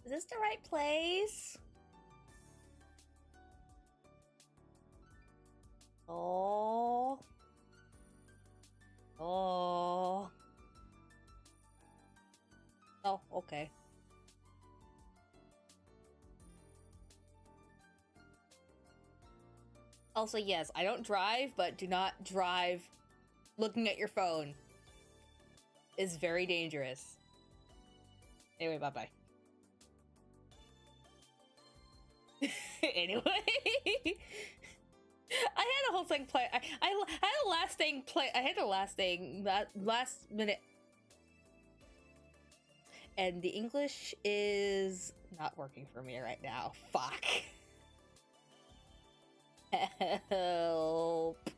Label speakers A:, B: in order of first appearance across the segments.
A: Is this the right place? Oh. Oh. Oh, okay. Also, yes, I don't drive, but do not drive looking at your phone. It's very dangerous. Anyway, bye-bye. Anyway. I had a whole thing play. I had a last thing play. I had the last thing, that last minute. And the English is not working for me right now. Fuck. Help.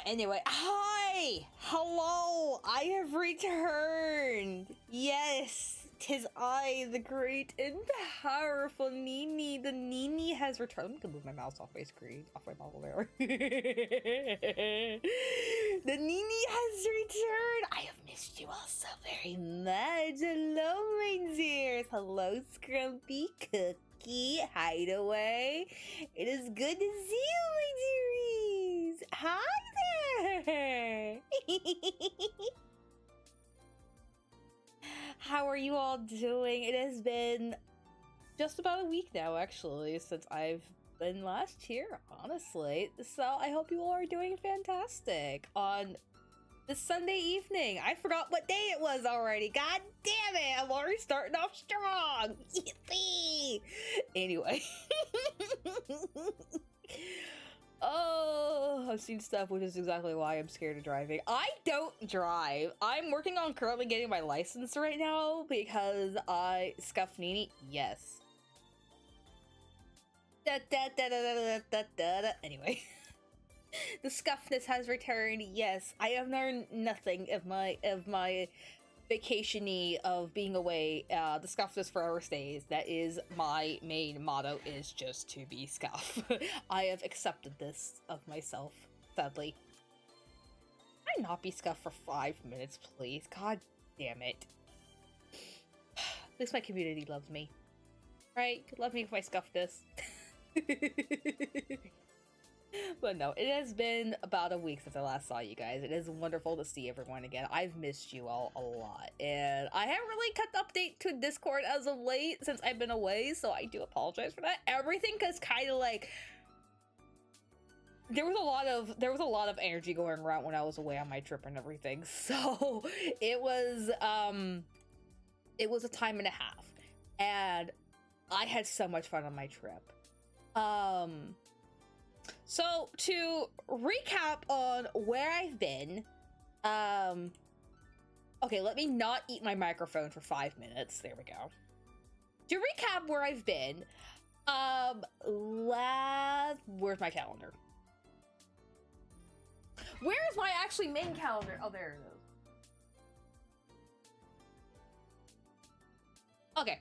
A: Anyway, hi! Hello! I have returned! Yes! 'Tis I, the great and powerful Nini. The Nini has returned. I'm gonna move my mouse off my screen, off my bubble there. The Nini has returned! I have missed you all so very much. Hello, my dears. Hello, Scrumpy Cookie Hideaway. It is good to see you, my dearies. Hi there. How are you all doing? It has been just about a week now, actually, since I've been last here, honestly. So I hope you all are doing fantastic on this Sunday evening. I forgot what day it was already. God damn it! I'm already starting off strong. Yippee! Anyway. Oh, I've seen stuff, which is exactly why I'm scared of driving. I don't drive. I'm working on currently getting my license right now because I scuffed Nini. Yes. Anyway. The scuffness has returned. Yes, I have learned nothing of my vacation-y of being away. The scuffness forever stays. That is my main motto, is just to be scuff. I have accepted this of myself, sadly. Can I not be scuffed for 5 minutes, please? God damn it. At least my community loves me. Right? Love me if I scuff this. But no, it has been about a week since I last saw you guys. It is wonderful to see everyone again. I've missed you all a lot, and I haven't really cut the update to Discord as of late since I've been away, so I do apologize for that. Everything is kind of like there was a lot of energy going around when I was away on my trip and everything. So it was a time and a half, and I had so much fun on my trip. So to recap on where I've been, okay, let me not eat my microphone for 5 minutes. There we go. To recap where I've been, where's my calendar? Where's my actually main calendar? Oh, there it is. Okay,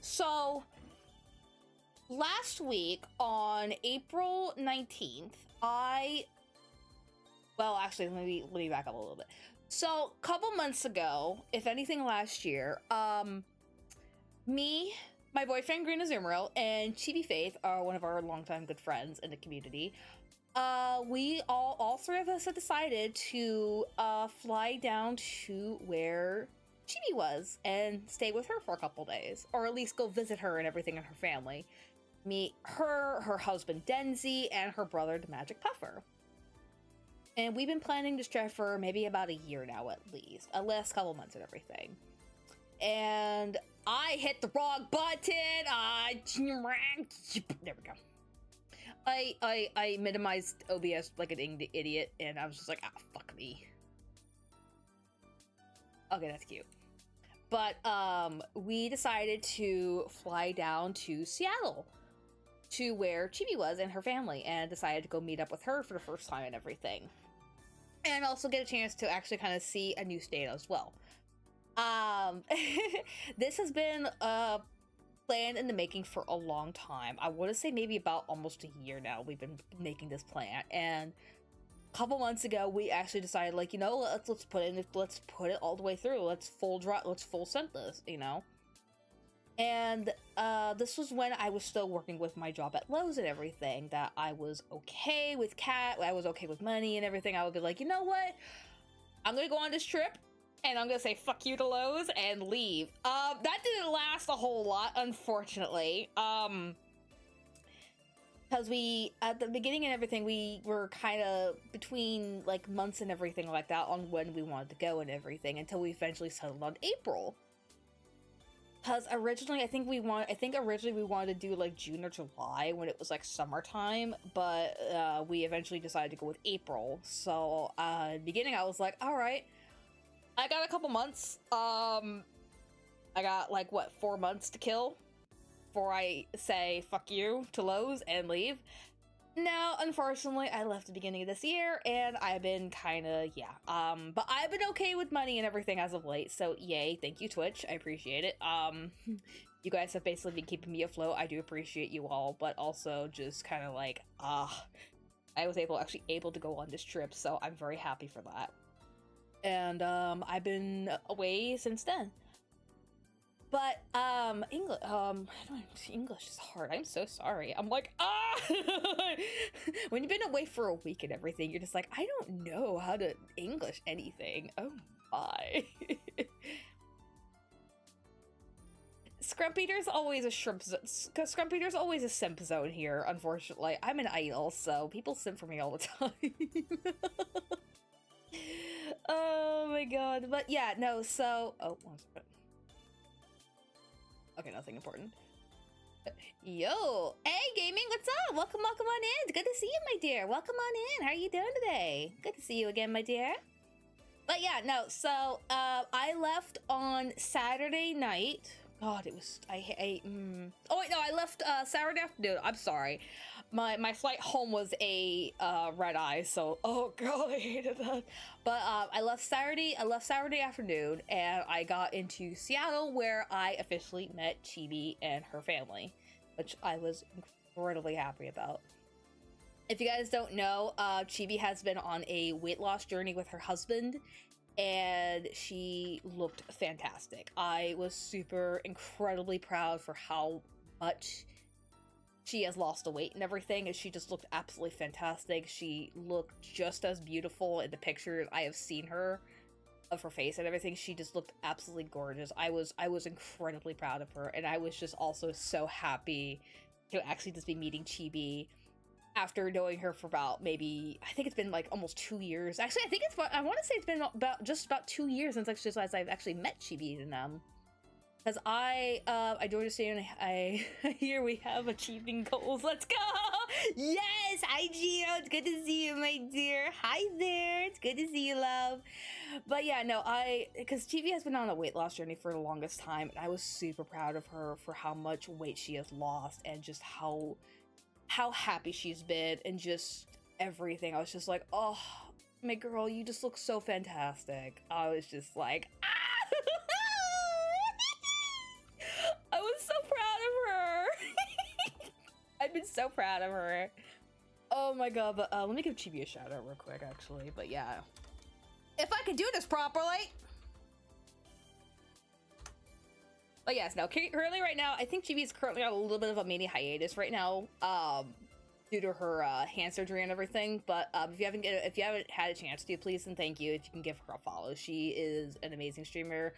A: so last week on April 19th, well, actually, let me back up a little bit. So, a couple months ago, if anything last year, me, my boyfriend Green Azumarill, and Chibi Faith are one of our longtime good friends in the community. We all three of us had decided to fly down to where Chibi was and stay with her for a couple days, or at least go visit her and everything and her family. Meet her husband Denzy, and her brother the Magic Puffer. And we've been planning this trip for maybe about a year now, at least. The last couple months and everything. And I hit the wrong button! There we go. I minimized OBS like an idiot, and I was just like, ah, fuck me. Okay, that's cute. But, we decided to fly down to Seattle, to where Chibi was and her family, and decided to go meet up with her for the first time and everything. And also get a chance to actually kind of see a new state as well. This has been planned in the making for a long time. I want to say maybe about almost a year now we've been making this plan. And couple months ago, we actually decided, like, you know, let's put it all the way through. Let's full send this, you know. And this was when I was still working with my job at Lowe's and everything, that I was okay with Cat, I was okay with money and everything. I would be like, you know what? I'm gonna go on this trip and I'm gonna say fuck you to Lowe's and leave. That didn't last a whole lot, unfortunately. Because we, at the beginning and everything, we were kind of between, like, months and everything like that on when we wanted to go and everything, until we eventually settled on April. Because originally, I think originally we wanted to do, like, June or July when it was, like, summertime, but we eventually decided to go with April. So, in the beginning, I was like, alright, I got a couple months. I got, like, what, 4 months to kill before I say fuck you to Lowe's and leave. Now, unfortunately, I left the beginning of this year, and I've been kinda, yeah. But I've been okay with money and everything as of late, so yay, thank you, Twitch, I appreciate it. You guys have basically been keeping me afloat, I do appreciate you all, but also just kinda like, I was actually able to go on this trip, so I'm very happy for that. And, I've been away since then. But, English is hard. I'm so sorry. I'm like, when you've been away for a week and everything, you're just like, I don't know how to English anything. Oh my. Scrumpyder's always a Scrumpyder's always a simp zone here, unfortunately. I'm an idol, so people simp for me all the time. Oh my god. But yeah, no, so, oh, one second. Okay, nothing important. Yo, hey gaming, what's up? Welcome on in. It's good to see you, my dear. Welcome on in. How are you doing today? Good to see you again, my dear. But yeah, no, so I left on Saturday night. God, it was Oh wait, no, I left Saturday afternoon. I'm sorry. My flight home was a red eye, so oh god, I hated that. But I left Saturday afternoon, and I got into Seattle, where I officially met Chibi and her family, which I was incredibly happy about. If you guys don't know, Chibi has been on a weight loss journey with her husband, and she looked fantastic. I was incredibly proud for how much she has lost the weight and everything, and she just looked absolutely fantastic. She looked just as beautiful in the pictures I have seen her of her face and everything. She just looked absolutely gorgeous. I was incredibly proud of her, and I was just also so happy to actually just be meeting Chibi after knowing her for about maybe, I think it's been like almost 2 years. Actually, I want to say it's been about 2 years since I've actually met Chibi and them. Because I do understand, I hear we have achieving goals. Let's go! Yes! Hi, Gio! It's good to see you, my dear. Hi there! It's good to see you, love. But yeah, no, because Chibi has been on a weight loss journey for the longest time, and I was super proud of her for how much weight she has lost, and just how happy she's been, and just everything. I was just like, oh, my girl, you just look so fantastic. I was just like, ah! I was so proud of her. I've been so proud of her. Oh my god, but let me give Chibi a shout out real quick, actually. But yeah, if I could do this properly. But yes, no, currently right now, I think Chibi is currently on a little bit of a mini hiatus right now, due to her hand surgery and everything. But if you haven't had a chance to, please and thank you if you can give her a follow. She is an amazing streamer,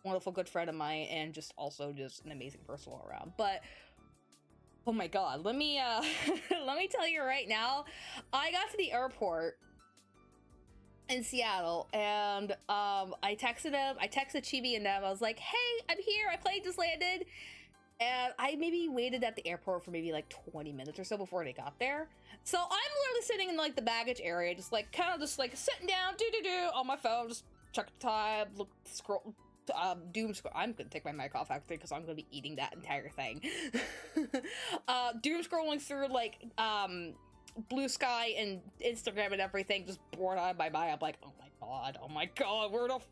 A: wonderful good friend of mine, and just also just an amazing person all around. But oh my god, let me let me tell you right now, I got to the airport in Seattle, and I texted Chibi and them. I was like, hey, I'm here, my plane just landed. And I maybe waited at the airport for maybe like 20 minutes or so before they got there. So I'm literally sitting in like the baggage area, just like kind of just like sitting down, on my phone, just check the time, look, scroll, doom scroll. I'm gonna take my mic off actually because I'm gonna be eating that entire thing. Doom scrolling through like Blue Sky and Instagram and everything, just bored out of my mind. I'm like, oh my god,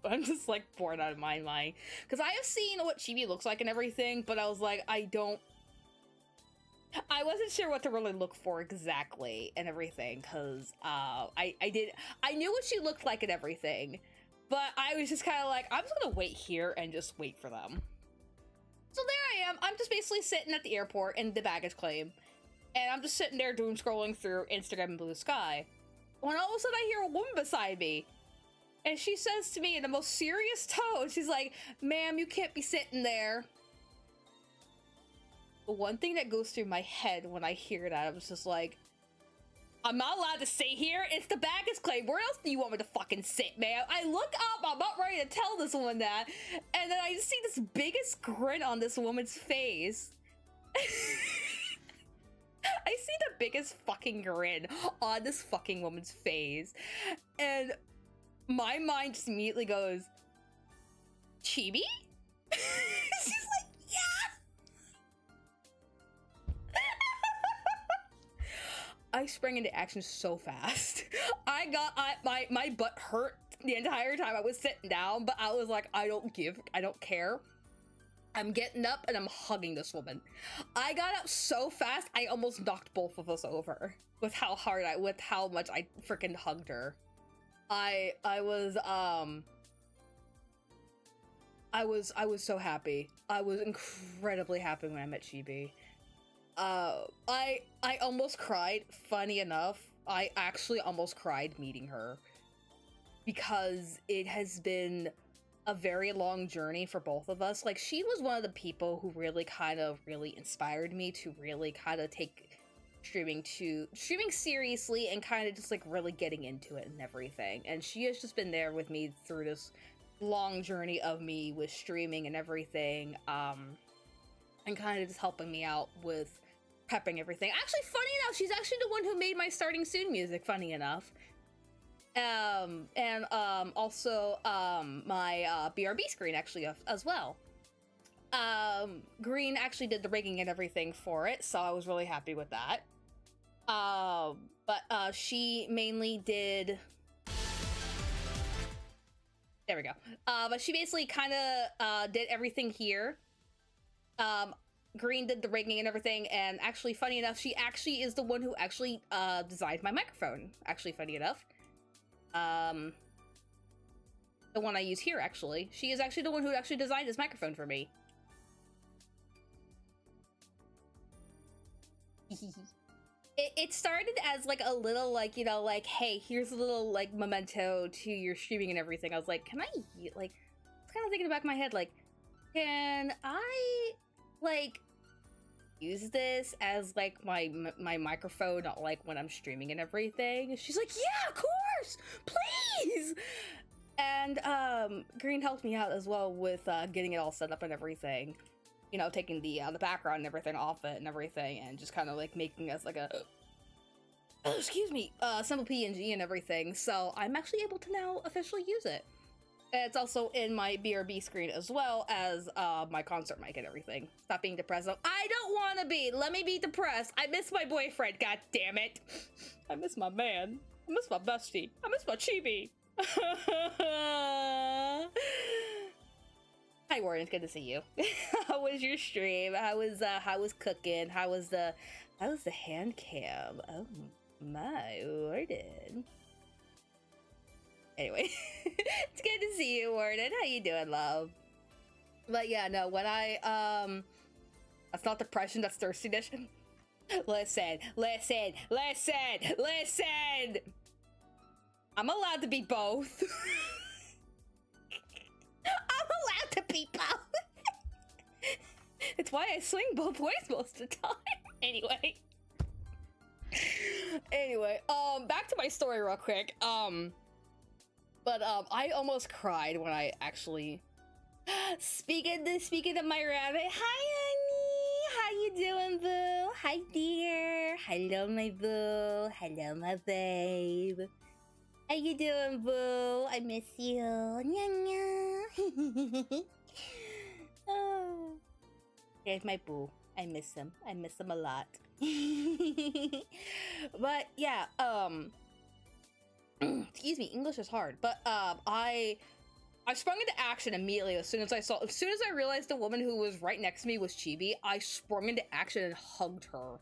A: I'm just like bored out of my mind. Because I have seen what Chibi looks like and everything, but I was like, I don't I wasn't sure what to really look for exactly and everything, because I knew what she looked like and everything, but I was just kind of like, I'm just gonna wait here and just wait for them. So there I am. I'm just basically sitting at the airport in the baggage claim, and I'm just sitting there doom scrolling through Instagram and Blue Sky, when all of a sudden I hear a woman beside me, and she says to me in the most serious tone, she's like, "Ma'am, you can't be sitting there." The one thing that goes through my head when I hear that, I was just like, I'm not allowed to sit here. It's the baggage claim. Where else do you want me to fucking sit, man? I look up, I'm not ready to tell this woman that, and then I just see this biggest grin on this woman's face. I see the biggest fucking grin on this fucking woman's face, and my mind just immediately goes, Chibi? She's like, yeah! I sprang into action so fast. My butt hurt the entire time I was sitting down, but I was like, I don't care. I'm getting up and I'm hugging this woman. I got up so fast, I almost knocked both of us over with how much I freaking hugged her. I was so happy. I was incredibly happy when I met Chibi. I almost cried. Funny enough, I actually almost cried meeting her, because it has been a very long journey for both of us. Like, she was one of the people who really inspired me to really kind of take streaming seriously and kind of just like really getting into it and everything. And she has just been there with me through this long journey of me with streaming and everything, and kind of just helping me out with prepping everything. Actually, funny enough, she's actually the one who made my starting soon music, funny enough. Also my BRB screen actually as well. Green actually did the rigging and everything for it, so I was really happy with that. But she mainly did, there we go. But she basically kind of did everything here. Green did the rigging and everything, and actually, funny enough, she actually is the one who actually designed my microphone. Actually, funny enough. The one I use here, actually. She is actually the one who actually designed this microphone for me. It started as like a little, like, you know, like, hey, here's a little like memento to your streaming and everything. I was like, can I, like, I was kind of thinking in the back of my head, like, can I, like, use this as like my microphone, not like when I'm streaming and everything? She's like, yeah, of course, please. And Green helped me out as well with getting it all set up and everything, you know, taking the background and everything off it and everything, and just kind of like making us like a excuse me, simple PNG and everything. So I'm actually able to now officially use it. It's also in my BRB screen as well as my concert mic and everything. Stop being depressed. I don't want to be. Let me be depressed. I miss my boyfriend. God damn it. I miss my man. I miss my bestie. I miss my Chibi. Hi Warren, good to see you. How was your stream? How was cooking? How was the hand cam? Oh my Warden. Anyway, it's good to see you, Warden. How you doing, love? But yeah, no, when I that's not depression, that's thirstiness. Listen. I'm allowed to be both. I'm allowed to be both. It's why I swing both ways most of the time. Anyway, back to my story real quick. But I almost cried when I actually speaking of my rabbit. Hi, honey. How you doing, boo? Hi, dear. Hello, my boo. Hello, my babe. How you doing, boo? I miss you. Oh, there's my boo. I miss him. I miss him a lot. But yeah, excuse me, English is hard. But I I sprung into action immediately as soon as I realized the woman who was right next to me was Chibi. I sprung into action and hugged her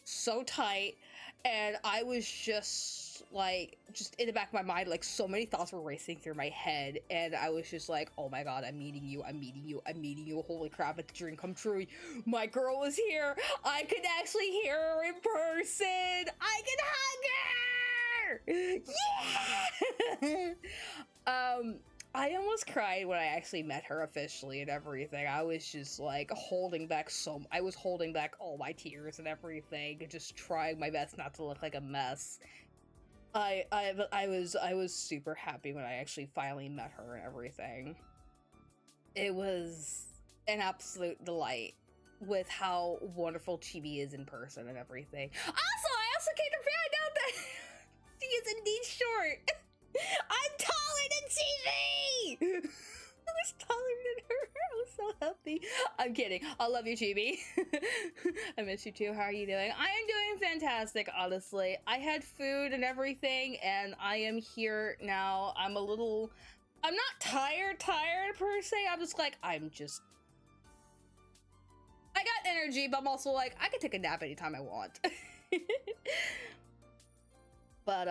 A: so tight, and I was just like, just in the back of my mind, like so many thoughts were racing through my head, and I was just like, oh my god, I'm meeting you, I'm meeting you, I'm meeting you. Holy crap, it's a dream come true. My girl was here. I could actually hear her in person. I can hug her. Yeah. I almost cried when I actually met her officially and everything. I was just like I was holding back all my tears and everything, and just trying my best not to look like a mess. I was super happy when I actually finally met her and everything. It was an absolute delight with how wonderful Chibi is in person and everything. Also, I also came to find out that she is indeed short. I'm taller than Chibi! I was taller than her. I was so happy. I'm kidding. I love you, Chibi. I miss you too. How are you doing? I am doing fantastic, honestly. I had food and everything, and I am here now. I'm not tired per se. I'm just like, I got energy, but I'm also like, I can take a nap anytime I want. But,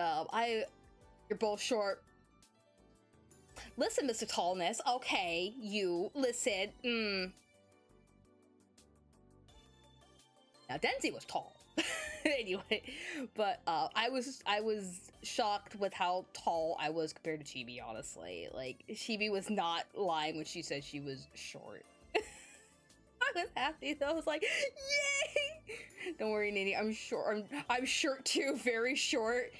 A: you're both short. Listen, Mr. Tallness. Okay, you listen. Now, Denzy was tall. Anyway, but I was shocked with how tall I was compared to Chibi. Honestly, like Chibi was not lying when she said she was short. I was happy though. I was like, yay! Don't worry, Nini. I'm short. I'm short too. Very short.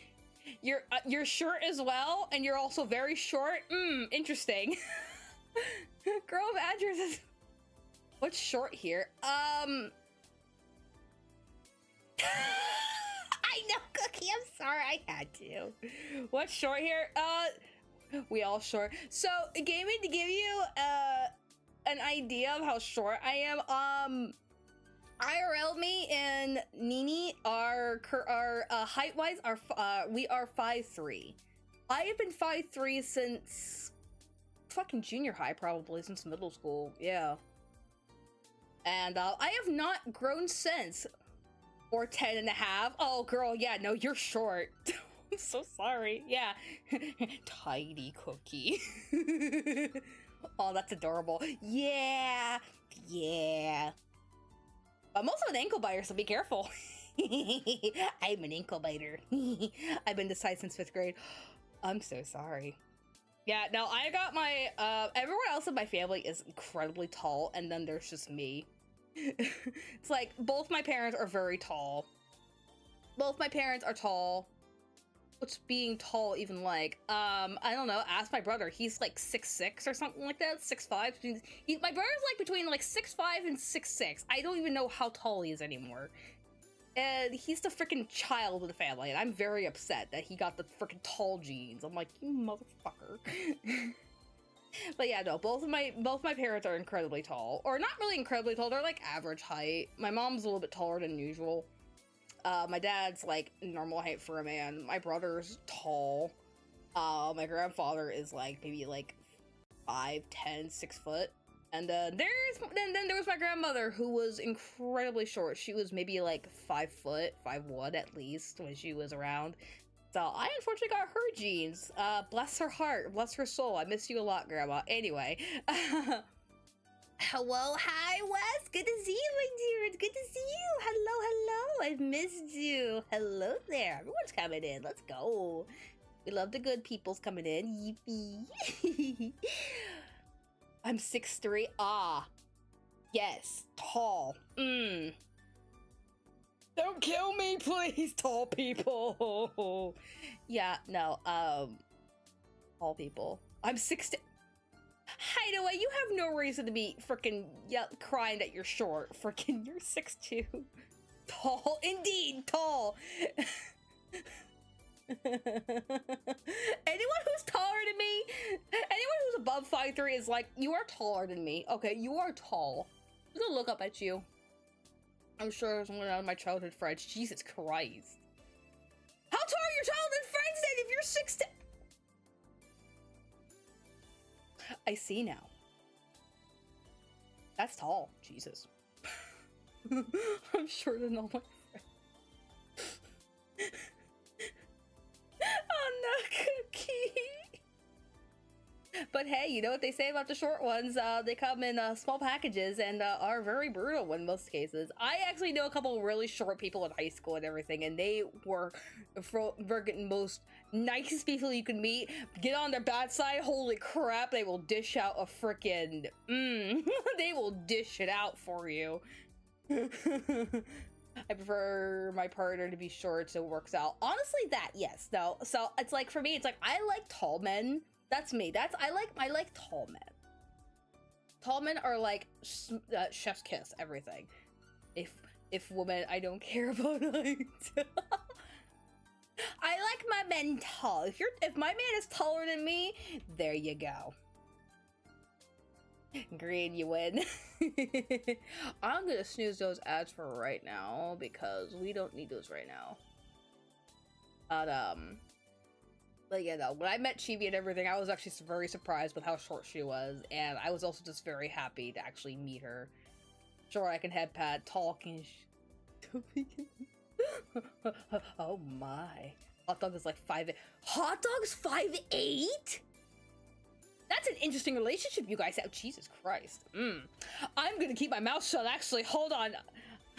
A: You're short as well, and you're also very short. Interesting. Girl of addresses. What's short here? I know, Cookie. I'm sorry. I had to. What's short here? We all short. So, gaming, to give you an idea of how short I am. IRL me and Nini are height-wise we are 5'3". I have been 5'3" since fucking junior high, probably since middle school. Yeah, and I have not grown since. Or 10 and a half. Oh, girl, yeah, no, you're short. I'm so sorry. Yeah, tiny Cookie. Oh, that's adorable. Yeah. I'm also an ankle biter, so be careful. I'm an ankle biter. I've been this size since 5th grade. I'm so sorry. Yeah, no, I got my, everyone else in my family is incredibly tall, and then there's just me. It's like, both my parents are very tall. Both my parents are tall. What's being tall even like? I don't know, ask my brother. He's like 6'6" or something like that, 6'5". My brother's like between like 6'5" and 6'6". I don't even know how tall he is anymore. And he's the freaking child of the family, and I'm very upset that he got the freaking tall genes. I'm like, you motherfucker. But yeah, no, both my parents are incredibly tall. Or not really incredibly tall, they're like average height. My mom's a little bit taller than usual. My dad's like normal height for a man. My brother's tall. My grandfather is like maybe like 5'10", 6 foot. And then there was my grandmother, who was incredibly short. She was maybe like 5 foot, 5'1" at least when she was around. So I unfortunately got her genes. Bless her heart, bless her soul. I miss you a lot, Grandma. Anyway, hello, hi, Wes. Good to see you, my dear. It's good to see you. Hello. I've missed you. Hello there. Everyone's coming in. Let's go. We love the good people's coming in. Yippee. I'm 6'3". Ah, yes, tall. Don't kill me, please, tall people. Yeah, no, tall people. I'm 6'. Hideaway, you have no reason to be freaking crying that you're short. Freaking, you're 6'2". Tall, indeed, tall. Anyone who's taller than me, anyone who's above 5'3" is like, you are taller than me. Okay, you are tall. I'm gonna look up at you. I'm sure someone out of my childhood friends. Jesus Christ. How tall are your childhood friends then if you're 6'10"? I see now. That's tall. Jesus. I'm shorter than all my friends. Oh no, Cookie. But hey, you know what they say about the short ones? They come in small packages and are very brutal in most cases. I actually know a couple of really short people in high school and everything, and they were the most nicest people you could meet. Get on their bad side, holy crap, they will dish out a frickin' they will dish it out for you. I prefer my partner to be short so it works out. Honestly, that, yes, no. So it's like, for me, it's like, I like tall men. That's me. I like tall men. Tall men are like chef's kiss, everything. If women, I don't care about height. I like my men tall. If my man is taller than me, there you go. Green, you win. I'm gonna snooze those ads for right now because we don't need those right now. But yeah, no, when I met Chibi and everything, I was actually very surprised with how short she was, and I was also just very happy to actually meet her. Sure, I can head pat, talk, and oh my. Hot dog is like 5'8". Hot dog's 5'8"? That's an interesting relationship you guys have. Jesus Christ. I'm gonna keep my mouth shut, actually. Hold on.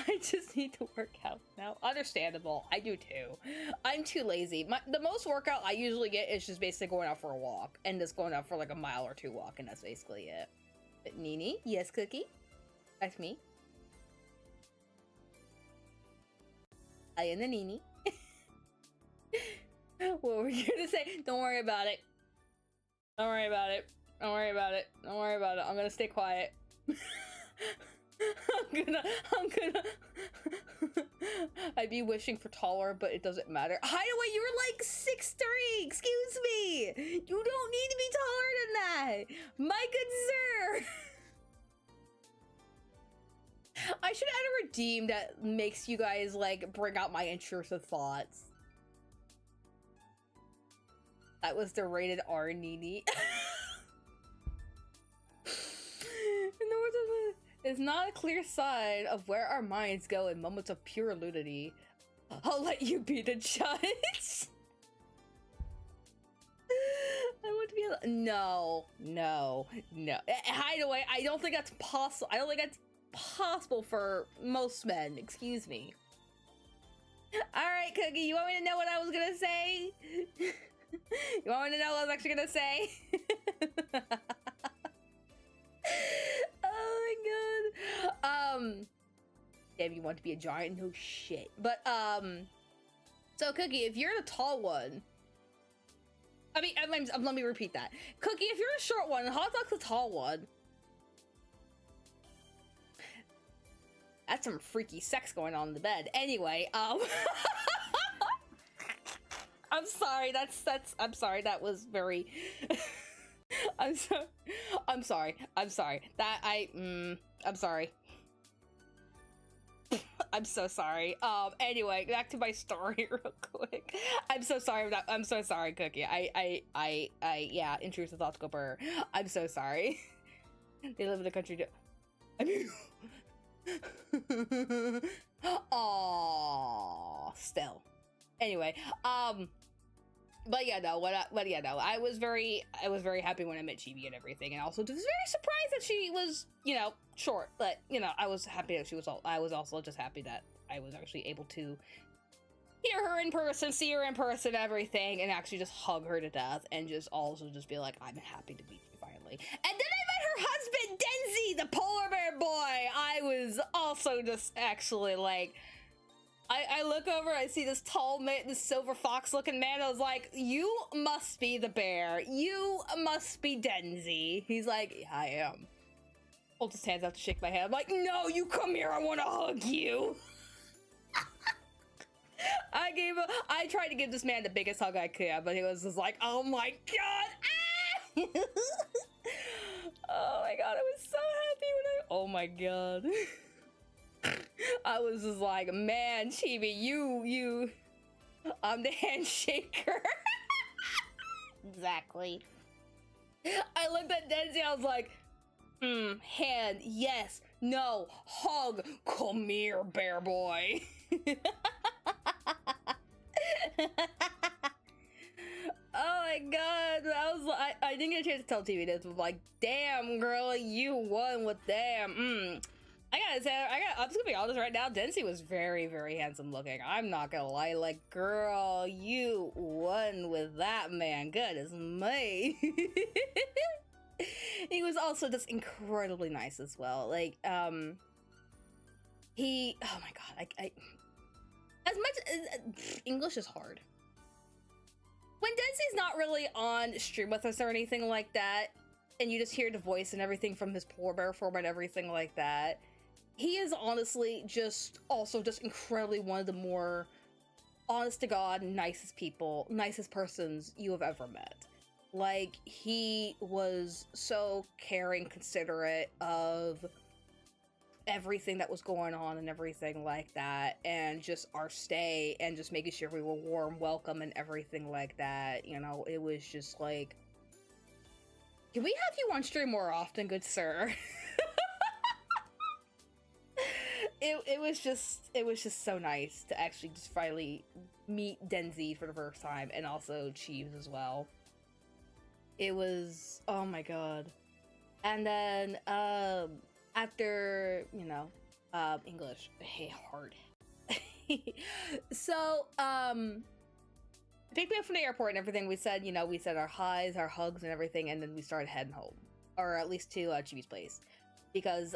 A: I just need to work out now. Understandable. I do too. I'm too lazy. The most workout I usually get is just basically going out for a walk and just going out for like a mile or two walk, and that's basically it. But Nini? Yes, Cookie? That's me. I am the Nini. What were you gonna say? Don't worry about it. Don't worry about it. Don't worry about it. Don't worry about it. I'm gonna stay quiet. I'm gonna I'd be wishing for taller, but it doesn't matter. Hideaway, you're like 6'3". Excuse me. You don't need to be taller than that. My good sir. I should add a redeem that makes you guys like bring out my intrusive thoughts. That was the rated R Nini. It's not a clear sign of where our minds go in moments of pure nudity. I'll let you be the judge. I want to be no. Hideaway, I don't think that's possible. I don't think that's possible for most men. Excuse me. All right, Cookie, you want me to know what I was gonna say? You want me to know what I was actually gonna say? Oh my god. Damn, you want to be a giant? No shit. But so Cookie, if you're the tall one, I mean, let me repeat that. Cookie, if you're a short one and Hot Dog's the tall one, that's some freaky sex going on in the bed. Anyway, I'm sorry. I'm sorry. That was very. I'm sorry. I'm sorry. I'm sorry. I'm so sorry. Anyway, back to my story real quick. I'm so sorry. I'm so sorry, Cookie. Yeah, intrusive thoughts go burr. I'm so sorry. They live in the country. I mean. Aww. Still. Anyway, but yeah, no. I was very happy when I met Chibi and everything, and also was very surprised that she was, short. But I was happy that she was. I was also just happy that I was actually able to hear her in person, see her in person, everything, and actually just hug her to death, and just also just be like, I'm happy to meet you finally. And then I met her husband, Denzy, the polar bear boy. I was also just actually like. I look over, I see this tall man, this silver fox looking man. I was like, you must be the bear. You must be Denzy. He's like, yeah, I am. Holds his hands out to shake my hand. I'm like, no, you come here. I want to hug you. I tried to give this man the biggest hug I could, but he was just like, oh my god. Ah! Oh my god, I was so happy oh my god. I was just like, man, Chibi, you, I'm the handshaker. Exactly. I looked at Denzy, I was like, hand, yes, no, hug, come here, bear boy. Oh my god, I didn't get a chance to tell TV this, but like, damn girl, you won with damn. I gotta say, I'm just gonna be honest right now, Denzy was very, very handsome looking. I'm not gonna lie, like, girl, you won with that man, goodness me. He was also just incredibly nice as well. Like, he, oh my god, I as much English is hard. When Denzy's not really on stream with us or anything like that, and you just hear the voice and everything from his polar bear form and everything like that, he is honestly just incredibly one of the more honest to God, nicest people, nicest persons you have ever met. Like, he was so caring, considerate of everything that was going on and everything like that, and just our stay and just making sure we were warm, welcome, and everything like that. You know, it was just like, can we have you on stream more often, good sir? It was just so nice to actually just finally meet Denzy for the first time, and also Chibi as well. It was, oh my god. And then after, you know, English, hey, hard. So picked me up from the airport and everything. We said, you know, we said our highs, our hugs and everything, and then we started heading home, or at least to Chibi's place, because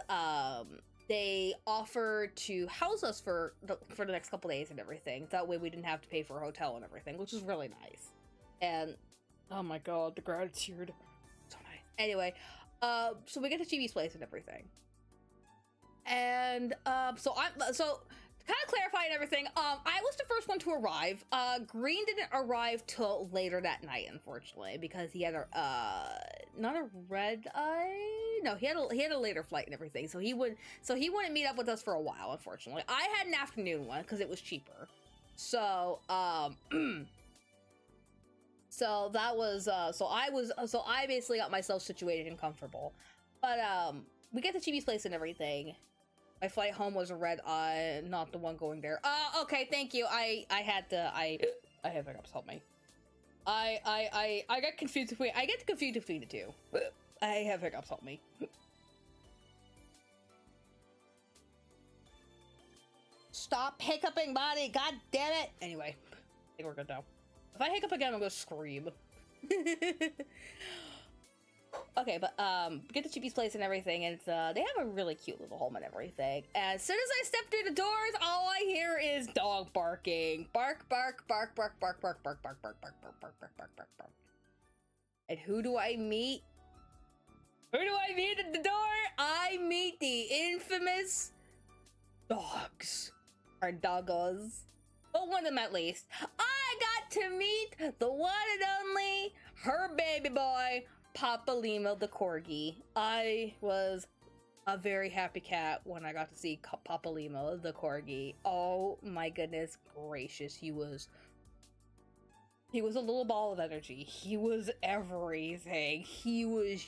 A: they offered to house us for the next couple days and everything. That way we didn't have to pay for a hotel and everything, which was really nice. And oh my god, the gratitude, so nice. Anyway, so we get to Chibi's place and everything, and so to kind of clarify and everything, I was the first one to arrive. Green didn't arrive till later that night, unfortunately, because he had a not a red eye. No, he had a later flight and everything, so he wouldn't meet up with us for a while, unfortunately. I had an afternoon one because it was cheaper. So so that was so I basically got myself situated and comfortable. But we get to Chibi's place and everything. My flight home was a red eye, not the one going there. Okay, thank you. I have hiccups, help me. I got confused between, I get confused between the two. I have hiccups, help me. Stop hiccuping, body, god damn it! Anyway, I think we're good now. If I hiccup again, I'm gonna scream. Okay, but get to Chibi's place and everything, and it's they have a really cute little home and everything. And as soon as I step through the doors, all I hear is dog barking. Bark, bark, bark, bark, bark, bark, bark, bark, bark, bark, bark, bark, bark, bark, bark, bark. And who do I meet? Who do I meet at the door? I meet the infamous dogs. Or doggos. Well, one of them at least. I got to meet the one and only, her baby boy, Papa Lima the Corgi. I was a very happy cat when I got to see Papa Lima the Corgi. Oh my goodness gracious, he was a little ball of energy. He was everything. He was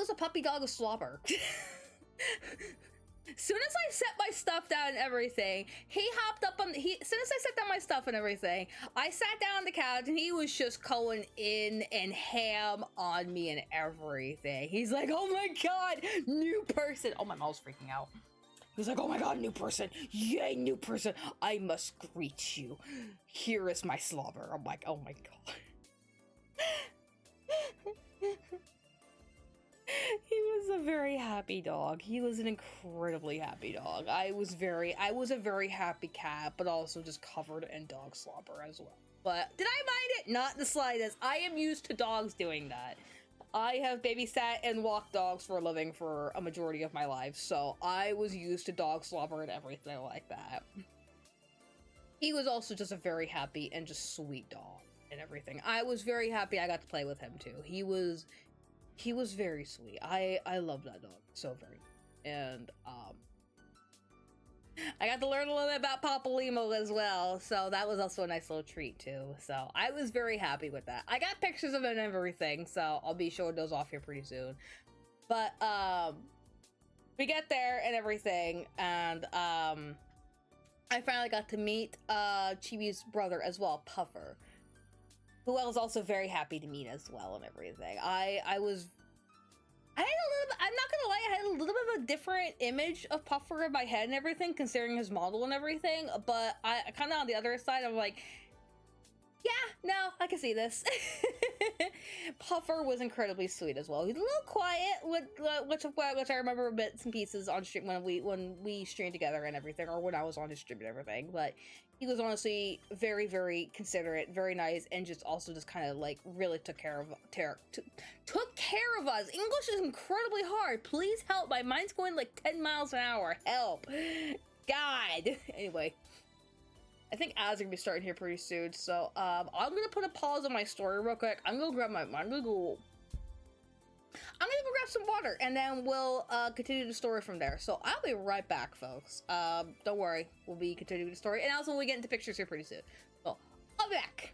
A: a puppy dog with slobber. Soon as I set my stuff down and everything, he hopped up on, soon as I set down my stuff and everything, I sat down on the couch and he was just going in and ham on me and everything. He's like, oh my god, new person. Oh, my mouth's freaking out. He was like, oh my god, new person. Yay, new person. I must greet you. Here is my slobber. I'm like, oh my god. He was a very happy dog. He was an incredibly happy dog. I was a very happy cat, but also just covered in dog slobber as well. But did I mind it? Not the slightest. I am used to dogs doing that. I have babysat and walked dogs for a living for a majority of my life, so I was used to dog slobber and everything like that. He was also just a very happy and just sweet dog and everything. I was very happy I got to play with him too. He was very sweet. I love that dog so very much. And I got to learn a little bit about Papalymo as well, so that was also a nice little treat too. So I was very happy with that. I got pictures of it and everything, so I'll be showing those off here pretty soon. But we get there and everything, and I finally got to meet Chibi's brother as well, Puffer, who I was also very happy to meet as well and everything. I had a little, I'm not gonna lie, I had a little bit of a different image of Puffer in my head and everything, considering his model and everything, but I kind of on the other side, I'm like, yeah, no, I can see this. Puffer was incredibly sweet as well. He's a little quiet, which I remember bits and pieces on stream when we streamed together and everything, or when I was on his stream and everything. But he was honestly very, very considerate, very nice, and just also just kind of like really took care of us. English is incredibly hard. Please help. My mind's going like 10 miles an hour. Help, God. Anyway. I think ads are gonna be starting here pretty soon, so I'm gonna put a pause on my story real quick. I'm gonna grab grab some water, and then we'll continue the story from there. So I'll be right back, folks. Don't worry, we'll be continuing the story, and also we'll get into pictures here pretty soon. So I'll be back.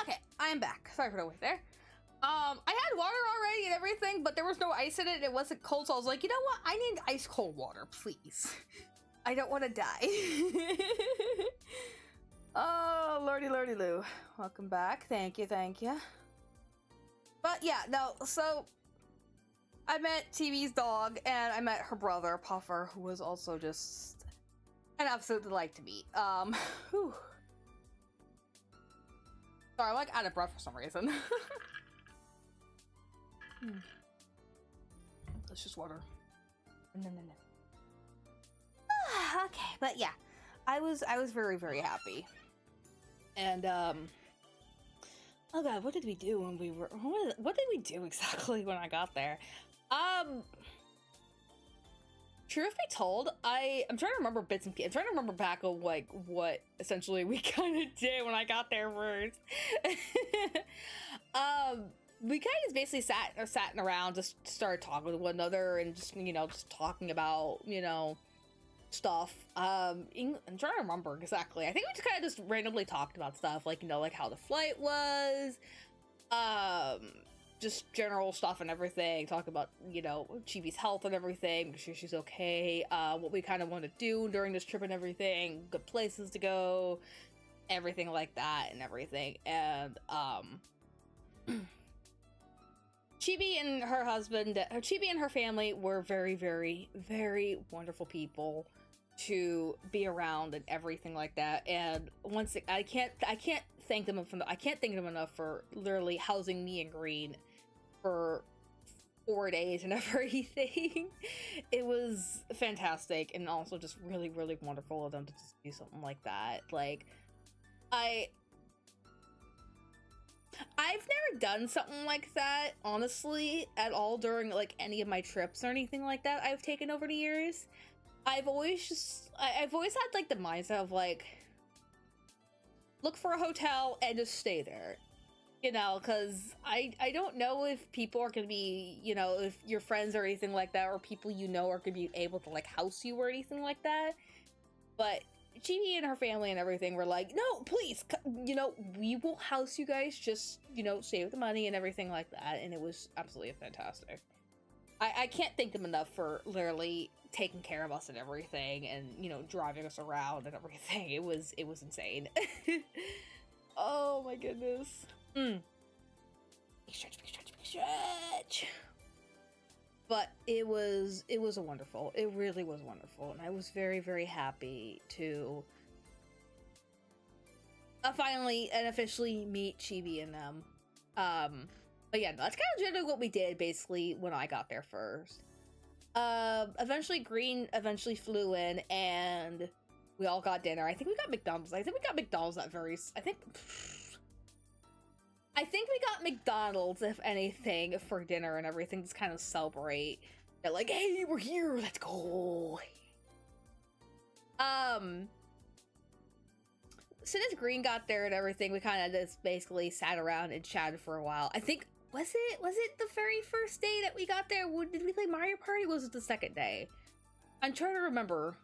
A: Okay, I'm back. Sorry for the wait there. I had water already and everything, but there was no ice in it. It wasn't cold, so I was like, you know what? I need ice cold water, please. I don't want to die. Oh, lordy loo. Welcome back. Thank you. But yeah, no, so I met TV's dog, and I met her brother, Puffer, who was also just an absolute delight to meet. Whew. Sorry, I'm like out of breath for some reason. That's just water. No. Okay, but yeah, I was very, very happy. And oh god, what did we do when we were? What did we do exactly when I got there? Truth be told, I'm trying to remember bits and pieces. I'm trying to remember back on like what essentially we kind of did when I got there first. we kind of just basically sat around, just started talking to one another and just, you know, just talking about, you know, stuff. I'm trying to remember exactly. I think we just kind of just randomly talked about stuff, like, you know, like how the flight was, just general stuff and everything. Talk about, you know, Chibi's health and everything, make sure she's okay, what we kind of want to do during this trip and everything, good places to go, everything like that and everything. And Chibi and her husband, Chibi and her family were very, very, very wonderful people to be around and everything like that. And once I can't thank them enough for literally housing me and Green for 4 days and everything. It was fantastic, and also just really, really wonderful of them to just do something like that. Like, I've never done something like that, honestly, at all during, like, any of my trips or anything like that I've taken over the years. I've always had, like, the mindset of, like, look for a hotel and just stay there. You know, because I don't know if people are going to be, you know, if your friends or anything like that, or people you know are going to be able to, like, house you or anything like that. But Chibi and her family and everything were like, no, please, you know, we will house you guys, just, you know, save the money and everything like that. And it was absolutely fantastic. I can't thank them enough for literally taking care of us and everything, and, you know, driving us around and everything. It was insane. Oh my goodness. Big stretch. But it was a wonderful, it really was wonderful, and I was very, very happy to finally and officially meet Chibi and them. But yeah, no, that's kind of generally what we did basically when I got there first. Eventually Green flew in and we all got dinner. I think we got McDonald's. I think we got McDonald's, if anything, for dinner and everything, just kind of celebrate that, like, hey, we're here, let's go. Soon as Green got there and everything, we kind of just basically sat around and chatted for a while. I think, was it the very first day that we got there? Did we play Mario Party, or was it the second day? I'm trying to remember.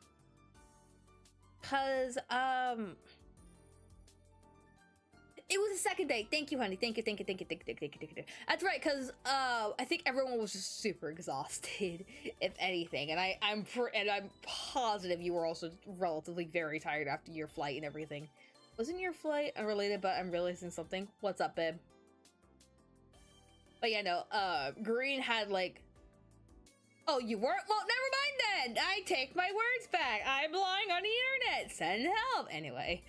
A: Cause, it was the second day. Thank you, honey. Thank you. That's right, because I think everyone was just super exhausted, if anything. And I'm positive you were also relatively very tired after your flight and everything. Wasn't your flight unrelated, but I'm realizing something? What's up, babe? But yeah, no, Green had, like, oh, you weren't? Well, never mind then. I take my words back. I'm lying on the internet. Send help. Anyway.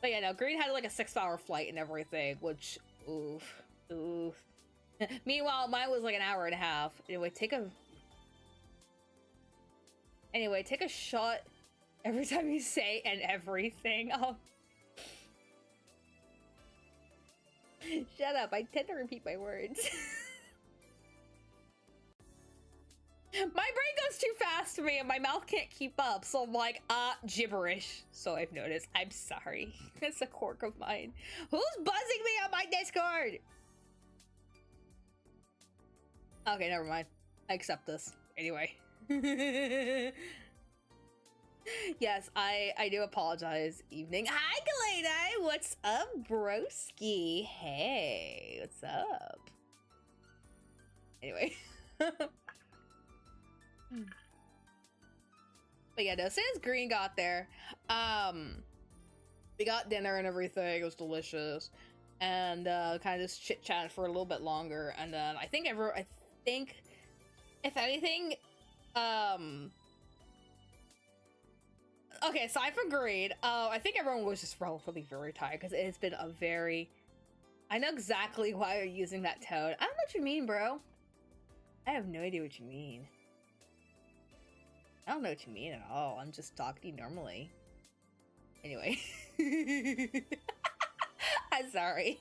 A: But yeah, no, Green had like a 6-hour flight and everything, which, oof. Meanwhile, mine was like an hour and a half. Anyway, take a shot every time you say and everything. Oh. Shut up, I tend to repeat my words. My brain goes too fast for me and my mouth can't keep up, so I'm like, gibberish. So I've noticed. I'm sorry. It's a quirk of mine. Who's buzzing me on my Discord? Okay, never mind. I accept this. Anyway. Yes, I do apologize. Evening. Hi, Galena! What's up, broski? Hey, what's up? Anyway. But yeah, no, as soon as Green got there, we got dinner and everything. It was delicious, and kind of just chit chatted for a little bit longer. And then I think if anything, okay, aside from Green, I think everyone was just relatively very tired because it's been a very. I know exactly why you're using that tone. I don't know what you mean, bro. I have no idea what you mean. I don't know what you mean at all. I'm just talking to you normally. Anyway. I'm sorry.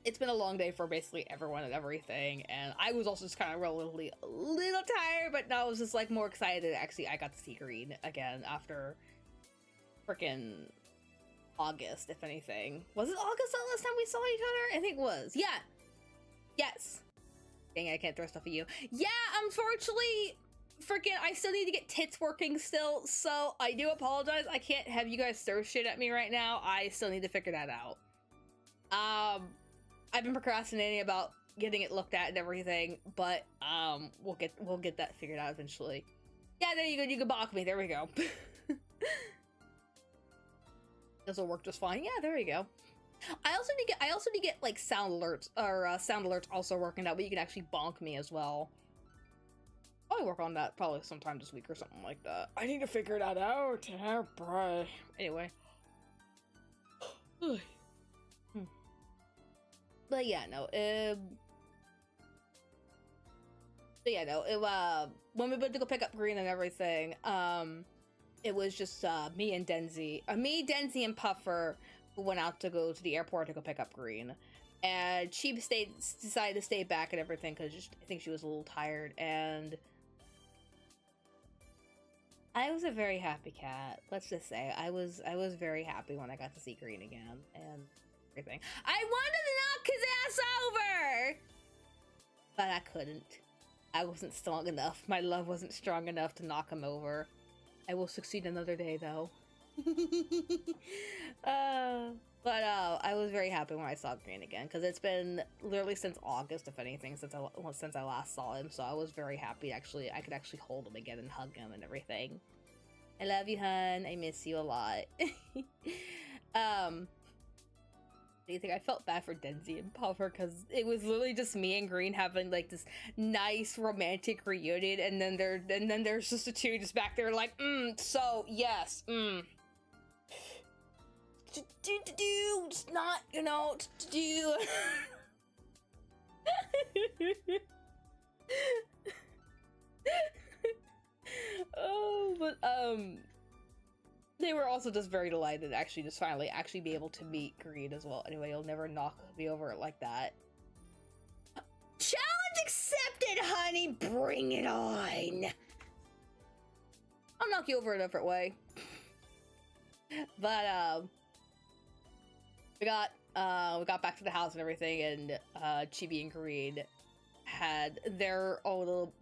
A: It's been a long day for basically everyone and everything, and I was also just kind of relatively a little tired, but I was just like more excited. Actually, I got to see Green again after freaking August, if anything. Was it August the last time we saw each other? I think it was. Yeah. Yes. Dang, I can't throw stuff at you. Yeah, unfortunately, freaking, I still need to get tits working still, so I do apologize. I can't have you guys throw shit at me right now. I still need to figure that out. I've been procrastinating about getting it looked at and everything, but we'll get that figured out eventually. Yeah, there you go. You can balk me. There we go. This will work just fine. Yeah, there you go. I also need to get like sound alerts also working out, but you can actually bonk me as well. I'll work on that probably sometime this week or something like that. I need to figure that out. Oh, boy. Anyway. But yeah, no. When we went to go pick up Green and everything, it was just me, Denzy, and Puffer who went out to go to the airport to go pick up Green, and she decided to stay back and everything because I think she was a little tired. And I was a very happy cat. Let's just say I was very happy when I got to see Green again and everything. I wanted to knock his ass over, but I couldn't. I wasn't strong enough. My love wasn't strong enough to knock him over. I will succeed another day, though. But I was very happy when I saw Green again, because it's been literally since August, if anything, since I last saw him. So I was very happy. Actually, I could actually hold him again and hug him and everything. I love you, hun. I miss you a lot. Do you think I felt bad for Denzy and Puffer because it was literally just me and Green having like this nice romantic reunion, and then there's just the two just back there like, so yes, just not, do. Oh, but they were also just very delighted to actually just finally be able to meet Green as well. Anyway, you'll never knock me over like that. Challenge accepted, honey! Bring it on! I'll knock you over a different way. But, we got back to the house and everything, and, Chibi and Green had their own little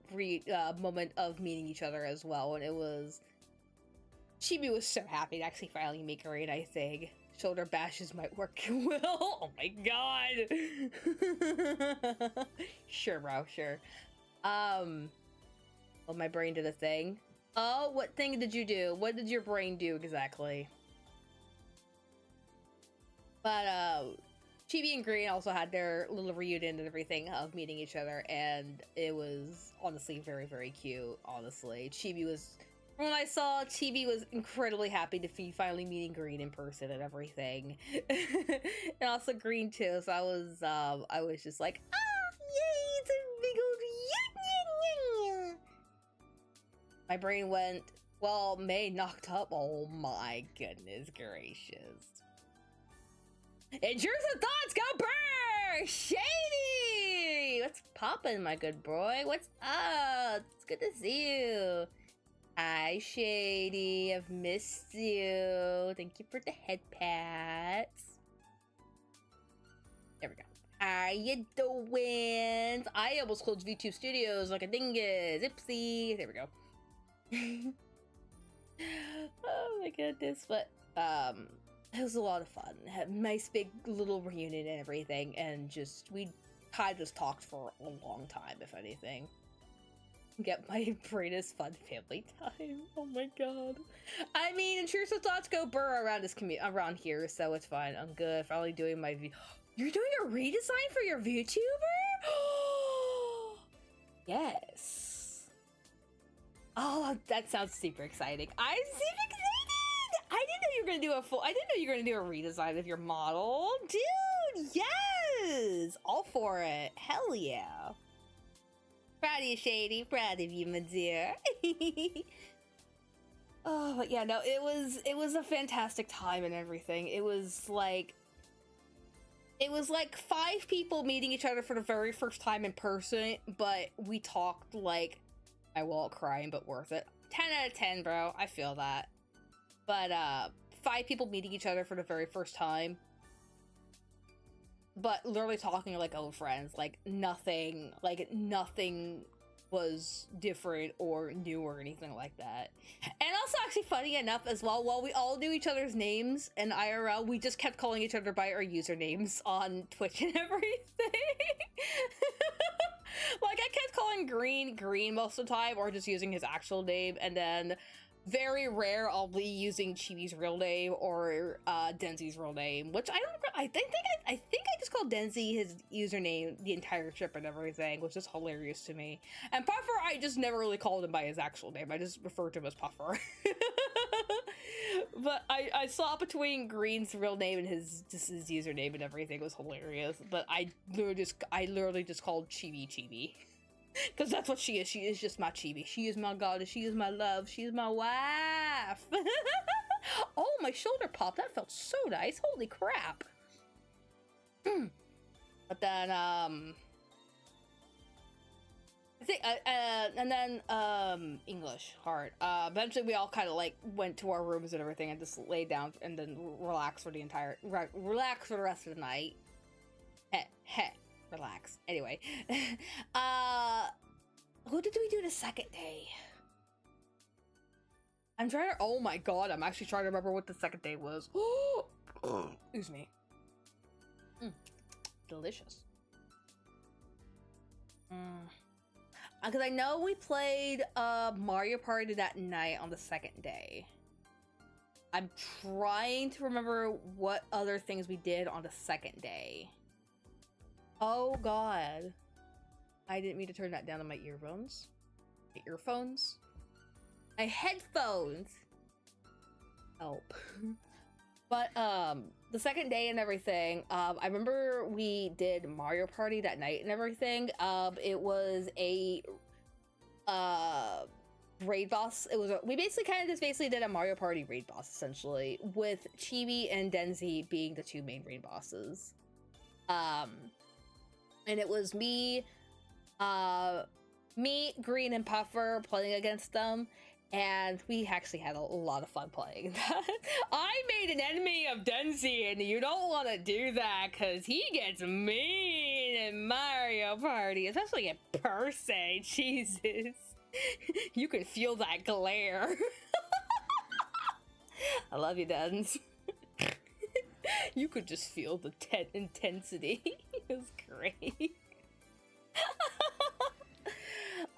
A: moment of meeting each other as well, and it was... Chibi was so happy to actually finally meet Green, I think. Shoulder bashes might work well. Oh my god! Sure, bro, sure. Well, my brain did a thing. Oh, what thing did you do? What did your brain do exactly? But, Chibi and Green also had their little reunion and everything of meeting each other, and it was honestly very, very cute, honestly. When I saw, Chibi was incredibly happy to be finally meeting Green in person and everything. And also Green too, so I was just like, yay, it's a big old yeah. My brain went, well, May knocked up, oh my goodness gracious. And yours and thoughts go burr! Shady! What's poppin', my good boy? What's up? It's good to see you. Hi, Shady. I've missed you. Thank you for the head pats. There we go. How you doing? I almost closed VTube Studios like a dingus. Ipsy. There we go. Oh my goodness. But, it was a lot of fun. Had a nice big little reunion and everything. And we kind of just talked for a long time, if anything. Get my brain is fun family time. Oh my god. I mean, intrusive thoughts go burr around around here, so it's fine. I'm good. Finally doing my You're doing a redesign for your VTuber? Yes. Oh, that sounds super exciting. I'm super excited. I didn't know you were gonna do a redesign of your model, dude. Yes, all for it. Hell yeah. Proud of you, Shady. Proud of you, my dear. Oh, but yeah, no, it was a fantastic time and everything. It was like 5 people meeting each other for the very first time in person, but we talked like my wallet crying, but worth it. 10 out of 10, bro. I feel that. But 5 people meeting each other for the very first time, but literally talking like old friends. Like nothing was different or new or anything like that. And also, actually, funny enough as well, while we all knew each other's names in IRL, we just kept calling each other by our usernames on Twitch and everything. Like, I kept calling Green most of the time, or just using his actual name, and then very rare I'll be using Chibi's real name or Denzy's real name, which I think I just called Denzy his username the entire trip and everything, which is hilarious to me. And Puffer, I just never really called him by his actual name. I just referred to him as Puffer. But I saw between Green's real name and his username and everything. It was hilarious. But I literally just called Chibi. Because that's what she is. She is just my Chibi. She is my goddess. She is my love. She is my wife. Oh, my shoulder popped. That felt so nice. Holy crap. But then, I think, and then, English, hard. Eventually we all kind of, like, went to our rooms and everything and just laid down and then relaxed for the rest of the night. Relax. Anyway, what did we do the second day? I'm trying to, oh my god, I'm actually trying to remember what the second day was. Excuse me. Delicious. Because I know we played Mario Party that night on the second day. I'm trying to remember what other things we did on the second day. Oh god. I didn't mean to turn that down on my earphones. My earphones? My headphones! Help. But, the second day and everything, I remember we did Mario Party that night and everything. It was a, raid boss. We basically kind of just did a Mario Party raid boss, essentially, with Chibi and Denzy being the 2 main raid bosses. And it was me, Green, and Puffer playing against them, and we actually had a lot of fun playing that. I made an enemy of Denzy, and you don't want to do that, because he gets mean in Mario Party, especially in person. Jesus. You can feel that glare. I love you, Denz. You could just feel the intensity. It was great.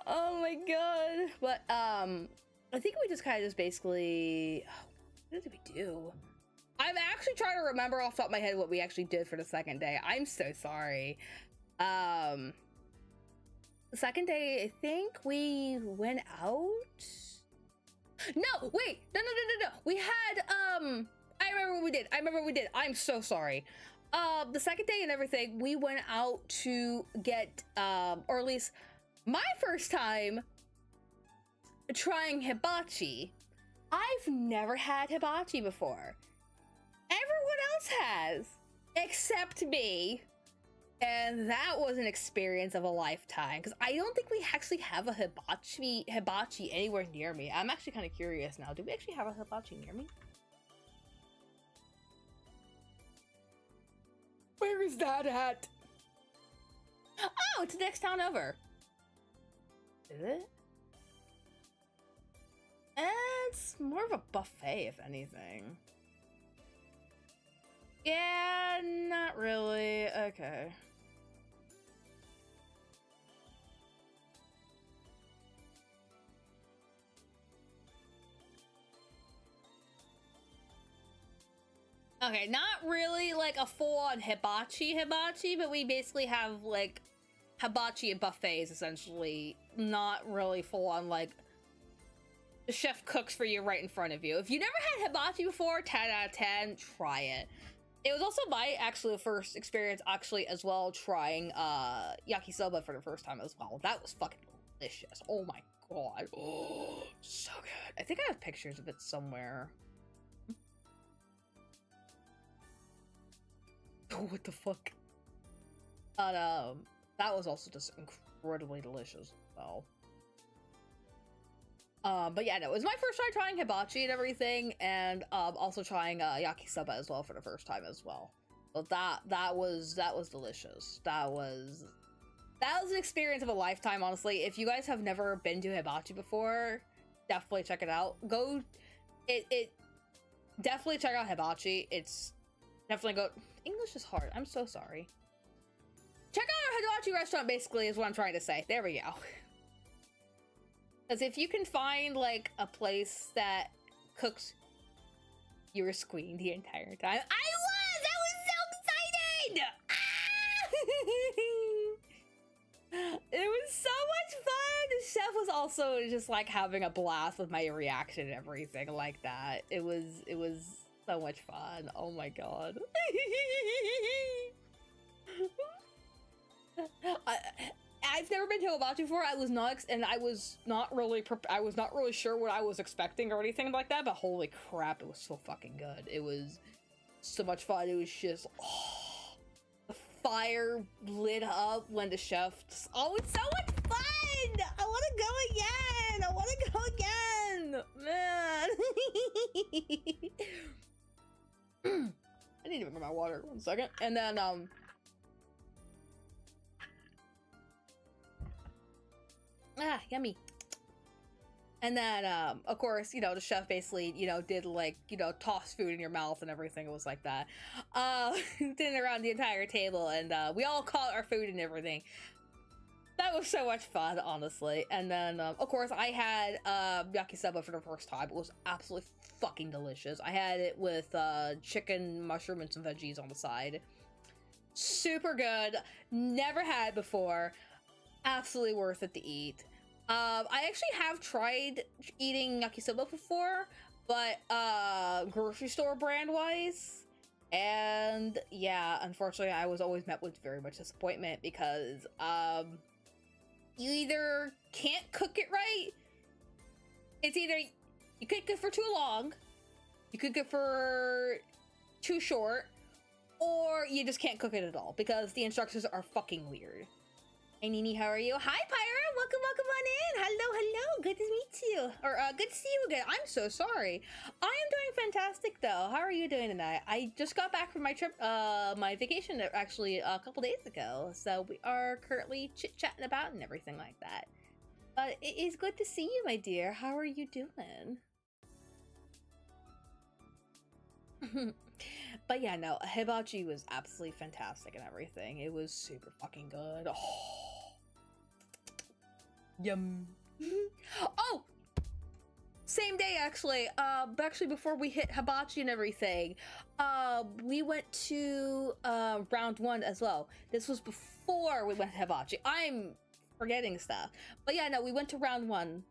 A: Oh my god. But I think we just kind of basically, what did we do? I'm actually trying to remember off the top of my head what we actually did for the second day. I'm so sorry. The second day, I think we went out. No, wait, no. We had I remember what we did. I'm so sorry. The second day and everything, we went out to get, or at least my first time trying hibachi. I've never had hibachi before. Everyone else has, except me. And that was an experience of a lifetime, because I don't think we actually have a hibachi anywhere near me. I'm actually kind of curious now. Do we actually have a hibachi near me? Where is that at? Oh, it's the next town over. Is it? It's more of a buffet, if anything. Yeah, not really. Okay. Okay, not really like a full-on hibachi, but we basically have like hibachi buffets, essentially. Not really full-on like the chef cooks for you right in front of you. If you never had hibachi before, 10 out of 10, try it. It was also my actually first experience actually as well trying yakisoba for the first time as well. That was fucking delicious. Oh my god. Oh, so good. I think I have pictures of it somewhere. Oh, what the fuck? But that was also just incredibly delicious as well. But yeah, no, it was my first time trying hibachi and everything, and also trying yakisoba as well for the first time as well. But that was delicious. That was an experience of a lifetime, honestly. If you guys have never been to hibachi before, definitely check it out. Definitely check out hibachi. It's definitely English is hard. I'm so sorry. Check out our hibachi restaurant, basically, is what I'm trying to say. There we go. Because if you can find, like, a place that cooks... You were squealing the entire time. I was so excited! Ah! It was so much fun! The chef was also just, like, having a blast with my reaction and everything like that. It was so much fun. Oh my god. I've never been to hibachi before. I was not really sure what I was expecting or anything like that. But holy crap, it was so fucking good. It was so much fun. It was just the fire lit up when the chef. It's so much fun. I want to go again. Man. I need to drink my water. 1 second, and then yummy. And then, of course, you know, the chef basically, you know, did like, you know, toss food in your mouth and everything. It was like that. Did it around the entire table, and we all caught our food and everything. That was so much fun, honestly. And then, of course, I had yakisoba for the first time. It was absolutely fucking delicious. I had it with chicken, mushroom, and some veggies on the side. Super good. Never had it before. Absolutely worth it to eat. I actually have tried eating yakisoba before, but grocery store brand wise, and yeah, unfortunately I was always met with very much disappointment because you either can't cook it right, it's either you cook it for too long, you cook it for too short, or you just can't cook it at all because the instructions are fucking weird. Hey Nini, how are you? Hi Pyra, welcome on in. Hello, good to meet you. Or good to see you again. I'm so sorry. I am doing fantastic though. How are you doing tonight? I just got back from my trip, my vacation actually a couple days ago. So we are currently chit-chatting about and everything like that. But it is good to see you, my dear. How are you doing? But yeah, no, hibachi was absolutely fantastic and everything. It was super fucking good. Oh. Yum. Oh! Same day, actually. Actually, before we hit hibachi and everything, we went to round 1 as well. This was before we went to hibachi. I'm forgetting stuff. But yeah, no, we went to round 1.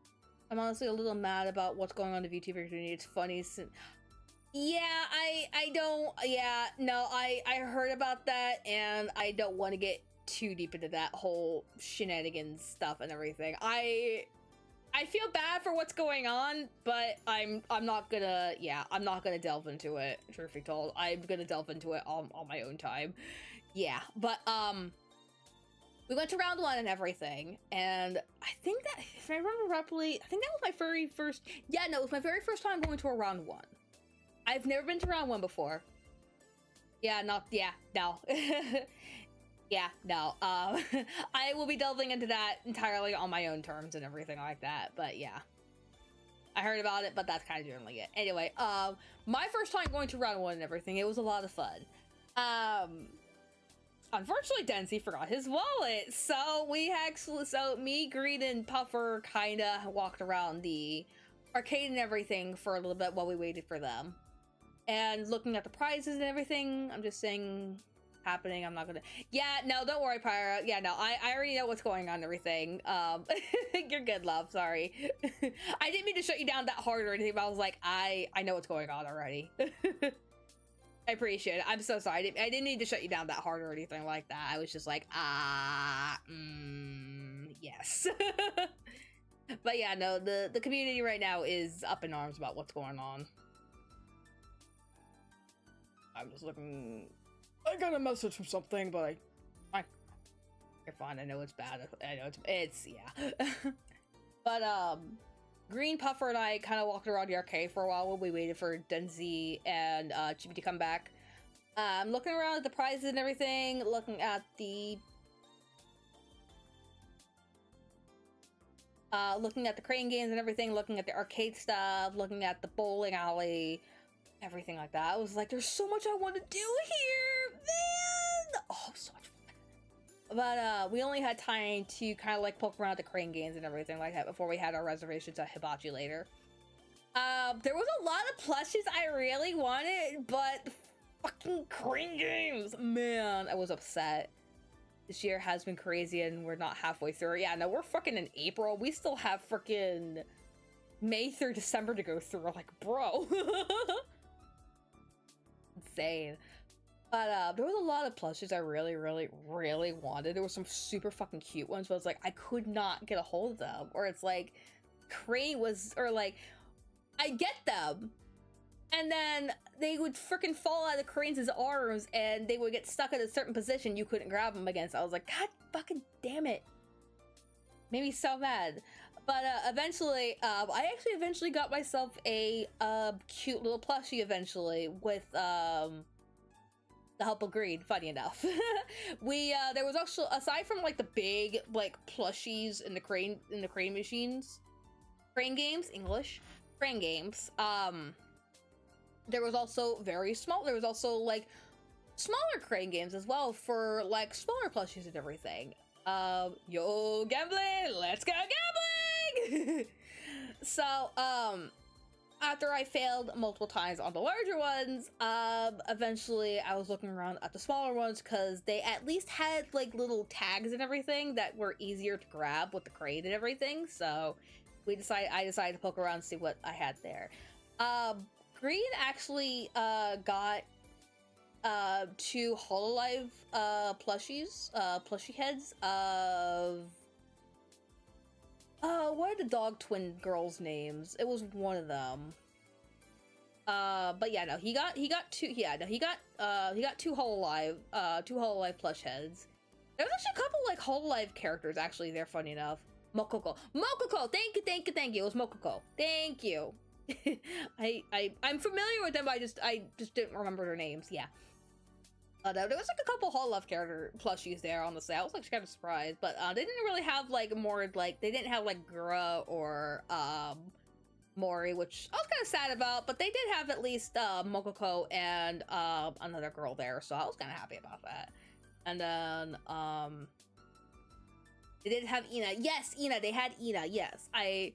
A: I'm honestly a little mad about what's going on in the VTuber community. It's funny. Yeah, I heard about that, and I don't want to get too deep into that whole shenanigans stuff and everything. I feel bad for what's going on, but I'm not gonna delve into it, truth be told. I'm gonna delve into it on my own time. Yeah, but we went to round 1 and everything, and I think that, if I remember properly, I think that was my very first, it was my very first time going to a round 1. I've never been to round 1 before. No. I will be delving into that entirely on my own terms and everything like that, but yeah. I heard about it, but that's kind of generally it. Anyway, my first time going to round 1 and everything, it was a lot of fun. Unfortunately, Denzy forgot his wallet, so me, Green, and Puffer kinda walked around the arcade and everything for a little bit while we waited for them. And looking at the prizes and everything, I'm just saying, happening, I'm not gonna... Yeah, no, don't worry, Pyra. Yeah, no, I already know what's going on and everything. You're good, love, sorry. I didn't mean to shut you down that hard or anything, but I was like, I know what's going on already. I appreciate it. I'm so sorry. I didn't need to shut you down that hard or anything like that. I was just like, yes. But yeah, no, the community right now is up in arms about what's going on. I'm just looking... I got a message from something, but you're fine. I know it's bad. I know it's yeah. But Green Puffer and I kind of walked around the arcade for a while while we waited for Denzy and Chibi to come back. Looking around at the prizes and everything, looking at the crane games and everything, looking at the arcade stuff, looking at the bowling alley, everything like that. I was like, there's so much I want to do here, man! Oh, so much fun. But we only had time to kind of like poke around at the crane games and everything like that before we had our reservations at Hibachi later. There was a lot of plushies I really wanted, but fucking crane games, man, I was upset. This year has been crazy and we're not halfway through. Yeah, no, we're fucking in April. We still have freaking May through December to go through. Like, bro. Insane. But there was a lot of plushies I really, really, really wanted. There were some super fucking cute ones, but it's like I could not get a hold of them. Or it's like crane was, or like I get them, and then they would freaking fall out of the cranes' arms and they would get stuck in a certain position you couldn't grab them against. I was like, God fucking damn it. Made me so mad. But eventually, I actually eventually got myself a cute little plushie eventually with the help of Green, funny enough. There was also, aside from like the big like plushies in the crane machines, crane games, English, crane games, there was also there was also like smaller crane games as well for like smaller plushies and everything. Yo, gambling, let's go gambling! So, after I failed multiple times on the larger ones, eventually I was looking around at the smaller ones because they at least had like little tags and everything that were easier to grab with the crane and everything. So I decided to poke around and see what I had there. Green actually got 2 Hololive plushies, plushie heads of what are the dog twin girls' names? It was one of them. But yeah, no, he got 2. Yeah, no, he got 2 Hololive plush heads. There was actually a couple like Hololive characters actually there. Funny enough, Mokoko, thank you. It was Mokoko. Thank you. I'm familiar with them, but I just didn't remember their names. Yeah. There was like a couple Hololive character plushies there, honestly. I was like kind of surprised, but they didn't really have like more like, they didn't have like Gura or Mori, which I was kind of sad about, but they did have at least Mokoko and another girl there, so I was kind of happy about that. And then they did have Ina. Yes, Ina, they had Ina. Yes, I'm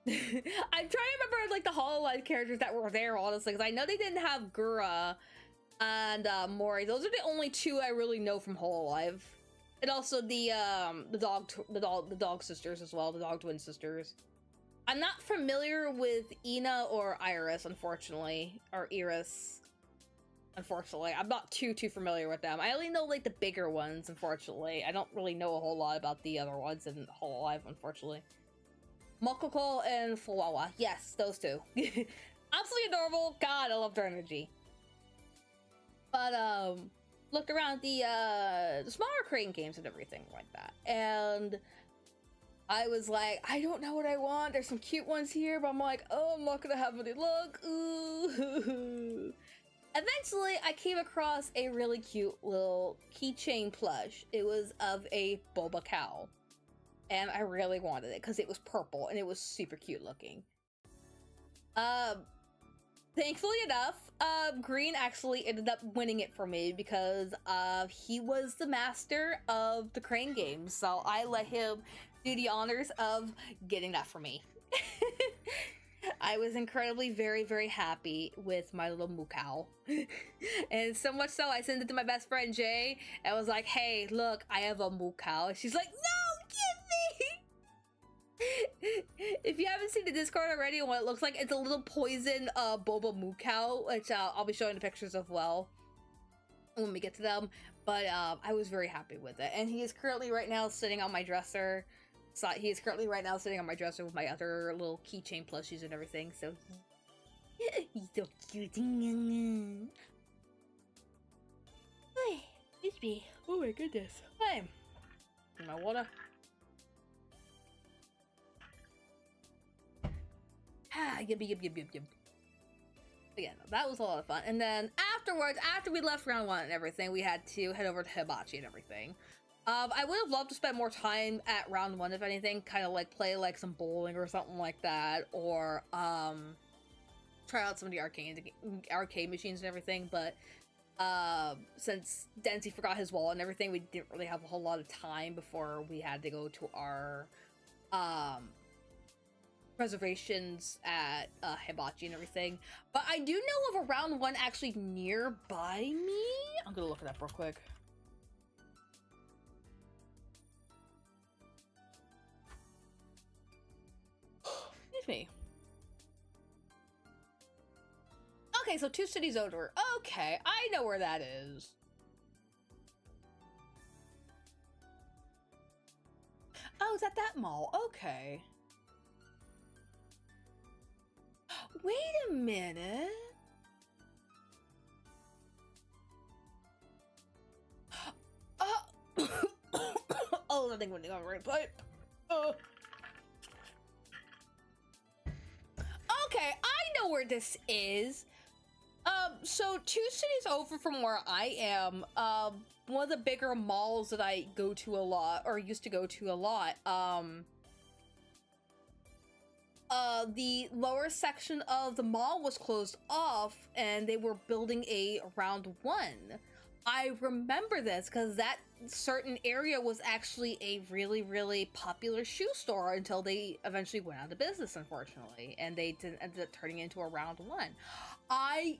A: trying to remember like the Hololive characters that were there, honestly, because I know they didn't have Gura and Mori. Those are the only 2 I really know from Hololive, and also the dog sisters as well, the dog twin sisters. I'm not familiar with Ina or Iris, unfortunately, or Iris. Unfortunately, I'm not too familiar with them. I only know like the bigger ones, unfortunately. I don't really know a whole lot about the other ones in Hololive, unfortunately. Mokoko and Fulawa. Yes, those 2. Absolutely adorable. God, I love their energy. But looked around the smaller crane games and everything like that, and I was like, I don't know what I want. There's some cute ones here, but I'm like, oh, I'm not gonna have any luck. Ooh. Eventually, I came across a really cute little keychain plush. It was of a boba cow, and I really wanted it because it was purple and it was super cute looking. Thankfully enough, Green actually ended up winning it for me because he was the master of the crane games, so I let him do the honors of getting that for me. I was incredibly very, very happy with my little Mukau. And so much so, I sent it to my best friend Jay, and I was like, hey, look, I have a Mukau. And she's like, no, give me! If you haven't seen the Discord already and what it looks like, it's a little poison boba Mukau, which I'll be showing the pictures of well when we get to them. But I was very happy with it. And he is currently right now sitting on my dresser. So he is currently right now sitting on my dresser with my other little keychain plushies and everything. So he's so cute. Hi, it's me. Oh my goodness. Hi. My water. Yib. Again, that was a lot of fun. And then afterwards, after we left round 1 and everything, we had to head over to Hibachi and everything. I would have loved to spend more time at round 1, if anything, kind of like play like some bowling or something like that, or try out some of the arcade machines and everything. But since Denzy forgot his wallet and everything, we didn't really have a whole lot of time before we had to go to our reservations at Hibachi and everything. But I do know of a round 1 actually nearby me. I'm gonna look it up real quick. Excuse me. Okay, so 2 cities over. Okay, I know where that is. Oh, it's at that mall. Okay. Wait a minute. Oh, I think we're going right pipe. Okay, I know where this is. So 2 cities over from where I am, one of the bigger malls that I go to a lot, or used to go to a lot, the lower section of the mall was closed off and they were building a round 1. I remember this because that certain area was actually a really, really popular shoe store until they eventually went out of business, unfortunately, and they ended up turning into a round 1. I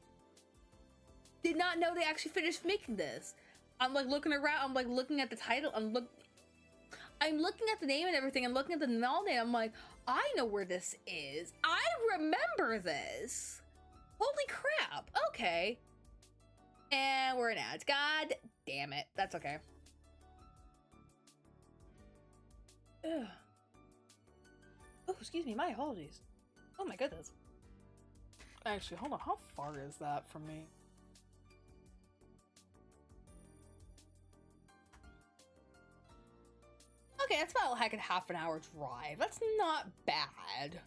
A: did not know they actually finished making this. I'm like looking around, I'm like looking at the title, I'm looking at the name and everything, I'm looking at the mall name, I'm like, I know where this is. I remember this. Holy crap. Okay. And we're in ads. God damn it. That's okay. Ugh. Oh, excuse me. My apologies. Oh my goodness. Actually, hold on. How far is that from me? Okay, that's about like a half an hour drive. That's not bad.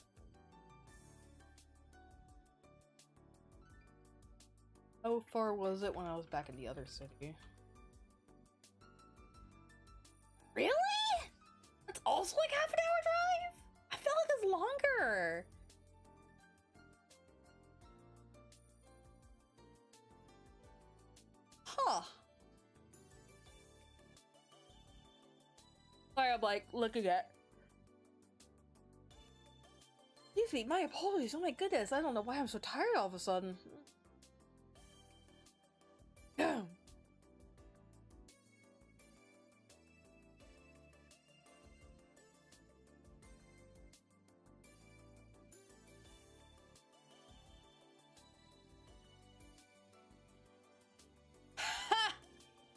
A: How far was it when I was back in the other city? Really? That's also like half an hour drive? I felt like it's longer. Huh. Sorry, I'm like looking at. Excuse me, my apologies. Oh my goodness, I don't know why I'm so tired all of a sudden.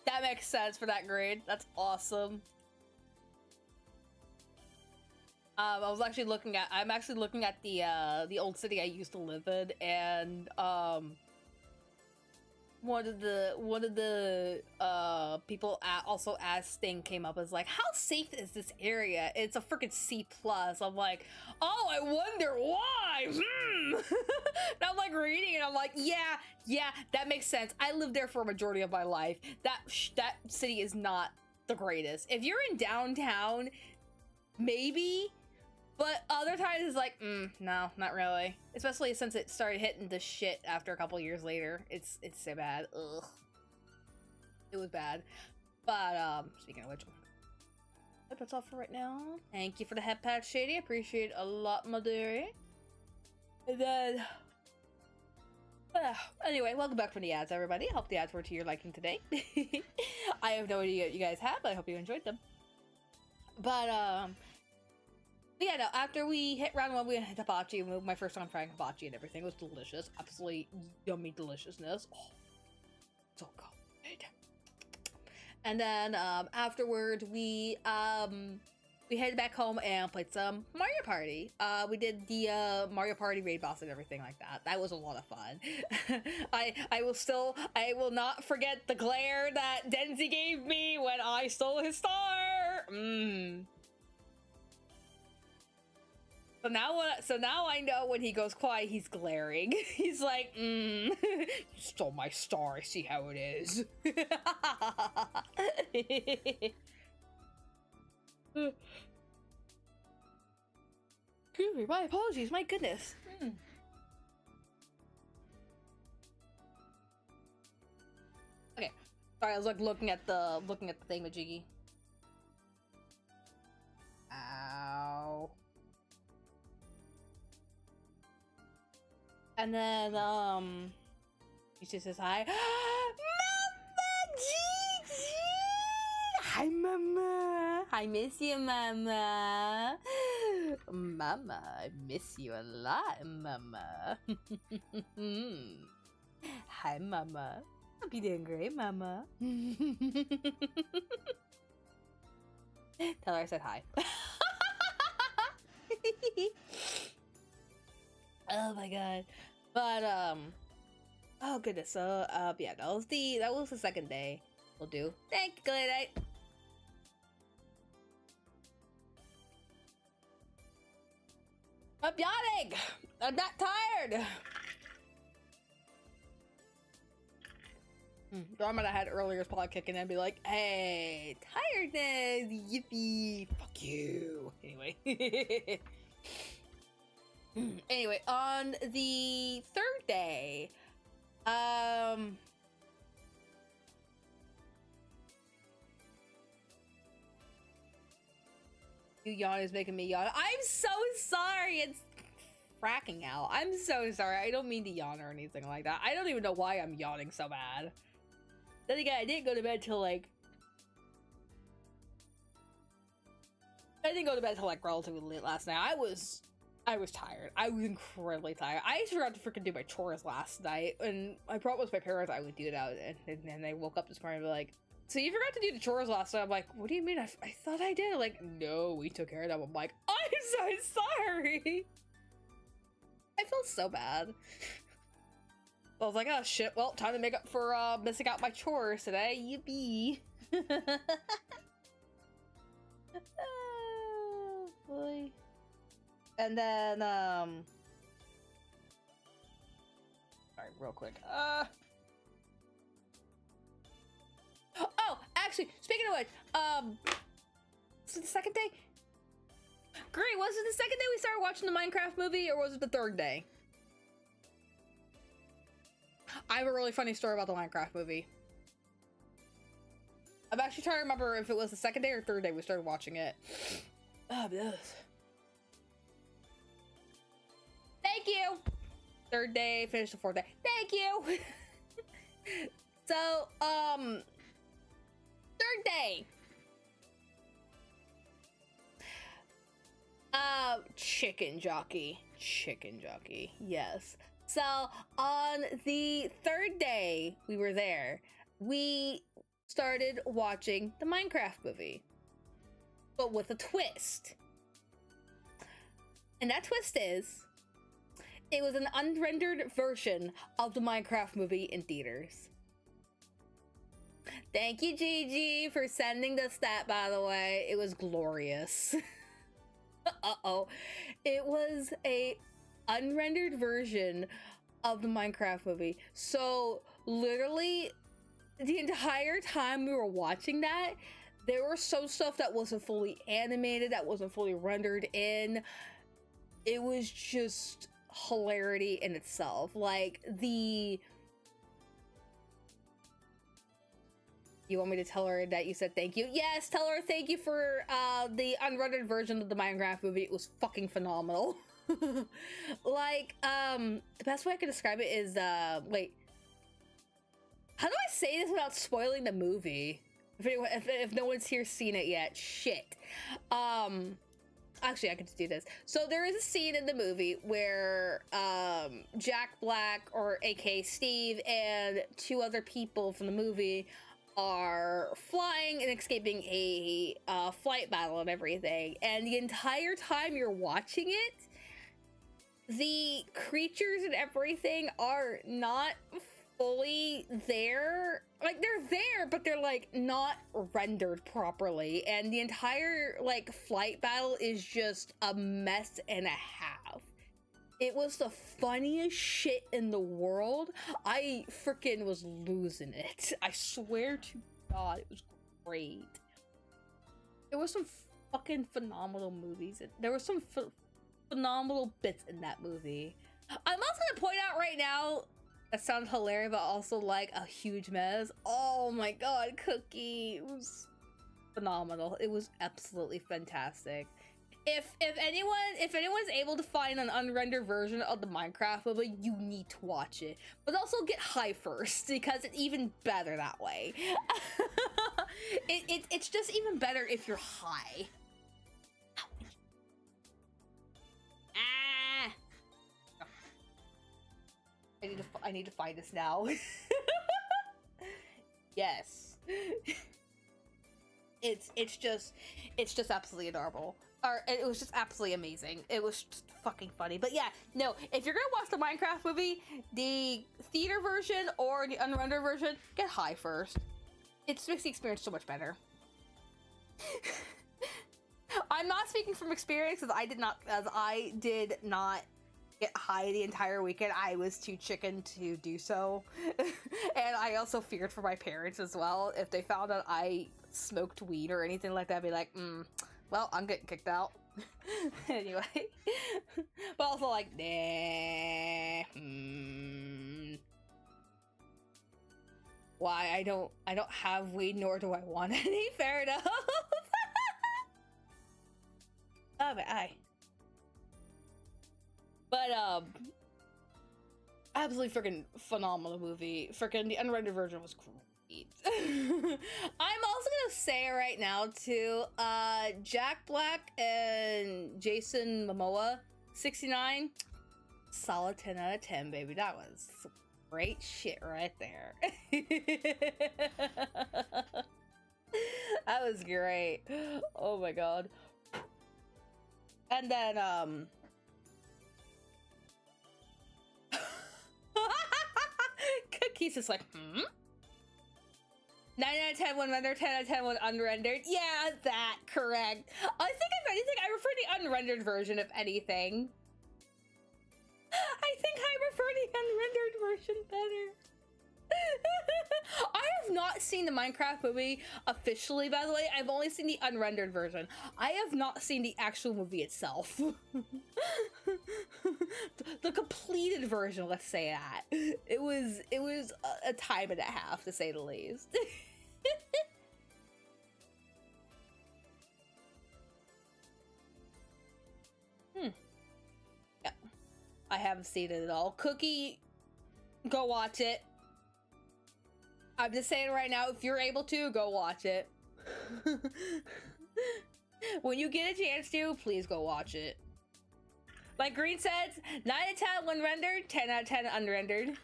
A: That makes sense for that grade. That's awesome. I'm actually looking at the old city I used to live in, and one of the people also asked thing came up as like, how safe is this area? It's a freaking C+. I'm like, oh, I wonder why. And I'm like reading it, I'm like, yeah, that makes sense. I lived there for a majority of my life. That city is not the greatest. If you're in downtown, maybe. But other times it's like, no, not really. Especially since it started hitting the shit after a couple years later. It's so bad. Ugh. It was bad. But, speaking of which, that's all for right now. Thank you for the head patch, Shady. Appreciate it a lot, my dearie. And then, anyway, welcome back from the ads, everybody. I hope the ads were to your liking today. I have no idea what you guys have, but I hope you enjoyed them. But yeah, no, after we hit round 1, we hit hibachi. My first time trying hibachi and everything. It was delicious. Absolutely yummy deliciousness. Oh, so good. And then afterward, we headed back home and played some Mario Party. We did the Mario Party raid boss and everything like that. That was a lot of fun. I will not forget the glare that Denzy gave me when I stole his star. So now I know when he goes quiet, he's glaring. He's like, you stole my star. I see how it is. Excuse me, my apologies. My goodness. Okay, sorry. I was like looking at the thingamajiggy. Ow. And then he just says hi. Mama Gigi! Hi, Mama. I miss you, Mama. Mama, I miss you a lot, Mama. Hi, Mama. I'll be doing great, Mama. Tell her I said hi. Oh my god. But oh goodness. So yeah, that was the second day. We'll do. Thank you, good night. I'm yawning. I'm not tired. Drama that I had earlier is probably kicking in and be like, hey, tiredness, yippee, fuck you. Anyway. Anyway, on the third day, you yawn is making me yawn. I'm so sorry. It's fracking out. I'm so sorry. I don't mean to yawn or anything like that. I don't even know why I'm yawning so bad. Then again, I didn't go to bed till like relatively late last night. I was tired. I was incredibly tired. I just forgot to freaking do my chores last night, and I promised my parents I would do that, and then they woke up this morning and be like, so you forgot to do the chores last night? I'm like, what do you mean? I thought I did. Like, no, we took care of them. I'm like, I'm so sorry. I feel so bad. I was like, oh shit, well, time to make up for missing out my chores today. Yippee. Oh boy. And then sorry, real quick. Oh, actually, speaking of which, was it the second day? Great, was it the second day we started watching the Minecraft movie, or was it the third day? I have a really funny story about the Minecraft movie. I'm actually trying to remember if it was the second day or third day we started watching it. Oh, yes. Thank you! Third day, finished the fourth day. Thank you! So, third day. Chicken jockey. Chicken jockey, yes. So, on the third day we were there, we started watching the Minecraft movie. But with a twist. And that twist is, it was an unrendered version of the Minecraft movie in theaters. Thank you, Gigi, for sending the stat, by the way. It was glorious. Uh-oh. It was a unrendered version of the Minecraft movie. So, literally, the entire time we were watching that, there was some stuff that wasn't fully animated, that wasn't fully rendered in. It was just hilarity in itself. Like, you want me to tell her that you said thank you? Yes, tell her thank you for the unrendered version of the Minecraft movie. It was fucking phenomenal. Like, the best way I could describe it is, wait. How do I say this without spoiling the movie? If no one's here seen it yet, shit. Actually, I could do this. So there is a scene in the movie where Jack Black, or aka Steve, and two other people from the movie are flying and escaping a flight battle and everything. And the entire time you're watching it, the creatures and everything are not fully there. Like, they're there, but they're like not rendered properly, and the entire like flight battle is just a mess and a half. It was the funniest shit in the world. I freaking was losing it. I swear to God, it was great. There was some fucking phenomenal movies. There were some phenomenal bits in that movie. I'm also gonna point out right now, that sounds hilarious, but also like a huge mess. Oh my God, Cookie, it was phenomenal. It was absolutely fantastic. If anyone's able to find an unrendered version of the Minecraft movie, you need to watch it. But also get high first, because it's even better that way. It's just even better if you're high. Ah! I need to find this now. Yes. It's just absolutely adorable. Or it was just absolutely amazing. It was just fucking funny. But yeah, no, if you're gonna watch the Minecraft movie, the theater version or the unrendered version, get high first. It just makes the experience so much better. I'm not speaking from experience, as I did not get high the entire weekend. I was too chicken to do so. And I also feared for my parents as well. If they found out I smoked weed or anything like that, I'd be like, well, I'm getting kicked out. Anyway. But also like, nah. Why? I don't have weed, nor do I want any. Fair enough. Oh, my eye. But, absolutely freaking phenomenal movie. Freaking the unrendered version was great. I'm also gonna say right now too, Jack Black and Jason Momoa, 69, solid 10 out of 10, baby. That was great shit right there. That was great. Oh my God. And then, Cookie's just like, 9 out of 10 one rendered, 10 out of 10 one unrendered. Yeah, that, correct. I think if anything, I prefer the unrendered version, if anything. I think I prefer the unrendered version better. I have not seen the Minecraft movie officially, by the way. I've only seen the unrendered version. I have not seen the actual movie itself. The completed version, let's say that. It was a time and a half, to say the least. Yeah. I haven't seen it at all. Cookie, go watch it. I'm just saying right now, if you're able to, go watch it. When you get a chance to, please go watch it. Like Green says, 9 out of 10 when rendered, 10 out of 10 unrendered.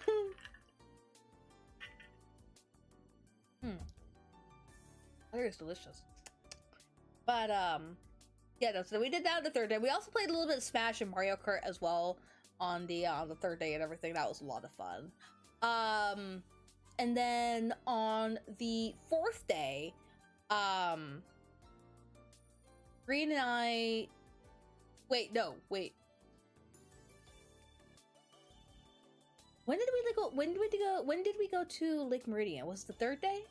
A: That is delicious. But yeah, no, so we did that on the third day. We also played a little bit of Smash and Mario Kart as well on the third day and everything. That was a lot of fun. And then on the fourth day, Green and I... Wait. When did we go to Lake Meridian? Was it the third day?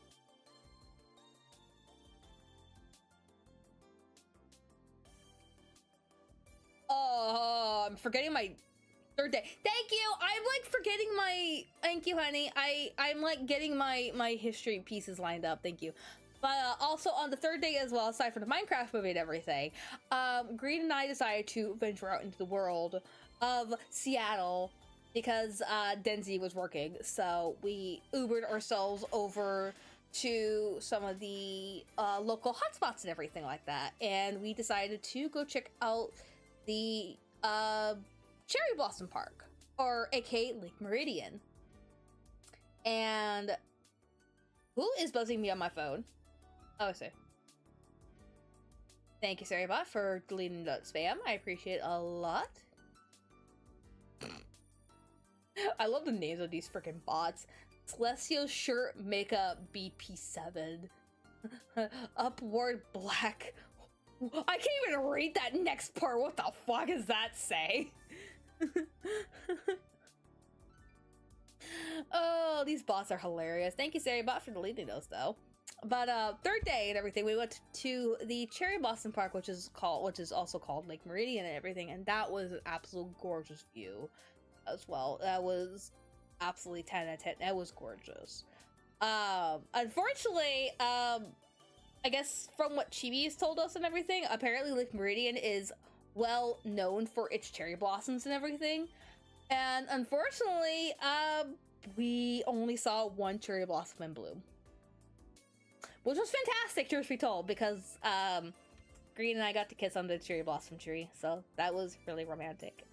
A: Oh, I'm forgetting my third day. Thank you. I'm like forgetting my. Thank you, honey. I'm like getting my history pieces lined up. Thank you. But also on the third day as well, aside from the Minecraft movie and everything, Green and I decided to venture out into the world of Seattle because Denzy was working. So we Ubered ourselves over to some of the local hotspots and everything like that, and we decided to go check out the Cherry Blossom Park, or aka Lake Meridian. And who is buzzing me on my phone? Oh, I see. Thank you, Sarybot, for deleting that spam. I appreciate it a lot. I love the names of these freaking bots. Celestial shirt makeup BP7. Upward black. I can't even read that next part. What the fuck does that say? Oh, these bots are hilarious. Thank you, Sarybot, for deleting those, though. But third day and everything, we went to the Cherry Blossom Park, which is also called Lake Meridian and everything, and that was an absolute gorgeous view as well. That was absolutely 10 out of 10. That was gorgeous. Unfortunately, I guess from what Chibi has told us and everything, apparently Lake Meridian is well known for its cherry blossoms and everything. And unfortunately, we only saw one cherry blossom in bloom. Which was fantastic, truth be told, because Green and I got to kiss on the cherry blossom tree, so that was really romantic.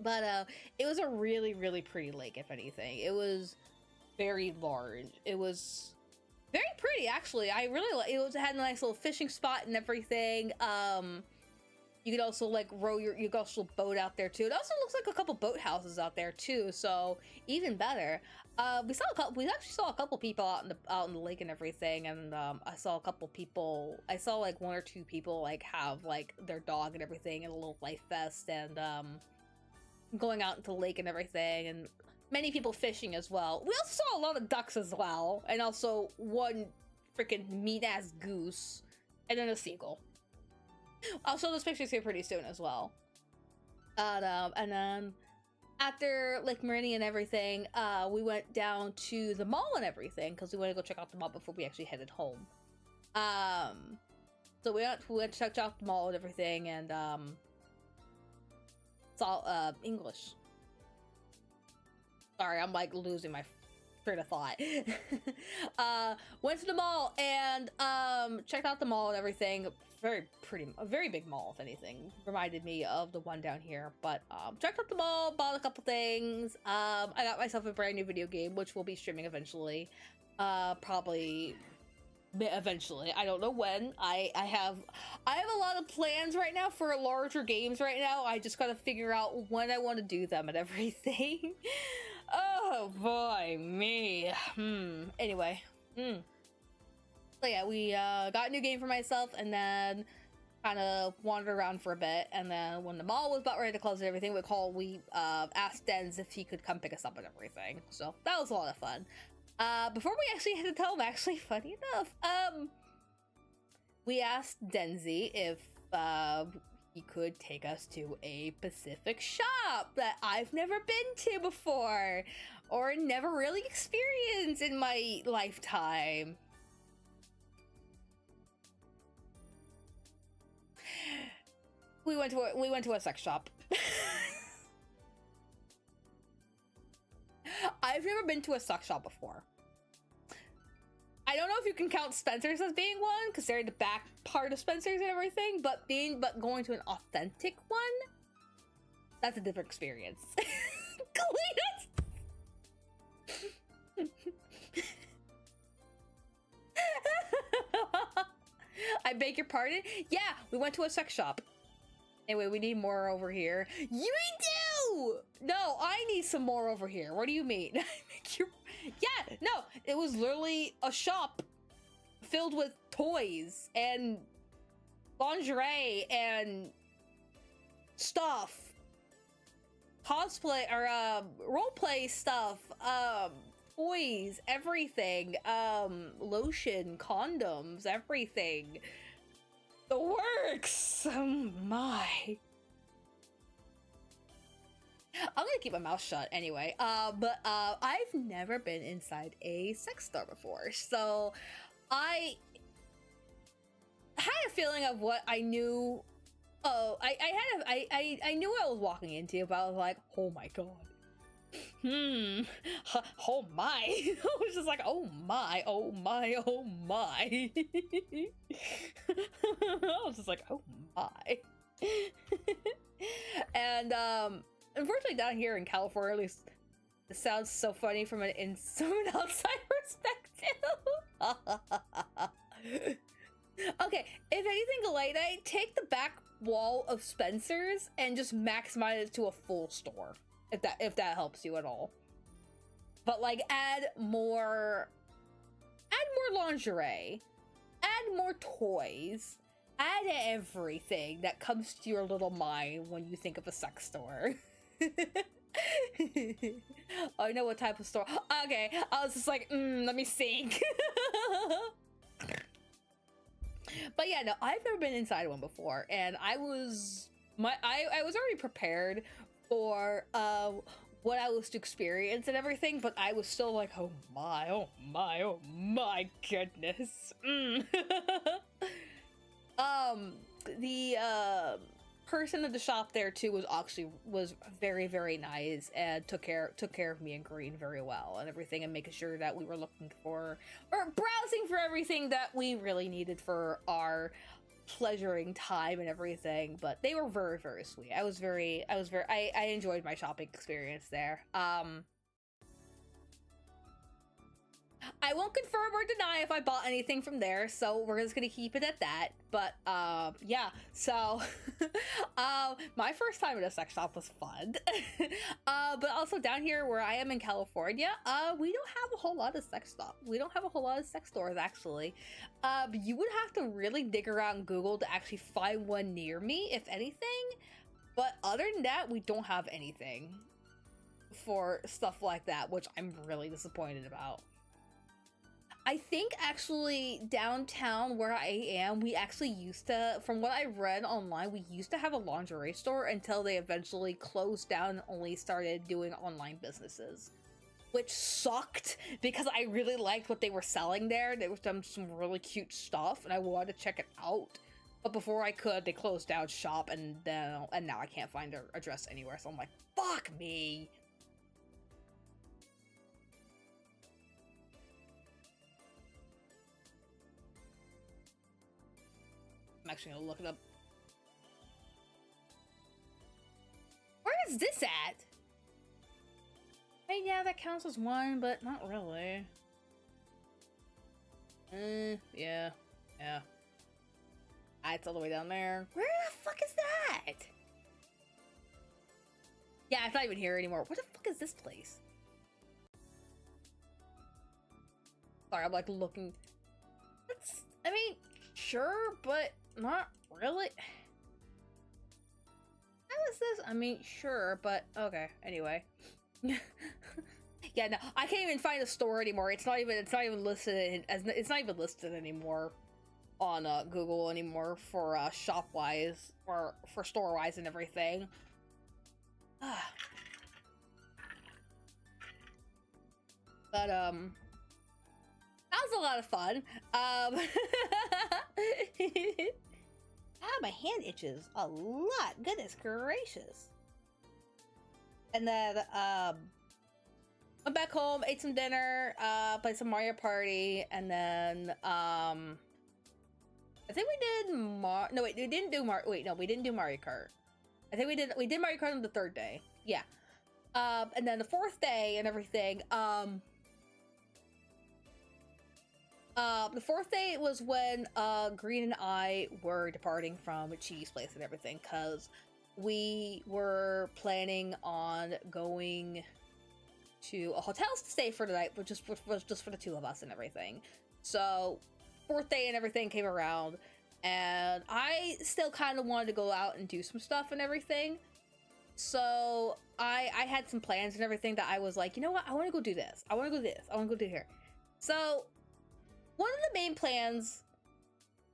A: But it was a really, really pretty lake, if anything. It was very large. It was very pretty, actually. I really like it. Had a nice little fishing spot and everything. You could also like you could also boat out there too. It also looks like a couple boat houses out there too, so even better. We actually saw a couple people out in the lake and everything, and I saw a couple people. I saw like one or two people like have like their dog and everything in a little life vest and going out into the lake and everything, and many people fishing as well. We also saw a lot of ducks as well, and also one freaking meat ass goose, and then a seagull. I'll show those pictures here pretty soon as well. And then after Lake Meridian and everything, we went down to the mall and everything because we wanted to go check out the mall before we actually headed home. So we went to check out the mall and everything, and saw English. Sorry, I'm like losing my train of thought. Went to the mall and checked out the mall and everything. Very pretty, a very big mall, if anything. Reminded me of the one down here. But checked out the mall, bought a couple things. I got myself a brand new video game, which will be streaming eventually. Probably eventually. I don't know when. I have a lot of plans right now for larger games right now. I just gotta figure out when I want to do them and everything. Oh boy, me. Anyway. So yeah, we got a new game for myself, and then kind of wandered around for a bit, and then when the mall was about ready to close and everything, we asked Denz if he could come pick us up and everything. So that was a lot of fun. Before we actually headed home, actually, funny enough, we asked Denzy if he could take us to a Pacific shop that I've never been to before, or never really experienced in my lifetime. We went to a sex shop. I've never been to a sex shop before. I don't know if you can count Spencer's as being one, because they're in the back part of Spencer's and everything, but going to an authentic one, that's a different experience. I beg your pardon? Yeah, we went to a sex shop. Anyway, we need more over here. You do! No, I need some more over here. What do you mean? Yeah, no, it was literally a shop filled with toys and lingerie and stuff. Cosplay or roleplay stuff, toys, everything, lotion, condoms, everything. The works! Oh my. I'm gonna keep my mouth shut anyway. But I've never been inside a sex store before, so I had a feeling of what I knew. Oh, I knew what I was walking into, but I was like, oh my god. Oh my. I was just like, oh my, oh my, oh my. I was just like, oh my. And unfortunately down here in California, at least it sounds so funny from an outside perspective. Okay, if anything, like, take the back wall of Spencer's and just maximize it to a full store. if that helps you at all. But like add more lingerie, add more toys, add everything that comes to your little mind when you think of a sex store. Oh, I know what type of store. Okay, I was just like, let me think. But yeah, no, I've never been inside one before, and I was already prepared for what I was to experience and everything, but I was still like, oh my goodness. The person at the shop there too was very, very nice and took care of me and Green very well and everything, and making sure that we were looking for or browsing for everything that we really needed for our pleasuring time and everything. But they were very, very sweet. I enjoyed my shopping experience there. I won't confirm or deny if I bought anything from there, so we're just gonna keep it at that. But yeah, so my first time at a sex shop was fun. But also down here where I am in California, we don't have a whole lot of sex shop. We don't have a whole lot of sex stores actually. You would have to really dig around Google to actually find one near me, if anything. But other than that, we don't have anything for stuff like that, which I'm really disappointed about. I think actually downtown where I am, we actually used to, from what I read online, we used to have a lingerie store until they eventually closed down and only started doing online businesses, which sucked because I really liked what they were selling there. There was some really cute stuff and I wanted to check it out. But before I could, they closed down shop, and now I can't find their address anywhere. So I'm like, fuck me. I'm actually gonna look it up. Where is this at? Hey, yeah, that counts as one, but not really. Yeah. It's all the way down there. Where the fuck is that? Yeah, it's not even here anymore. Where the fuck is this place? Sorry, I'm like looking. I mean, sure, but not really. How is this? I mean, sure, but okay. Anyway. Yeah, no, I can't even find a store anymore. It's not even listed as, it's not even listed anymore on Google anymore for shop wise or for store wise and everything. But that was a lot of fun. My hand itches a lot. Goodness gracious. And then went back home, ate some dinner, played some Mario Party, and then I think we did we didn't do Mario Kart. I think we did Mario Kart on the third day. Yeah. And then the fourth day and everything, the fourth day was when Green and I were departing from Chibi's place and everything, because we were planning on going to a hotel to stay for the night, but just for the two of us and everything. So fourth day and everything came around, and I still kind of wanted to go out and do some stuff and everything. So I had some plans and everything that I was like, you know what, I want to go do this. I want to go do this. I want to go do here. So one of the main plans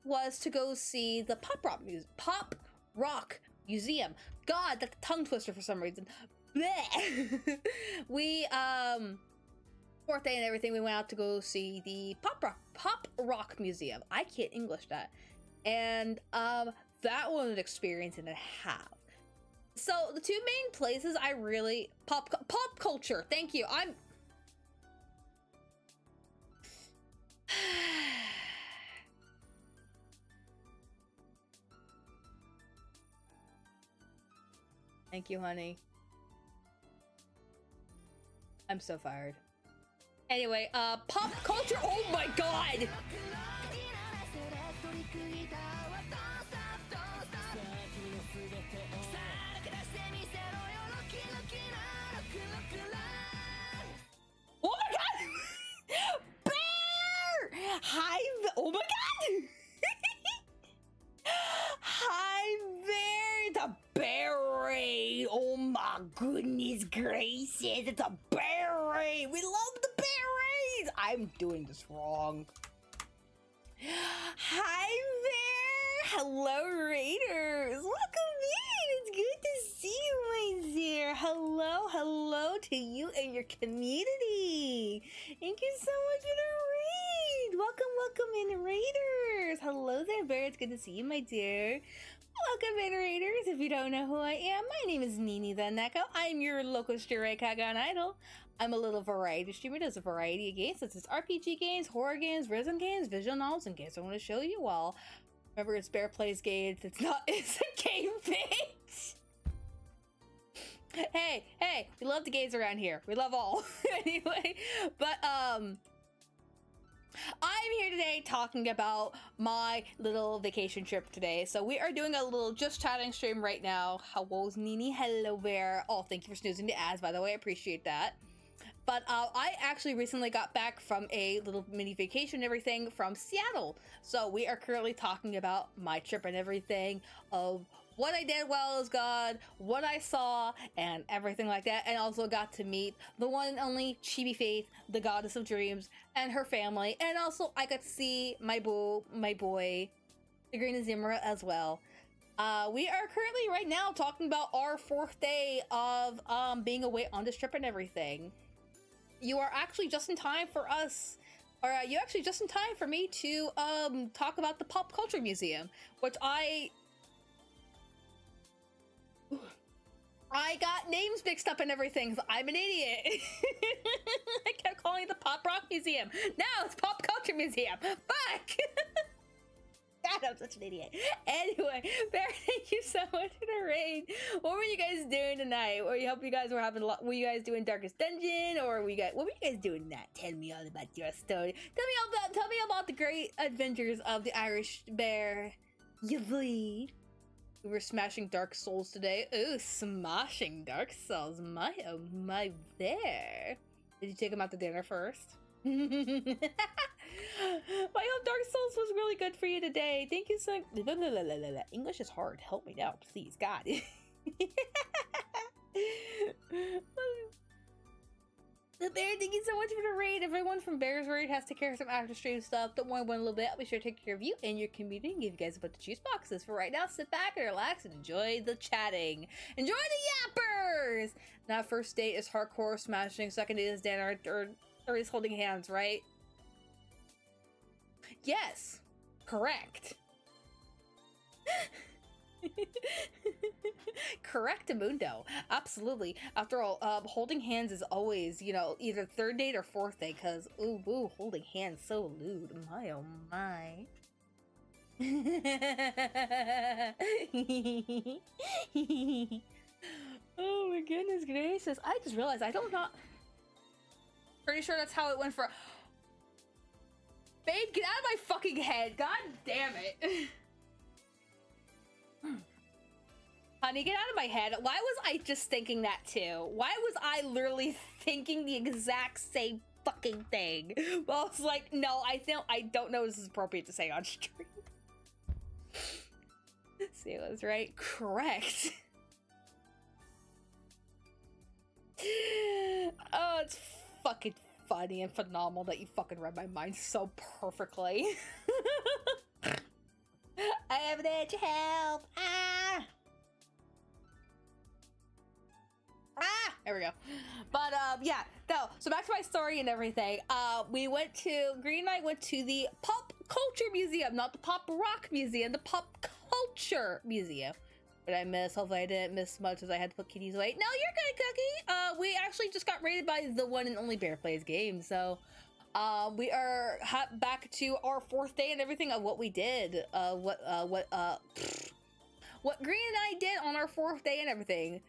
A: was to go see the Pop Rock Museum. God, that's a tongue twister for some reason. We fourth day and everything, we went out to go see the Pop Rock Museum. I can't English that. And that was an experience and a half. So the two main places I really pop culture. Thank you. Thank you, honey. I'm so fired. Anyway, pop culture. Oh my god! a bear raid! Oh my goodness gracious, it's a bear raid! We love the bear raids! I'm doing this wrong. Hi there! Hello, Raiders! Welcome in! It's good to see you, my dear! Hello to you and your community! Thank you so much for the raid! Welcome in, Raiders! Hello there, Bear. It's good to see you, my dear. Welcome in, Raiders. If you don't know who I am, my name is Nini the Neko. I'm your local stray Kagan idol. I'm a little variety streamer. There's a variety of games such as RPG games, horror games, rhythm games, visual novels, and games I want to show you all. Remember, it's Bear Plays Games. It's a game page. Hey, we love the games around here. We love all. Anyway, but I'm here today talking about my little vacation trip today. So we are doing a little just chatting stream right now. Hello's Nini. Hello, Bear. Oh, thank you for snoozing the ads, by the way. I appreciate that. But I actually recently got back from a little mini vacation and everything from Seattle. So we are currently talking about my trip and everything of what I did while I was gone, what I saw, and everything like that. And also got to meet the one and only Chibi Faith, the goddess of dreams, and her family. And also I got to see my boy, the Green Azimra as well. We are currently right now talking about our 4th day of being away on this trip and everything. You are actually just in time for us, or you actually just in time for me to talk about the Pop Culture Museum, which I got names mixed up and everything, so I'm an idiot. I kept calling it the Pop Rock Museum. Now it's Pop Culture Museum. Fuck! God, I'm such an idiot. Anyway, Bear, thank you so much for the raid. What were you guys doing tonight? Or you hope you guys were having a lot. Were you guys doing Darkest Dungeon, or what were you guys doing tonight? Tell me all about your story. Tell me about the great adventures of the Irish Bear. We were smashing Dark Souls today. Ooh, smashing Dark Souls. My oh my there. Did you take him out to dinner first? I hope Dark Souls was really good for you today. Thank you so much. English is hard. Help me now, please. God. The Bear, thank you so much for the raid. Everyone from Bear's Raid has to take care of some after stream stuff. Don't worry, one little bit. I'll be sure to take care of you and your community and give you guys a bunch of juice boxes. For right now, sit back and relax and enjoy the chatting. Enjoy the yappers! Now, first date is hardcore smashing. Second date is dinner or is holding hands, right? Yes, correct. Correct, Mundo. Absolutely. After all, holding hands is always, you know, either 3rd date or 4th date, because, ooh, holding hands so lewd. My, oh my. Oh my goodness gracious. I just realized I don't not... Pretty sure that's how it went for... Babe, get out of my fucking head. God damn it. Honey, get out of my head. Why was I just thinking that too? Why was I literally thinking the exact same fucking thing? Well, I was like, no, I don't know if this is appropriate to say on stream. See, I was right. Correct. Oh, it's fucking funny and phenomenal that you fucking read my mind so perfectly. I have need your help. There we go. But yeah, no, so back to my story and everything. Green and I went to the Pop Culture Museum, not the Pop Rock Museum, the Pop Culture Museum. Did I miss? Hopefully I didn't miss much as I had to put kitties away. No, you're good, Cookie. We actually just got rated by the one and only Bear Plays Games, so we are back to our 4th day and everything of what we did. What Green and I did on our 4th day and everything.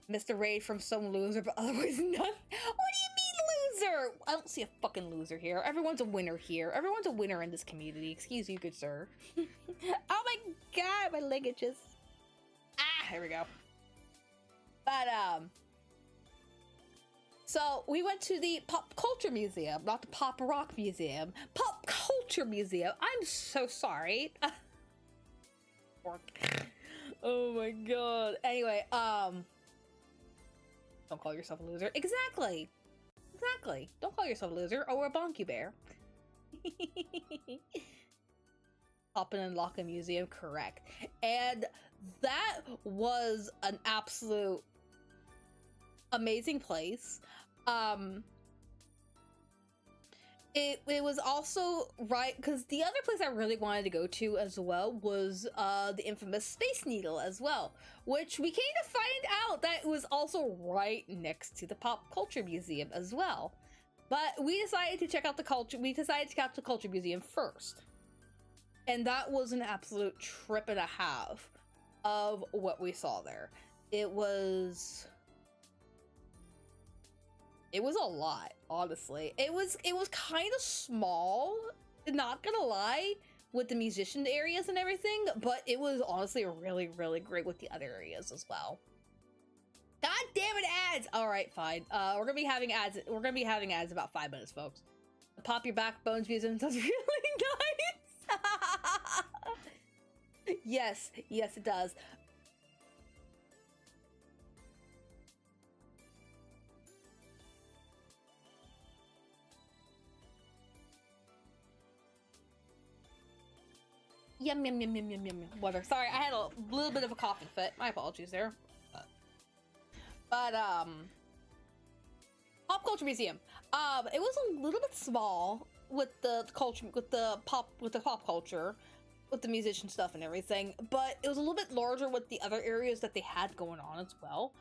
A: Missed a raid from some loser, but otherwise none. What do you mean loser? I don't see a fucking loser here. Everyone's a winner here. Everyone's a winner in this community. Excuse you, good sir. Oh my god, my leg itches. Here we go. But so we went to the Pop Culture Museum, not the Pop Rock Museum. Pop Culture Museum. I'm so sorry. Oh my god. Anyway, don't call yourself a loser. Exactly. Exactly. Don't call yourself a loser or a bonky bear. Open and lock a museum, correct. And that was an absolute amazing place. It was also right because the other place I really wanted to go to as well was the infamous Space Needle as well, which we came to find out that it was also right next to the Pop Culture Museum as well. But we decided to check out the culture. We decided to check out the Culture Museum first, and that was an absolute trip and a half of what we saw there. It was a lot, honestly. It was kind of small, not gonna lie, with the musician areas and everything, but it was honestly really, really great with the other areas as well. God damn it, ads! Alright, fine. We're gonna be having ads. We're gonna be having ads about 5 minutes, folks. The Pop Your Backbones Museum sounds really nice. Yes, yes, it does. Yum, yum, yum, yum, yum, yum, yum. Water. Sorry, I had a little bit of a coughing fit. My apologies there. But, Pop Culture Museum. It was a little bit small with the culture, with the pop culture, with the musician stuff and everything, but it was a little bit larger with the other areas that they had going on as well.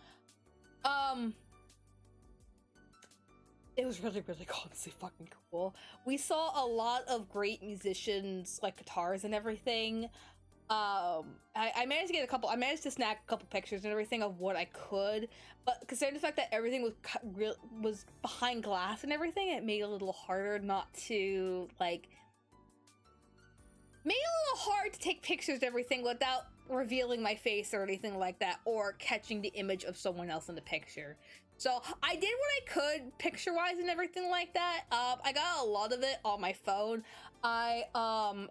A: It was really, really honestly fucking cool. We saw a lot of great musicians, like guitars and everything. I managed to get I managed to snag a couple pictures and everything of what I could, but considering the fact that everything was behind glass and everything, it made it a little harder not to, like, made it a little hard to take pictures and everything without revealing my face or anything like that, or catching the image of someone else in the picture. So I did what I could picture-wise and everything like that. I got a lot of it on my phone. I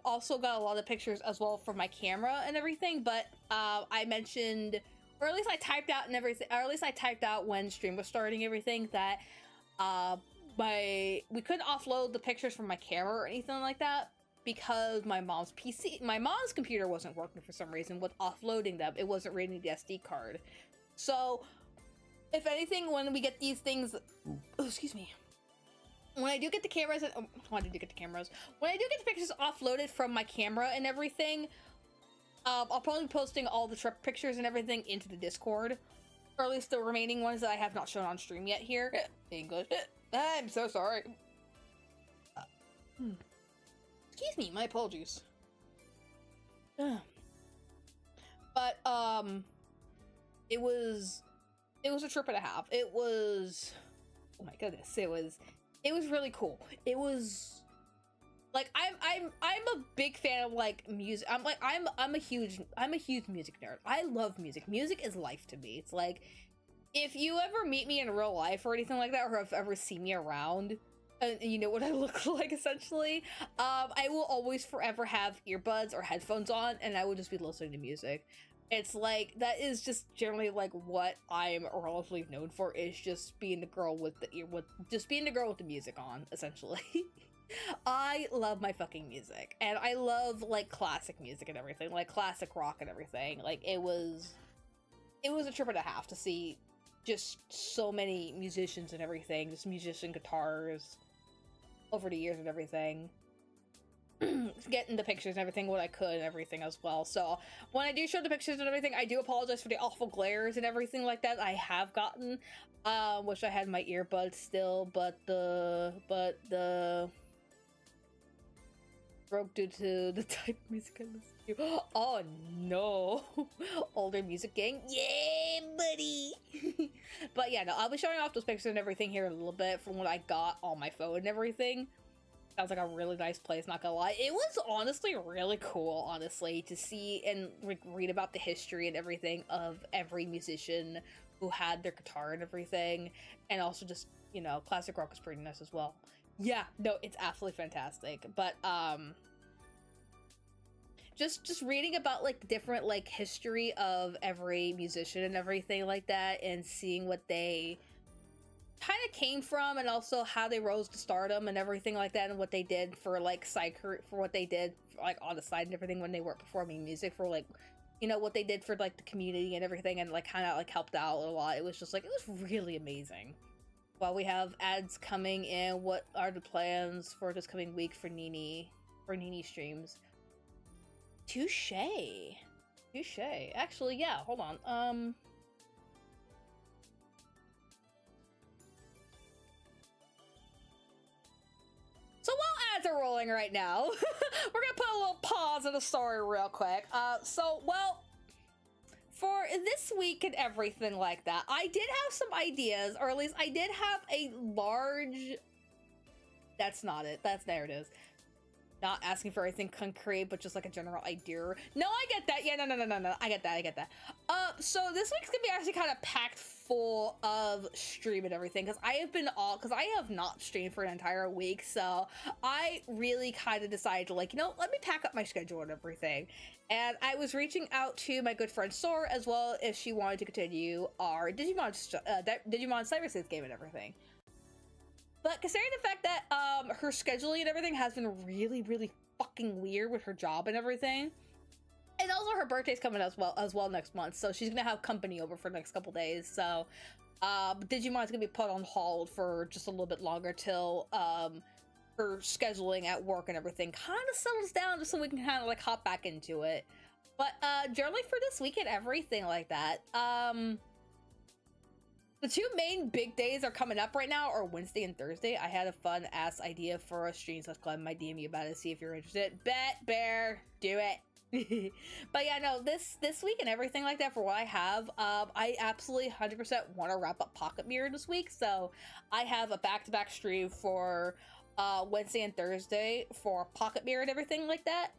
A: also got a lot of pictures as well from my camera and everything, but I mentioned, or at least I typed out and everything, or at least I typed out when stream was starting everything, that we couldn't offload the pictures from my camera or anything like that because my mom's computer wasn't working for some reason with offloading them. It wasn't reading the SD card. So if anything, when we get these things, oh, excuse me, when I do get the cameras, when I do get the pictures offloaded from my camera and everything, I'll probably be posting all the trip pictures and everything into the Discord, or at least the remaining ones that I have not shown on stream yet here. English. I'm so sorry. Excuse me, my apologies. But, it was a trip and a half. It was, oh my goodness, it was really cool. It was like, I'm a big fan of, like, music. I'm a huge music nerd. I love music. Music is life to me. It's like, if you ever meet me in real life or anything like that, or have ever seen me around, and you know what I look like, essentially, I will always forever have earbuds or headphones on, and I will just be listening to music. It's like, that is just generally like what I'm relatively known for, is just being the girl with the music on, essentially. I love my fucking music, and I love, like, classic music and everything, like classic rock and everything. Like, it was a trip and a half to see just so many musicians and everything, just musician guitars over the years and everything. Getting the pictures and everything what I could and everything as well. So when I do show the pictures and everything, I do apologize for the awful glares and everything like that I have gotten. Wish I had my earbuds still, but the broke due to the type of music I listen to. Oh no. Older music gang. Yeah, buddy. But yeah, no, I'll be showing off those pictures and everything here in a little bit from what I got on my phone and everything. Sounds like a really nice place, not gonna lie. It was honestly really cool, honestly, to see and read about the history and everything of every musician who had their guitar and everything. And also just, you know, classic rock is pretty nice as well. Yeah, no, it's absolutely fantastic. But, just reading about like different like history of every musician and everything like that, and seeing what they kind of came from, and also how they rose to stardom and everything like that, and what they did for like for what they did like on the side and everything when they weren't performing music, for like, you know, what they did for like the community and everything, and like kind of like helped out a lot. It was just like, it was really amazing. While we have ads coming in, what are the plans for this coming week for Nini streams? Touche. Actually, yeah, hold on. So while ads are rolling right now, we're gonna put a little pause in the story real quick. Well, for this week and everything like that, I did have some ideas, or at least I did have a large... That's not it. There it is. Not asking for anything concrete, but just like a general idea. No, I get that. Yeah, no. I get that. So this week's gonna be actually kind of packed full of stream and everything, because I have not streamed for an entire week, so I really kind of decided to, like, you know, let me pack up my schedule and everything. And I was reaching out to my good friend Sora as well, if she wanted to continue our Digimon Cyber game and everything. But considering the fact that her scheduling and everything has been really, really fucking weird with her job and everything, and also her birthday's coming as well next month, so she's gonna have company over for the next couple days. So Digimon's gonna be put on hold for just a little bit longer till her scheduling at work and everything kind of settles down, just so we can kind of like hop back into it. But generally for this weekend, everything like that, the two main big days are coming up right now are Wednesday and Thursday. I had a fun ass idea for a stream, so I might DM you about it, see if you're interested. Bet, bear, do it. But yeah, no, this week and everything like that, for what I have, I absolutely 100% want to wrap up Pocket Mirror this week. So I have a back-to-back stream for Wednesday and Thursday for Pocket Mirror and everything like that.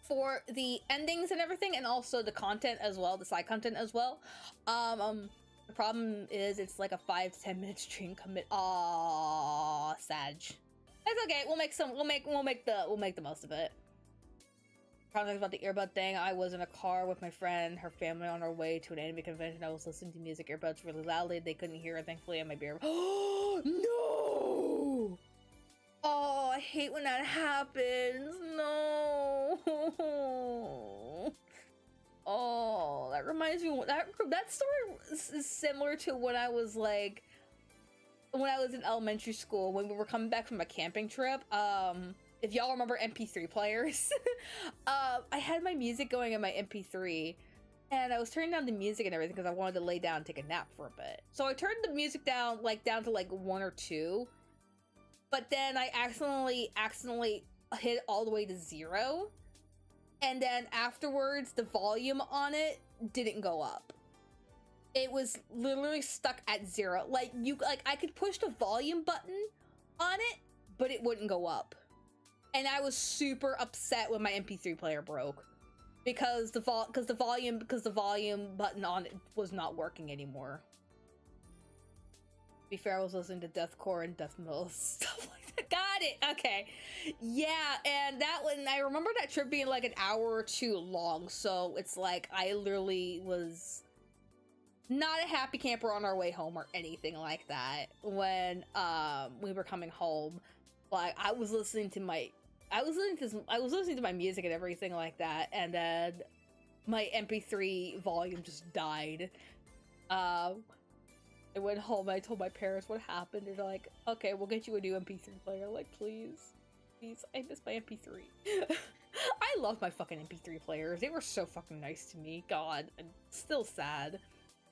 A: For the endings and everything, and also the content as well, the side content as well. The problem is it's like a 5 to 10 minute stream commit. Aww, Sag. That's okay. We'll make the most of it. Problems about the earbud thing. I was in a car with my friend, her family, on our way to an anime convention. I was listening to music earbuds really loudly. They couldn't hear it, thankfully, and my beer. Oh no! Oh, I hate when that happens. No. Oh, that reminds me. That story is similar to when I was in elementary school, when we were coming back from a camping trip. If y'all remember MP3 players, I had my music going in my MP3, and I was turning down the music and everything because I wanted to lay down and take a nap for a bit. So I turned the music down to like 1 or 2, but then I accidentally hit it all the way to 0. And then afterwards, the volume on it didn't go up. It was literally stuck at 0. I could push the volume button on it, but it wouldn't go up. And I was super upset when my MP3 player broke, because the volume button on it was not working anymore. To be fair, I was listening to deathcore and death metal stuff like that. Got it. Okay. Yeah, and that one, I remember that trip being like an hour or 2 long, so it's like I literally was not a happy camper on our way home or anything like that when we were coming home. Like, I was listening to my music and everything like that, and then my MP3 volume just died. I went home, I told my parents what happened, and they're like, okay, we'll get you a new MP3 player. I'm like, please, I miss my MP3. I love my fucking MP3 players. They were so fucking nice to me. God, I'm still sad.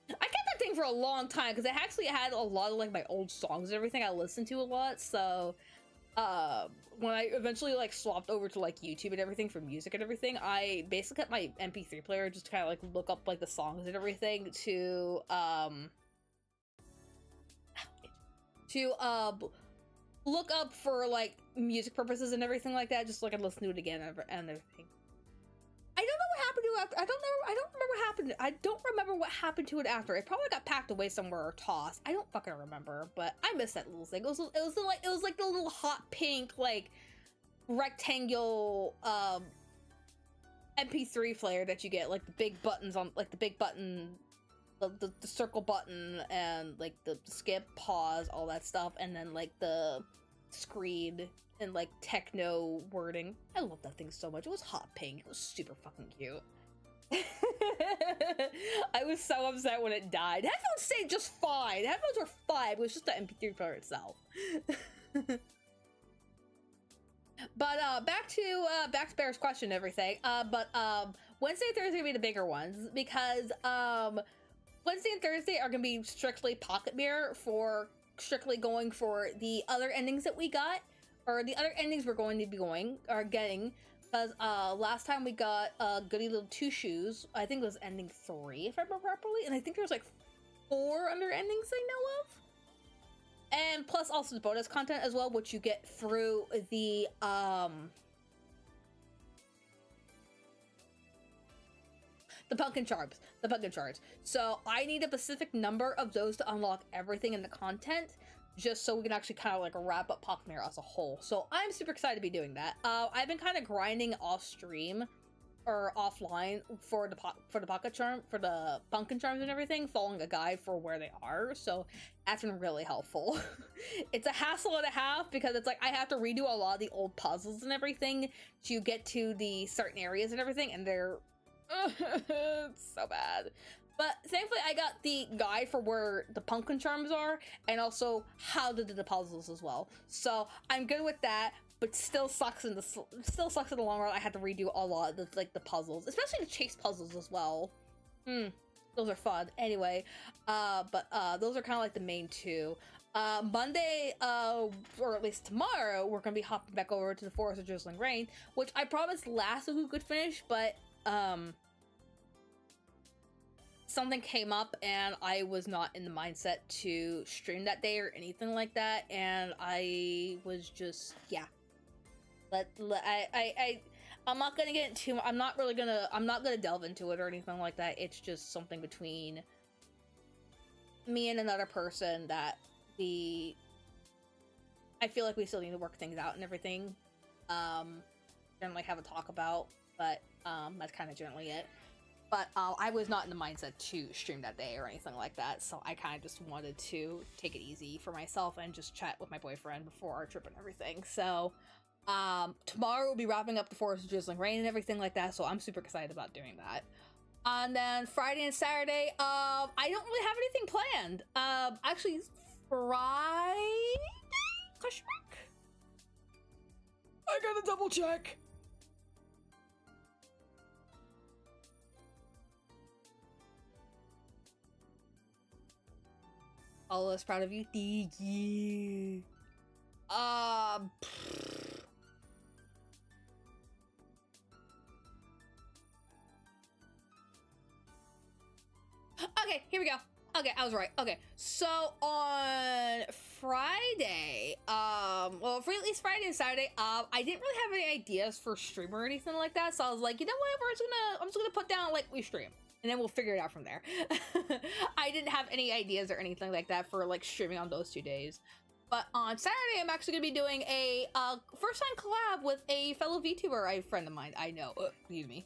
A: I kept that thing for a long time, because it actually had a lot of like my old songs and everything I listened to a lot, so when I eventually like swapped over to like YouTube and everything for music and everything, I basically kept my MP3 player just to kind of like look up like the songs and everything to look up for like music purposes and everything like that, just so I could listen to it again and everything. I don't know what happened to it. I don't remember what happened. I don't remember what happened to it after. It probably got packed away somewhere or tossed. I don't fucking remember, but I miss that little thing. It was like the little hot pink like rectangle MP3 player that you get, like the big buttons on, like the big button, the circle button, and like the skip, pause, all that stuff, and then like the screen and like techno wording. I love that thing so much. It was hot pink. It was super fucking cute. I was so upset when it died. Headphones stayed just fine. Headphones were fine. It was just the MP3 player itself. But back to Bear's question and everything. Wednesday and Thursday are gonna be the bigger ones because Wednesday and Thursday are gonna be strictly Pocket Mirror for strictly going for the other endings that we got, or the other endings we're going to be getting. Because last time we got Goody Little Two Shoes, I think it was ending 3 if I remember properly, and I think there's like 4 other endings I know of. And plus also the bonus content as well, which you get through the pumpkin charms. So I need a specific number of those to unlock everything in the content, just so we can actually kind of like wrap up Pocket Mirror as a whole. So I'm super excited to be doing that. I've been kind of grinding off stream or offline for the pumpkin charms and everything, following a guide for where they are. So that's been really helpful. It's a hassle and a half because it's like I have to redo a lot of the old puzzles and everything to get to the certain areas and everything, and they're it's so bad. But thankfully I got the guide for where the pumpkin charms are and also how to do the puzzles as well. So I'm good with that, but still sucks in the long run. I had to redo a lot of the puzzles, especially the chase puzzles as well. Those are fun. Anyway, those are kind of like the main two. Monday, or at least tomorrow, we're gonna be hopping back over to the Forest of Drizzling Rain, which I promised last week we could finish, but something came up and I was not in the mindset to stream that day or anything like that, and I was just, yeah. I'm not gonna get into, I'm not gonna delve into it or anything like that. It's just something between me and another person that I feel like we still need to work things out and everything. Generally have a talk about, but that's kind of generally it. But I was not in the mindset to stream that day or anything like that, so I kind of just wanted to take it easy for myself and just chat with my boyfriend before our trip and everything. So tomorrow we'll be wrapping up the Forest of Drizzling Rain and everything like that, so I'm super excited about doing that. And then Friday and Saturday, I don't really have anything planned. Actually, Friday? Question mark? I gotta double check. All of us proud of you. Thank you. Okay, here we go. Okay, I was right. Okay, so on Friday, well, for at least Friday and Saturday, I didn't really have any ideas for stream or anything like that, so I was like, you know what, I'm just gonna put down like we stream, and then we'll figure it out from there. I didn't have any ideas or anything like that for like streaming on those 2 days. But on Saturday, I'm actually gonna be doing a first-time collab with a fellow VTuber, a friend of mine. I know, excuse me.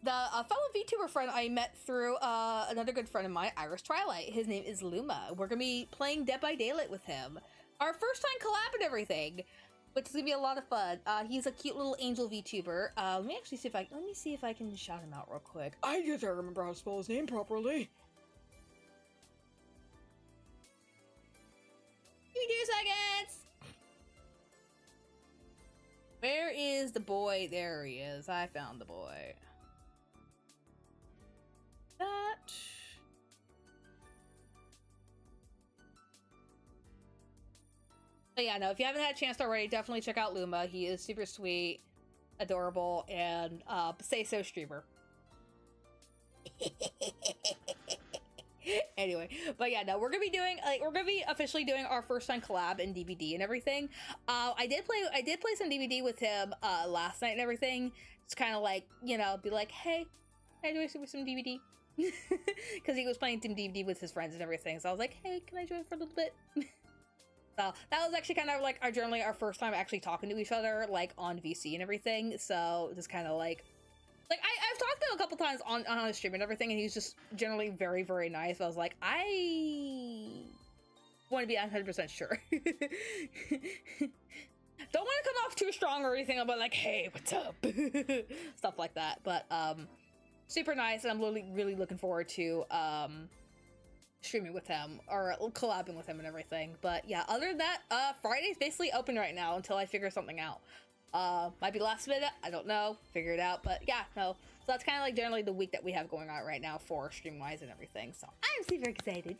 A: The fellow VTuber friend I met through another good friend of mine, Iris Twilight. His name is Luma. We're gonna be playing Dead by Daylight with him. Our first time collab and everything, which is gonna be a lot of fun. He's a cute little angel VTuber. Let me see if I can shout him out real quick. I just don't remember how to spell his name properly. Give me 2 seconds. Where is the boy? There he is. I found the boy. That. But yeah, no, if you haven't had a chance already, definitely check out Luma. He is super sweet, adorable, and say so streamer. Anyway, but yeah, no, we're gonna be officially doing our first time collab in DVD and everything. I did play some DVD with him last night and everything. It's kind of like, you know, be like, hey, can I join some DVD? Because he was playing some DVD with his friends and everything. So I was like, hey, can I join for a little bit? So that was actually kind of like our first time actually talking to each other, like on VC and everything. So just kind of like Like I've talked to him a couple times on his stream and everything, and he's just generally very, very nice. But I was like, I want to be 100% sure. Don't want to come off too strong or anything. I'll be like, hey, what's up? Stuff like that. But super nice, and I'm really looking forward to streaming with him or collabing with him and everything. But yeah, other than that, Friday's basically open right now until I figure something out. Might be last minute, I don't know, figure it out. But yeah, no. So that's kind of like generally the week that we have going on right now for stream wise and everything. So I'm super excited.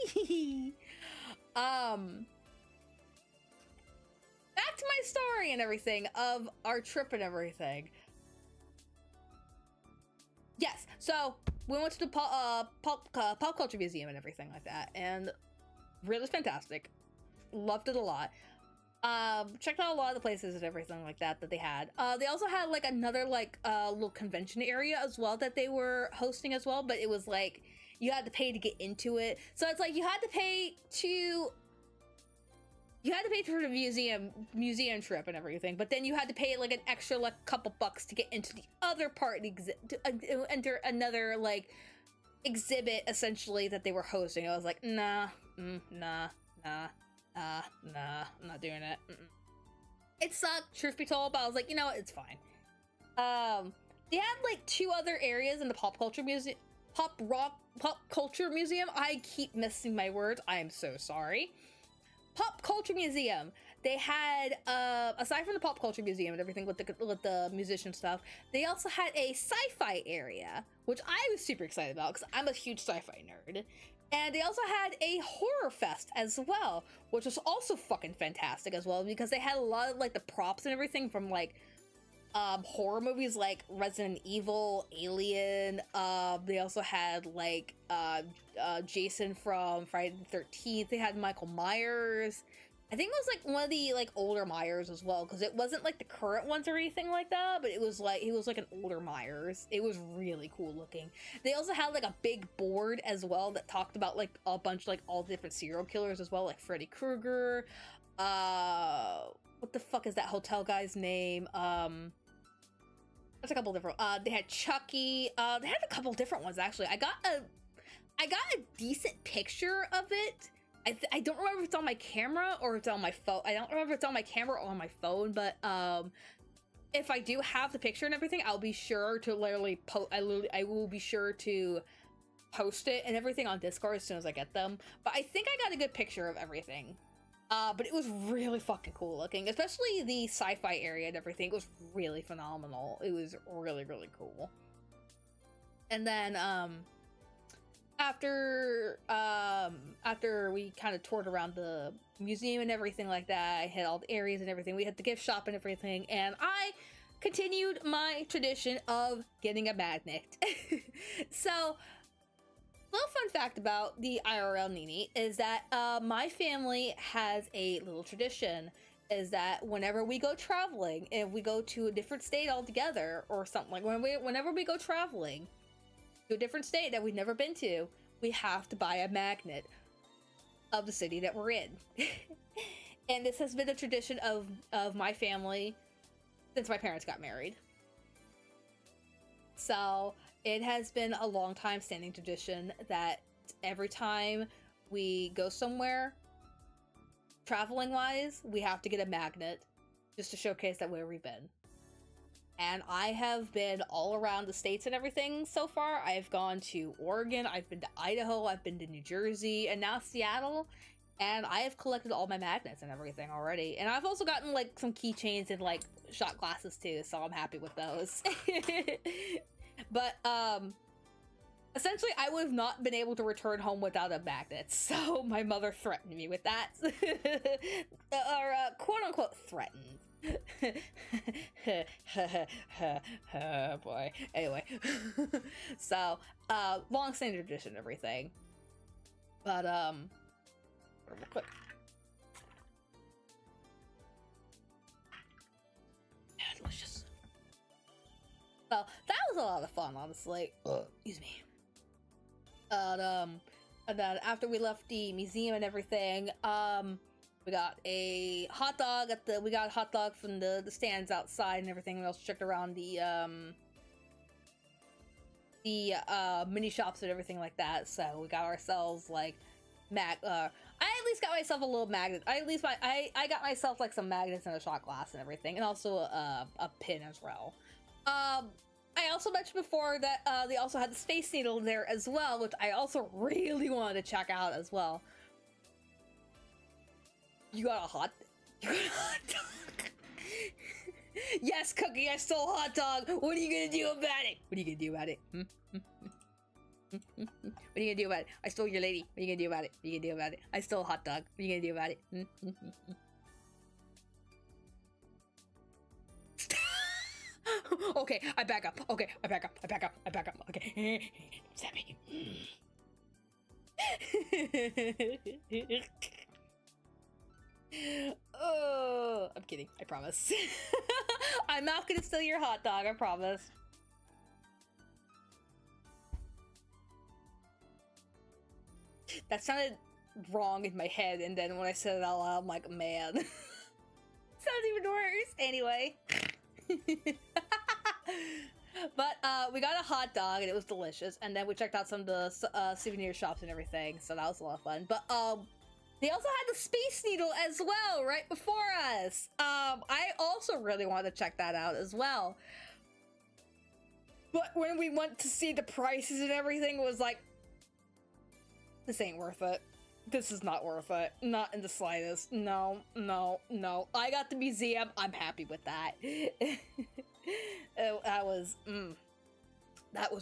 A: Yippee! Back to my story and everything of our trip and everything. Yes, so we went to the pop culture museum and everything like that, and really fantastic. Loved it a lot. Checked out a lot of the places and everything like that they had. They also had like another like little convention area as well that they were hosting as well, but it was like you had to pay to get into it. So it's like you had to pay for the museum trip and everything, but then you had to pay like an extra like couple bucks to get into the other part to enter another like exhibit essentially that they were hosting. I was like, nah, nah, I'm not doing it. It sucked, truth be told, but I was like, you know what, it's fine. They had like two other areas in the pop culture museum. I keep missing my words. I am so sorry. Pop culture museum. They had aside from the pop culture museum and everything with the musician stuff, they also had a sci-fi area, which I was super excited about because I'm a huge sci-fi nerd. And they also had a horror fest as well, which was also fucking fantastic as well, because they had a lot of like the props and everything from like horror movies like Resident Evil, Alien. They also had like Jason from Friday the 13th. They had Michael Myers. I think it was like one of the like older Myers as well, because it wasn't like the current ones or anything like that, but it was like an older Myers. It was really cool looking. They also had like a big board as well that talked about like a bunch like all different serial killers as well, like Freddy Krueger. What the fuck is that hotel guy's name? There's a couple different. They had Chucky. They had a couple different ones actually. I got a decent picture of it. I don't remember if it's on my camera or it's on my phone. I don't remember if it's on my camera or on my phone, but if I do have the picture and everything, I'll be sure to I will be sure to post it and everything on Discord as soon as I get them. But I think I got a good picture of everything. But it was really fucking cool looking, especially the sci-fi area and everything. It was really phenomenal. It was really, really cool. And then after we kind of toured around the museum and everything like that, I hit all the areas and everything. We had the gift shop and everything, and I continued my tradition of getting a magnet. So, little fun fact about the IRL Nini is that my family has a little tradition, is that whenever we go traveling, if we go to a different state altogether or something, like whenever we go traveling to a different state that we've never been to, we have to buy a magnet of the city that we're in. And this has been a tradition of my family since my parents got married. So it has been a long time standing tradition that every time we go somewhere, traveling wise, we have to get a magnet just to showcase that where we've been. And I have been all around the states and everything so far. I've gone to Oregon, I've been to Idaho, I've been to New Jersey, and now Seattle. And I have collected all my magnets and everything already. And I've also gotten like some keychains and like shot glasses too, so I'm happy with those. But essentially I would have not been able to return home without a magnet, so my mother threatened me with that. Or quote unquote threatened. Oh boy. Anyway. So long standing tradition and everything. But real quick. Yeah, delicious. Well, that was a lot of fun, honestly. Excuse me. And then after we left the museum and everything, We got a hot dog we got a hot dog from the stands outside and everything. We also checked around the mini shops and everything like that. So we got ourselves like I at least got myself a little magnet. I got myself like some magnets and a shot glass and everything, and also a pin as well. I also mentioned before that they also had the Space Needle there as well, which I also really wanted to check out as well. You got a hot dog. Yes, Cookie, I stole a hot dog. What are you gonna do about it? What are you gonna do about it? What are you gonna do about it? I stole your lady. What are you gonna do about it? What are you gonna do about it? I stole a hot dog. What are you gonna do about it? Okay, I back up. Okay, I back up. I back up. I back up. Okay. Sammy. Oh, I'm kidding. I promise. I'm not gonna steal your hot dog. I promise. That sounded wrong in my head, and then when I said it out loud, I'm like, man. Sounds even worse. Anyway. But we got a hot dog and it was delicious, and then we checked out some of the souvenir shops and everything, so that was a lot of fun. But they also had the Space Needle as well right before us. I also really wanted to check that out as well, but when we went to see the prices and everything, it was like, this ain't worth it. This is not worth it. Not in the slightest. No, no, no. I got the museum. I'm happy with that. That was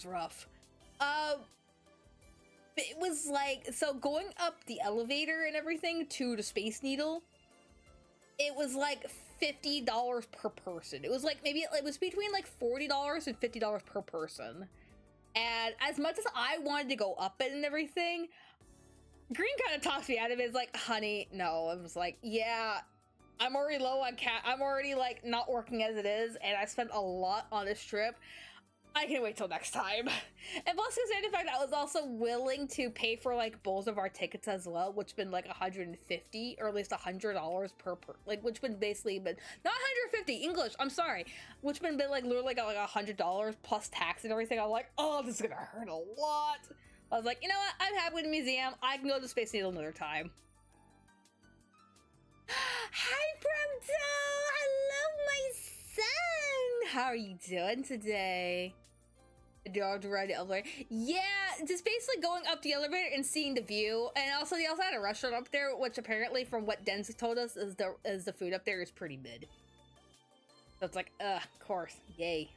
A: rough. It was like, so going up the elevator and everything to the Space Needle, it was like $50 per person. It was like, maybe it was between like $40 and $50 per person. And as much as I wanted to go up it and everything, Green kind of talks me out of it. It's like, honey, no. I was like, yeah, I'm already low on cash. I'm already like not working as it is, and I spent a lot on this trip. I can wait till next time. And plus, considering the fact that I was also willing to pay for like both of our tickets as well, which been like $150 or at least $100 per like, which been basically been not 150 English. I'm sorry, which been like literally got like $100 plus tax and everything. I'm like, oh, this is gonna hurt a lot. I was like, you know what? I'm happy with the museum. I can go to the Space Needle another time. Hi, Prompto! Hello, my son! How are you doing today? Do I have to ride the elevator? Yeah, just basically going up the elevator and seeing the view. And also, they also had a restaurant up there, which apparently, from what Denzy told us, is the food up there is pretty mid. So it's like, of course, yay.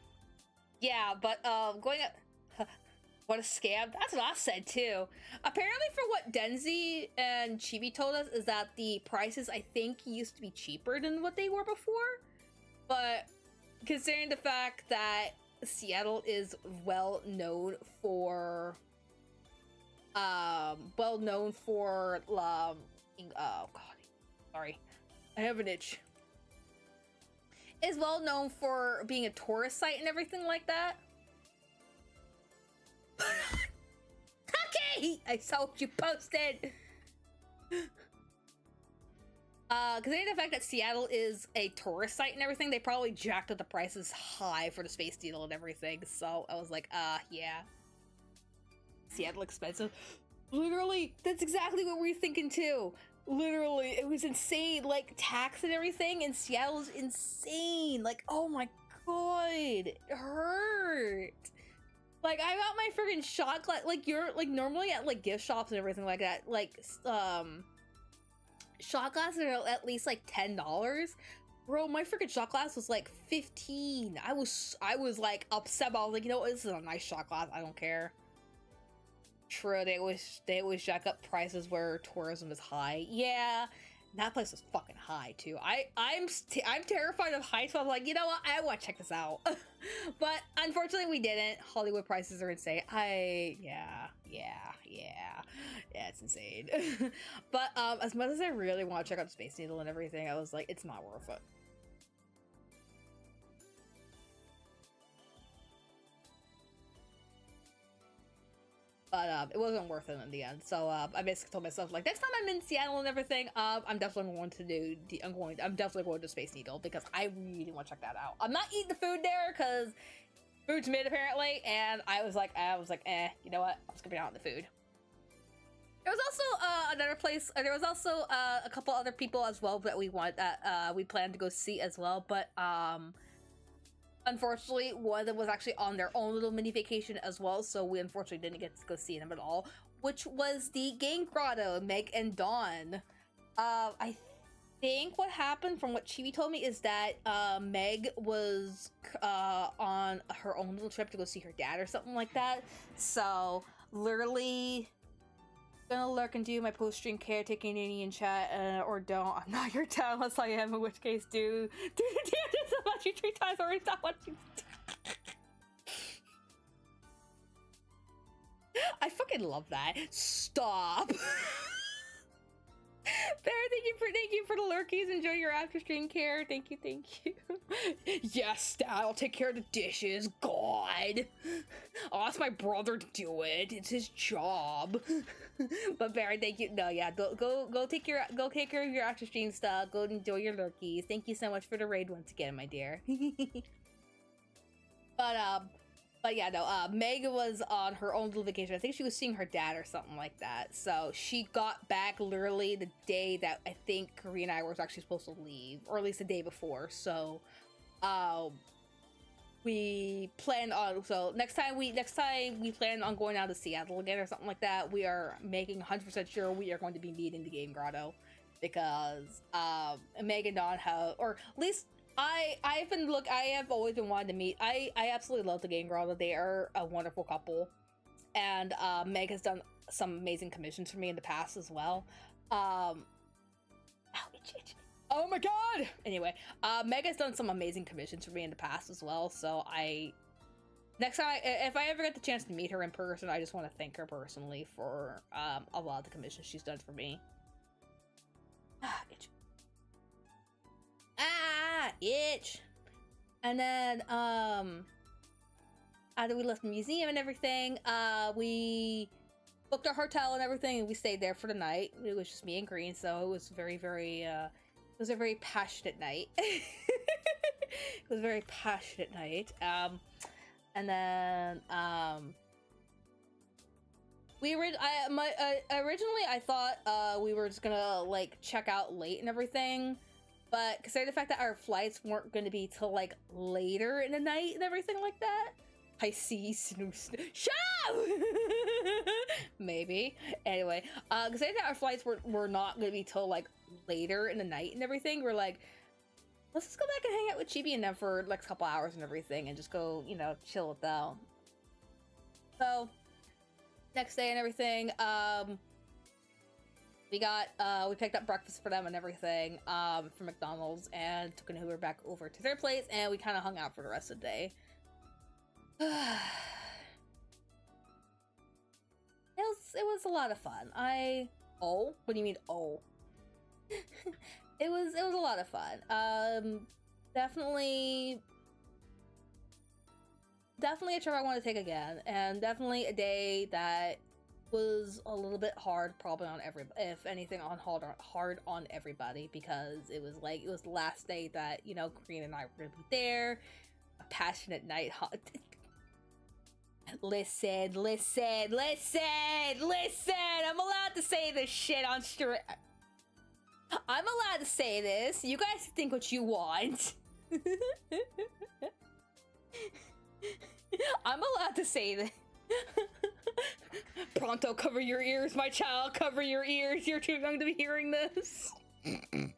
A: Yeah, but going up... What a scam. That's what I said too. Apparently, for what Denzy and Chibi told us, is that the prices, I think, used to be cheaper than what they were before. But considering the fact that Seattle is well known for oh god, sorry, I have an itch. Is well known for being a tourist site and everything like that. Okay, I saw what you posted. Considering the fact that Seattle is a tourist site and everything, they probably jacked up the prices high for the Space Needle and everything. So I was like, yeah, Seattle expensive. Literally, that's exactly what we were thinking too. Literally, it was insane. Like tax and everything in Seattle is insane. Like, oh my god, it hurt. Like, I got my freaking shot glass, like, you're, like, normally at, like, gift shops and everything like that, like, shot glasses are at least, like, $10. Bro, my freaking shot glass was, like, $15. I was, like, upset, but I was like, you know what, this is a nice shot glass, I don't care. True, they always jack up prices where tourism is high. Yeah, that place was fucking high, too. I'm terrified of heights, so I'm like, you know what, I want to check this out. But unfortunately we didn't. Hollywood prices are insane. Yeah, it's insane. But as much as I really want to check out the Space Needle and everything, I was like, it's not worth it. but it wasn't worth it in the end. So I basically told myself, like, next time I'm in Seattle and everything, I'm definitely going to do I'm definitely going to Space Needle because I really want to check that out. I'm not eating the food there because food's mid apparently, and I was like, you know what? I'm skipping out on the food. There was also another place. There was also a couple other people as well that we planned to go see as well, but unfortunately, one of them was actually on their own little mini vacation as well, so we unfortunately didn't get to go see them at all, which was the Game Grotto, Meg and Dawn. I think what happened from what Chibi told me is that Meg was on her own little trip to go see her dad or something like that, so literally gonna lurk and do my post-stream caretaking in chat, or don't. I'm not your dad unless I am, in which case do the damage about you 3 times already. Stop what you I fucking love that. Stop. There, thank you for the lurkies. Enjoy your after stream care. Thank you. Yes, Dad, I'll take care of the dishes. God, I'll ask my brother to do it. It's his job. But Barry, thank you. No, yeah, go take care of your after stream stuff. Go enjoy your lurkies. Thank you so much for the raid once again, my dear. But yeah, no, Meg was on her own little vacation. I think she was seeing her dad or something like that. So she got back literally the day that I think Korea and I were actually supposed to leave, or at least the day before. So, we plan on, so next time we plan on going out to Seattle again or something like that, we are making 100% sure we are going to be meeting the Game Grotto, because Meg and Dawn have, or at least I have always been wanting to meet. I absolutely love the Game Grotto. They are a wonderful couple, and Meg has done some amazing commissions for me in the past as well. Ow, itch. Oh my god! Anyway, Meg has done some amazing commissions for me in the past as well, so next time, if I ever get the chance to meet her in person, I just want to thank her personally for a lot of the commissions she's done for me. Itch. Itch. And then after we left the museum and everything, we booked our hotel and everything, and we stayed there for the night. It was just me and Green, so it was very it was a very passionate night. It was a very passionate night. And then originally I thought we were just gonna like check out late and everything, but considering the fact that our flights weren't going to be till like later in the night and everything like that, I see snooze. Shut up! Maybe. Anyway, considering that our flights were not going to be till like later in the night and everything, we're like, let's just go back and hang out with Chibi and them for like a couple hours and everything, and just go, you know, chill it down. So next day and everything, we picked up breakfast for them and everything from McDonald's, and took an Uber back over to their place, and we kind of hung out for the rest of the day. It was a lot of fun. What do you mean, oh? It was a lot of fun. Definitely a trip I want to take again, and definitely a day that was a little bit hard, probably on if anything, hard on everybody, because it was the last day that, you know, Green and I were gonna be there. A passionate night. Listen. I'm allowed to say this shit on stream. I'm allowed to say this. You guys think what you want. I'm allowed to say this. Pronto, cover your ears, my child. Cover your ears. You're too young to be hearing this. Anyway.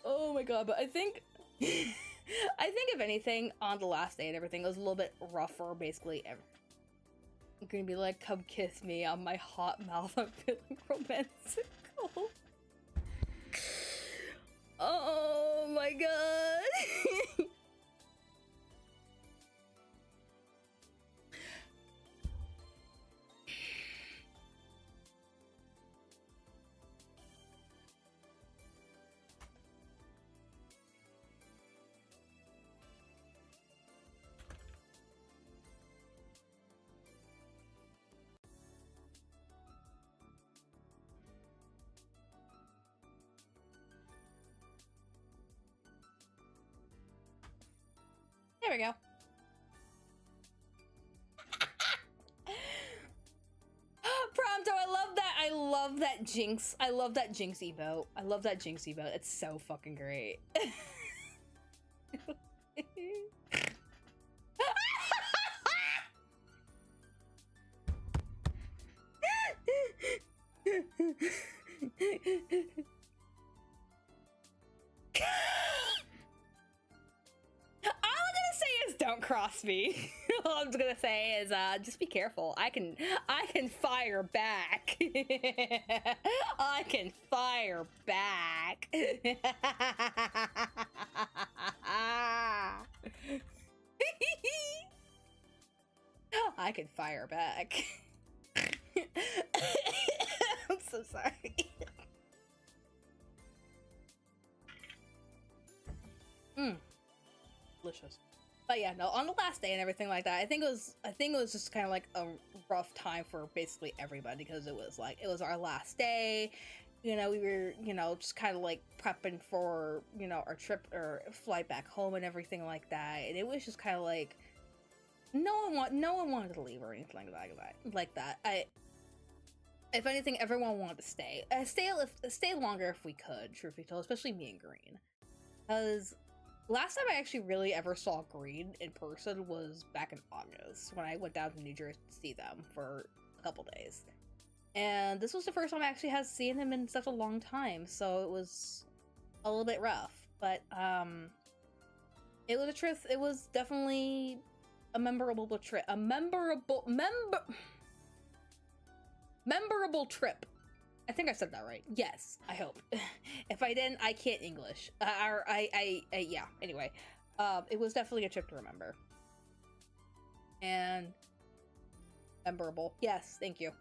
A: Oh my god, but I think if anything, on the last day and everything, it was a little bit rougher, basically. I'm gonna be like, come kiss me on my hot mouth. I'm feeling romantical. Oh my god. There we go. Pronto, I love that. I love that Jinx. I love that Jinx emote. I love that Jinx emote. It's so fucking great. All I'm gonna say is don't cross me. All I'm gonna say is just be careful. I can fire back. I can fire back. I can fire back. I'm so sorry. Delicious. But yeah, no, on the last day and everything like that, I think it was just kind of like a rough time for basically everybody, because it was our last day. You know, we were, you know, just kind of like prepping for, you know, our trip or flight back home and everything like that. And it was just kind of like no one wanted to leave or anything like that. If anything, everyone wanted to stay. Stay longer if we could, truth be told, especially me and Green. Because last time I actually really ever saw Green in person was back in August, when I went down to New Jersey to see them for a couple days. And this was the first time I actually had seen him in such a long time, so it was a little bit rough. But it was a trip. It was definitely a memorable trip. A memorable trip. I think I said that right. Yes, I hope. If I didn't, I can't English. Yeah. Anyway, it was definitely a trip to remember. And memorable. Yes, thank you.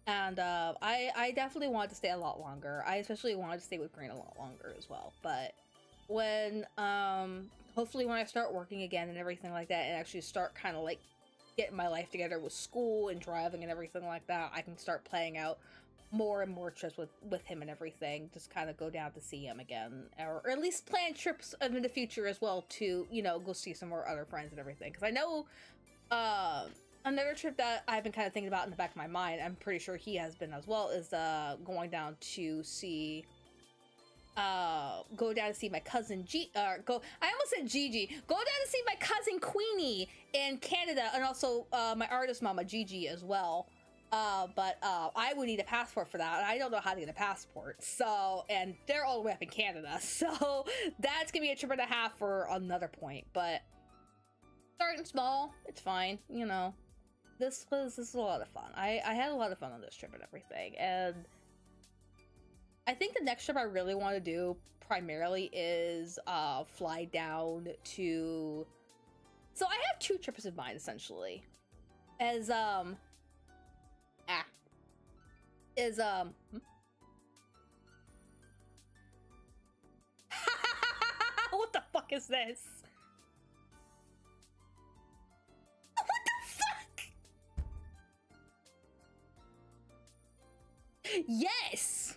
A: And I definitely wanted to stay a lot longer. I especially wanted to stay with Green a lot longer as well. But when hopefully when I start working again and everything like that, and actually start kind of like getting my life together with school and driving and everything like that, I can start playing out more and more trips with him and everything. Just kind of go down to see him again, or at least plan trips in the future as well to, you know, go see some more other friends and everything. Because I know another trip that I've been kind of thinking about in the back of my mind, I'm pretty sure he has been as well, is going down to see go down to see my cousin I almost said Gigi. Go down to see my cousin Queenie in Canada, and also my artist mama Gigi as well. But I would need a passport for that, and I don't know how to get a passport. So, and they're all the way up in Canada, so that's gonna be a trip and a half for another point. But starting small, it's fine. You know, this is a lot of fun. I had a lot of fun on this trip and everything, and I think the next trip I really want to do primarily is fly down to. So I have two trips in mind essentially, as what the fuck is this? What the fuck? Yes.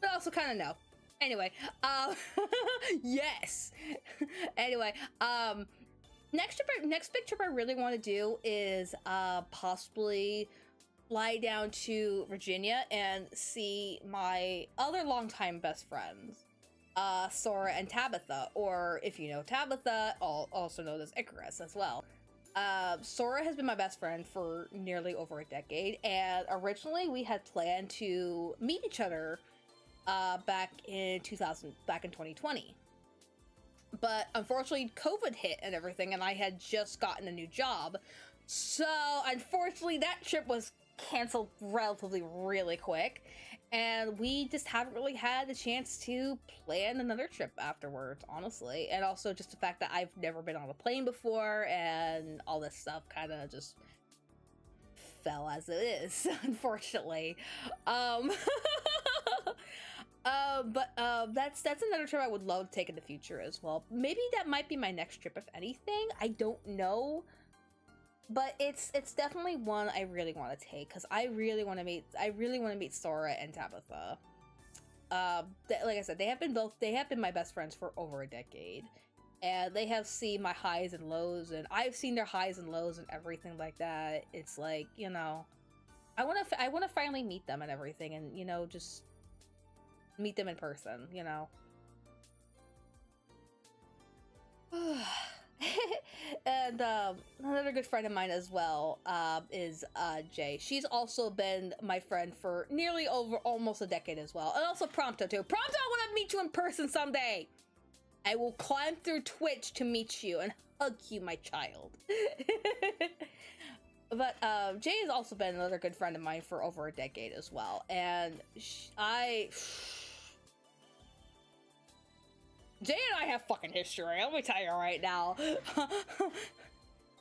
A: But also kind of no. Anyway, yes. Anyway, next big trip I really want to do is possibly fly down to Virginia and see my other longtime best friends, Sora and Tabitha, or if you know Tabitha, also known as Icarus as well. Sora has been my best friend for nearly over a decade, and originally we had planned to meet each other back in 2020. But unfortunately, COVID hit and everything, and I had just gotten a new job. So unfortunately, that trip was canceled relatively really quick, and we just haven't really had the chance to plan another trip afterwards, honestly. And also just the fact that I've never been on a plane before, and all this stuff kind of just fell as it is, unfortunately. But that's another trip I would love to take in the future as well. Maybe that might be my next trip, if anything. I don't know, but it's definitely one I really want to take, because I really want to meet Sora and Tabitha. like I said, they have been my best friends for over a decade, and they have seen my highs and lows, and I've seen their highs and lows and everything like that. It's like, you know, I want to finally meet them and everything, and you know, just meet them in person, you know. And another good friend of mine as well is Jay. She's also been my friend for nearly over almost a decade as well. And also Prompto too. Prompto, I want to meet you in person someday. I will climb through Twitch to meet you and hug you, my child. But Jay has also been another good friend of mine for over a decade as well. And Jay and I have fucking history. Let me tell you right now.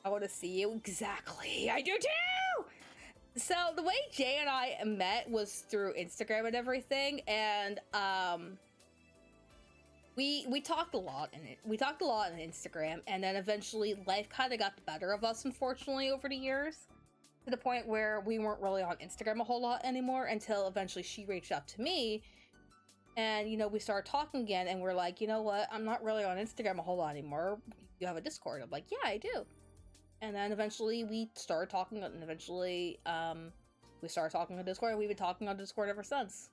A: I want to see you exactly. I do too. So the way Jay and I met was through Instagram and everything, and we talked a lot in it. We talked a lot on Instagram, and then eventually life kind of got the better of us, unfortunately, over the years, to the point where we weren't really on Instagram a whole lot anymore until eventually she reached out to me. And, you know, we started talking again, and we're like, you know what? I'm not really on Instagram a whole lot anymore. You have a Discord. I'm like, yeah, I do. And then eventually we started talking, and eventually we started talking on Discord, and we've been talking on Discord ever since.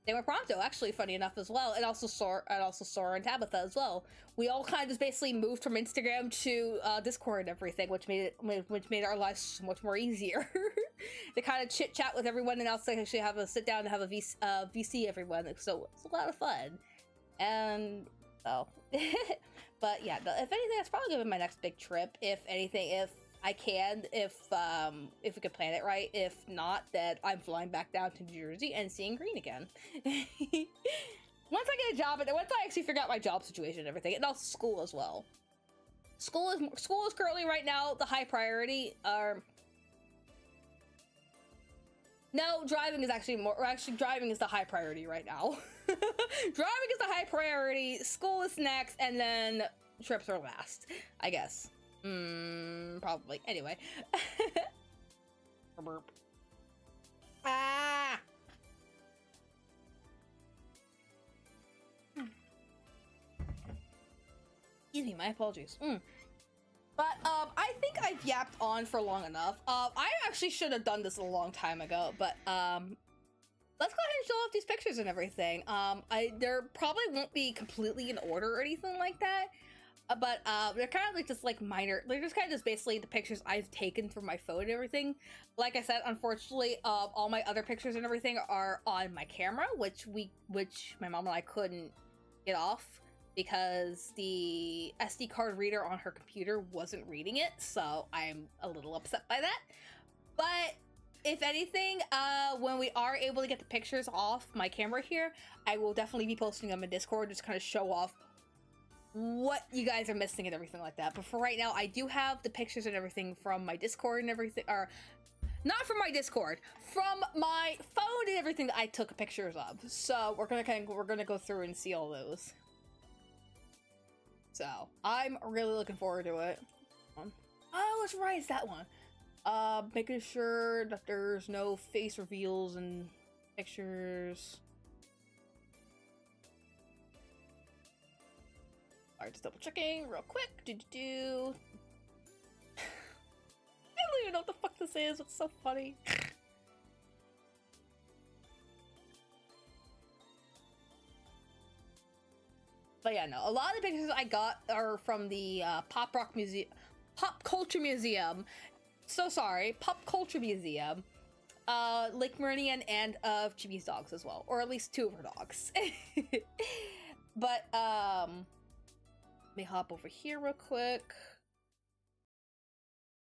A: Same with Pronto, actually, funny enough as well, and also Sora and Tabitha as well. We all kind of just basically moved from Instagram to Discord and everything, which made our lives so much more easier. To kind of chit chat with everyone, and also actually have a sit down and have a VC everyone. So it's a lot of fun. And oh, but yeah, if anything, that's probably gonna be my next big trip. If anything, if I can, if we could plan it right. If not, then I'm flying back down to New Jersey and seeing Green again. Once I get a job, and once I actually figure out my job situation and everything, and also school as well. School is currently right now the high priority. No, driving is actually driving is the high priority right now. Driving is the high priority. School is next, and then trips are last, I guess. Probably. Anyway. Burp. Ah! Excuse me, my apologies. But, I think I've yapped on for long enough. I actually should have done this a long time ago, but, let's go ahead and show off these pictures and everything. There probably won't be completely in order or anything like that. But they're kind of like just like minor. They're just kind of just basically the pictures I've taken from my phone and everything. Like I said, unfortunately, all my other pictures and everything are on my camera, which my mom and I couldn't get off because the SD card reader on her computer wasn't reading it. So I'm a little upset by that. But if anything, when we are able to get the pictures off my camera here, I will definitely be posting them in Discord, just kind of show off what you guys are missing and everything like that. But for right now, I do have the pictures and everything from my Discord and everything, or not from my Discord, from my phone and everything that I took pictures of. So we're gonna go through and see all those. So I'm really looking forward to it. Oh, that's right, it's that one. Making sure that there's no face reveals and pictures. Alright, just double checking real quick. I don't even know what the fuck this is. It's so funny. But yeah, no. A lot of the pictures I got are from the Pop Culture Museum. So sorry, Pop Culture Museum. Lake Meridian, and of Chibi's dogs as well, or at least 2 of her dogs. But let me hop over here real quick.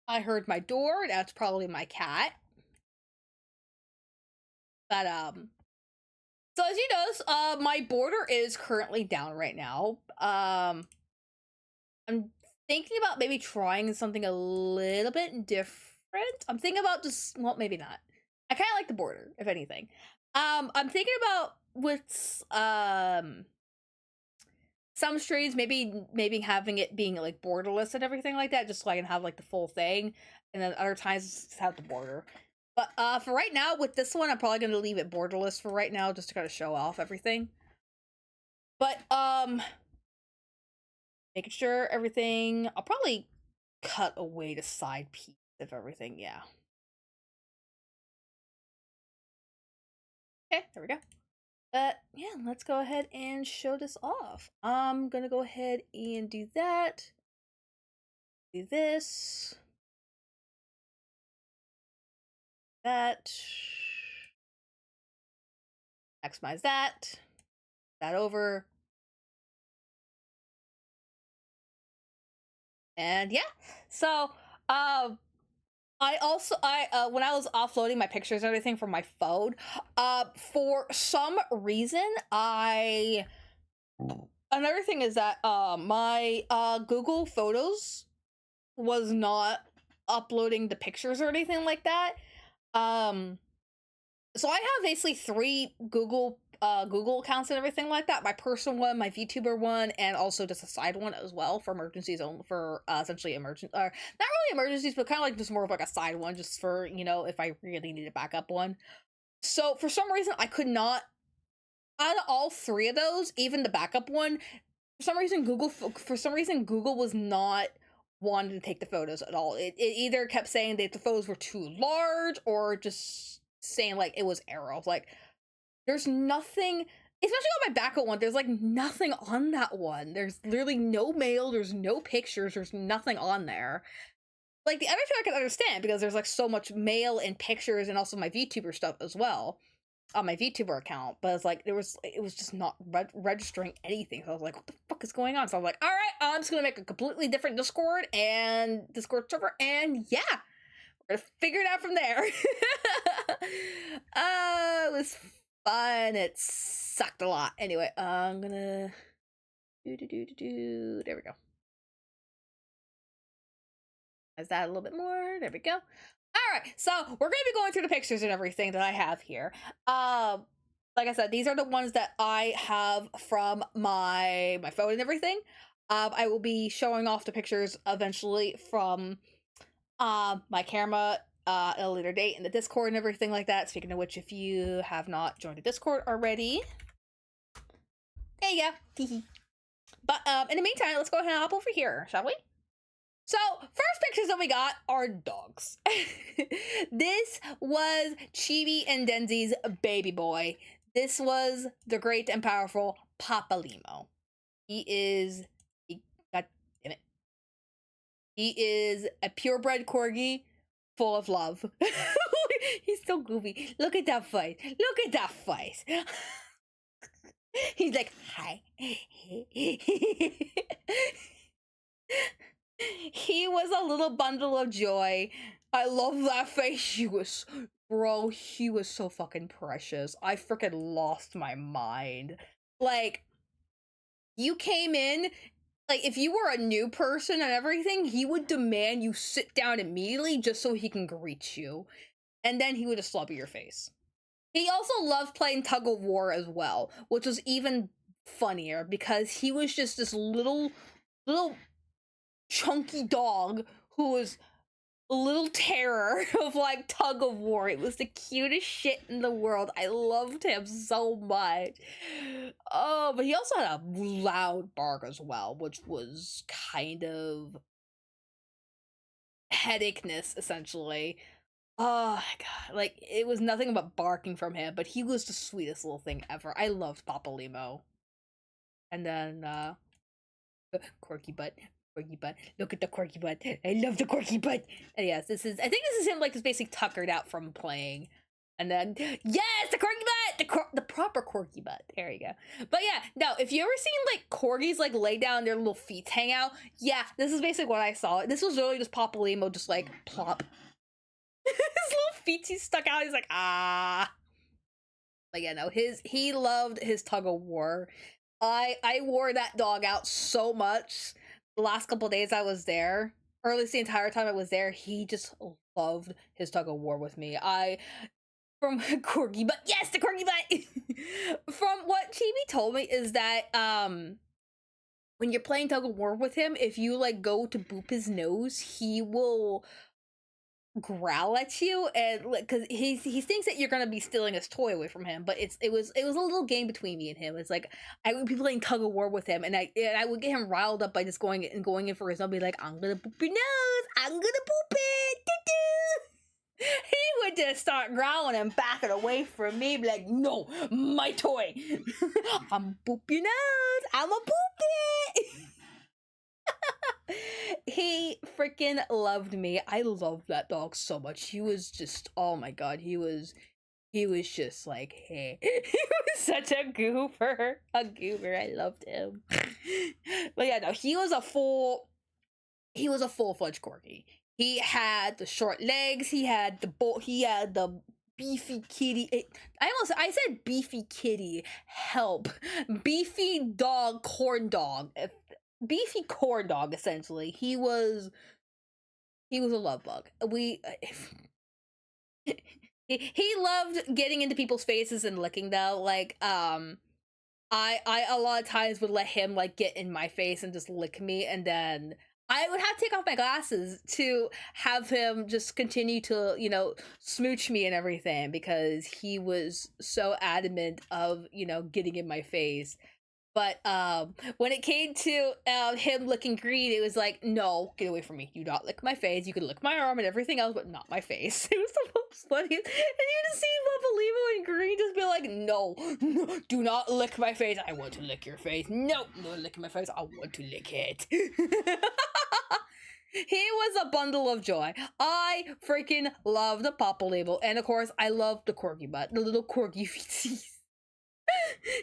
A: I heard my door. That's probably my cat. But so as you notice, my border is currently down right now. I'm thinking about maybe trying something a little bit different. I'm thinking about just, well, maybe not. I kind of like the border, if anything. I'm thinking about with some streams, maybe having it being like borderless and everything like that, just so I can have like the full thing, and then other times just have the border. But for right now, with this one, I'm probably gonna leave it borderless for right now, just to kind of show off everything. But making sure everything. I'll probably cut away the side piece of everything. Yeah. Okay, there we go. But yeah, let's go ahead and show this off. I'm gonna go ahead and do that. Do this. That. Maximize that. That over. And yeah. So I when I was offloading my pictures and everything from my phone, for some reason another thing is that my Google Photos was not uploading the pictures or anything like that. So I have basically 3 Google accounts and everything like that. My personal one, my VTuber one, and also just a side one as well for emergencies only, for essentially not really emergencies, but kind of like just more of like a side one, just for, you know, if I really need a backup one. So for some reason I could not, out of all 3 of those, even the backup one, for some reason Google was not wanting to take the photos at all. It either kept saying that the photos were too large, or just saying like it was error. Like, there's nothing, especially on my backup one, there's like nothing on that one. There's literally no mail, there's no pictures, there's nothing on there. Like, the other 2 I can understand, because there's like so much mail and pictures, and also my VTuber stuff as well on my VTuber account. But it's like it was just not registering anything. So I was like, what the fuck is going on? So I was like, all right, I'm just gonna make a completely different Discord server, and yeah, we're gonna figure it out from there. It was fun. It sucked a lot. Anyway, I'm gonna there we go. Is that a little bit more? There we go. All right, so we're gonna be going through the pictures and everything that I have here. Like I said, these are the ones that I have from my phone and everything. I will be showing off the pictures eventually from my camera at a later date in the Discord and everything like that. Speaking of which, if you have not joined the Discord already, there you go. But in the meantime, let's go ahead and hop over here, shall we? So, first pictures that we got are dogs. This was Chibi and Denzy's baby boy. This was the great and powerful Papa Limo. God damn it. He is a purebred corgi full of love. He's so goofy. Look at that face. Look at that face. He's like, hi. He was a little bundle of joy. I love that face. He was so fucking precious. I freaking lost my mind. Like, you came in, like, if you were a new person and everything, he would demand you sit down immediately just so he can greet you. And then he would just slobber your face. He also loved playing tug of war as well, which was even funnier because he was just this little chunky dog who was a little terror of like tug of war. It was the cutest shit in the world. I loved him so much. Oh, but he also had a loud bark as well, which was kind of headache-ness, essentially. Oh my god, like, it was nothing but barking from him, but he was the sweetest little thing ever. I loved Papa Limo. And then quirky butt. Quirky butt. Look at the quirky butt. I love the quirky butt. And yes, I think this is him, like, just basically tuckered out from playing. And then, yes, the quirky butt! The proper quirky butt. There you go. But yeah, no, if you ever seen, like, corgis, like, lay down, their little feet hang out, yeah, this is basically what I saw. This was really just Papa Limo just, like, plop. His little feet, he stuck out, he's like, ah. But yeah, no, he loved his tug of war. I wore that dog out so much the last couple days I was there, or at least the entire time I was there. He just loved his tug of war with me. From corgi butt, yes, the corgi butt. From what Chibi told me is that when you're playing tug of war with him, if you like go to boop his nose, he will growl at you, and because he thinks that you're gonna be stealing his toy away from him, but it was a little game between me and him. It's like I would be playing tug of war with him, and I would get him riled up by just going in for his. I'll be like, I'm gonna poop your nose, I'm gonna poop it. Doo-doo. He would just start growling and backing away from me, be like, no, my toy. I'm poop your nose, I'm a poop it. He freaking loved me. I loved that dog so much. He was just, oh my god, he was just like, hey. He was such a goober. A goober. I loved him. But yeah, no, he was a full-fledged corgi. He had the short legs, he had the beefy kitty. I said beefy kitty. Help. Beefy dog, corn dog. Beefy corn dog, essentially. He was a love bug. He loved getting into people's faces and licking though. Like, I a lot of times would let him like get in my face and just lick me, and then I would have to take off my glasses to have him just continue to, smooch me and everything, because he was so adamant of, getting in my face. But when it came to him licking Green, it was like, no, get away from me. You not lick my face. You can lick my arm and everything else, but not my face. It was the most funny. And you just see Buffalimo and Green just be like, no, do not lick my face. I want to lick your face. No, no licking my face. I want to lick it. He was a bundle of joy. I freaking love the Papa label. And of course, I love the corgi butt, the little corgi feetsies.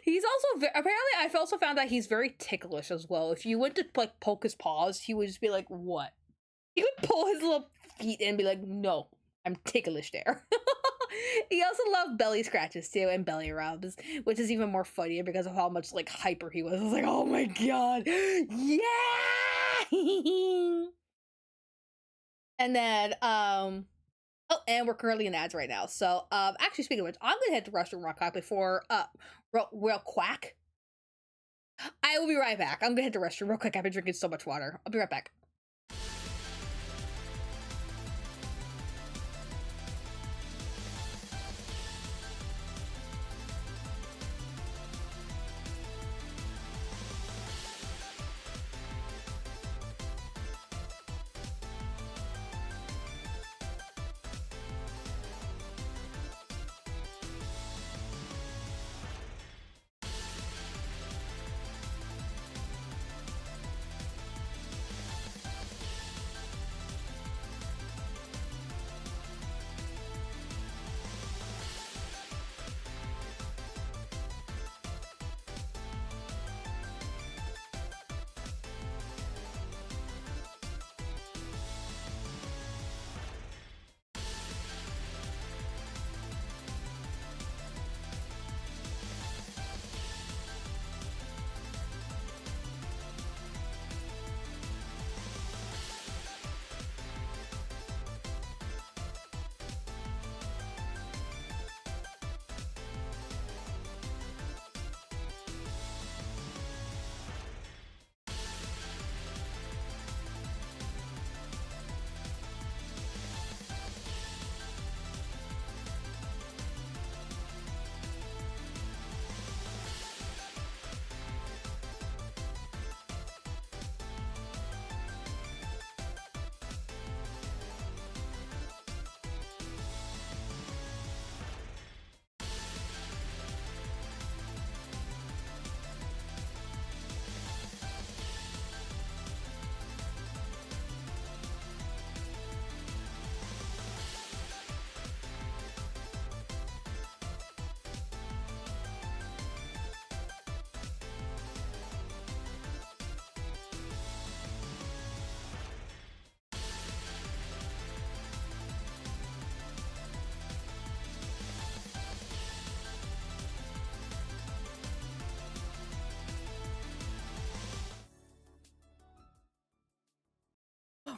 A: He's also apparently I've also found that he's very ticklish as well. If you went to like poke his paws, he would just be like, what? He would pull his little feet in and be like, no, I'm ticklish there. He also loved belly scratches too, and belly rubs, which is even more funnier because of how much like hyper he was. I was like, oh my god, yeah. And then oh, and we're currently in ads right now. So, actually, speaking of which, I'm gonna head to the restroom real quick before, real quack. I will be right back. I'm gonna head to the restroom real quick. I've been drinking so much water. I'll be right back.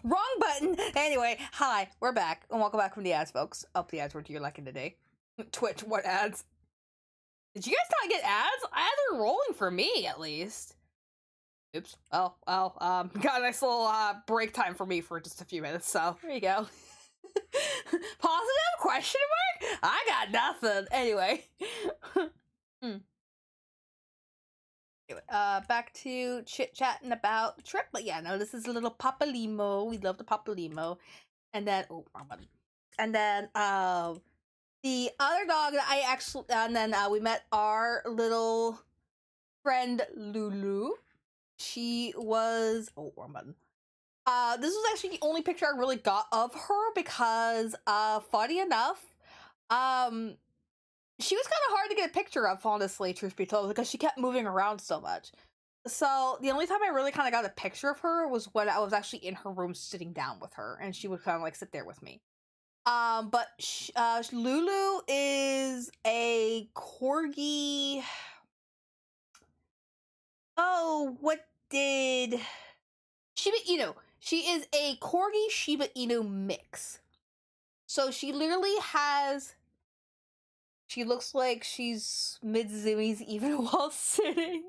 A: Wrong button. Anyway, hi, we're back, and welcome back from the ads, folks. Up the ads were to your liking today. Twitch, what ads? Did you guys not get ads? Ads are rolling for me, at least. Oops. Oh, well, got a nice little break time for me for just a few minutes, so there you go. Positive question mark? I got nothing. Anyway. Anyway, back to chit-chatting about the trip. But yeah, no, this is a little Papa Limo. We love the Papa Limo. And then wrong button. And then the other dog that I actually, and then we met our little friend Lulu. She was wrong button. This was actually the only picture I really got of her because funny enough, she was kind of hard to get a picture of, honestly, truth be told, because she kept moving around so much. So the only time I really kind of got a picture of her was when I was actually in her room sitting down with her, and she would kind of like sit there with me. But Lulu is a corgi. Oh, what did Shiba Inu? She is a corgi Shiba Inu mix. So she literally has. She looks like she's mid zoomies even while sitting.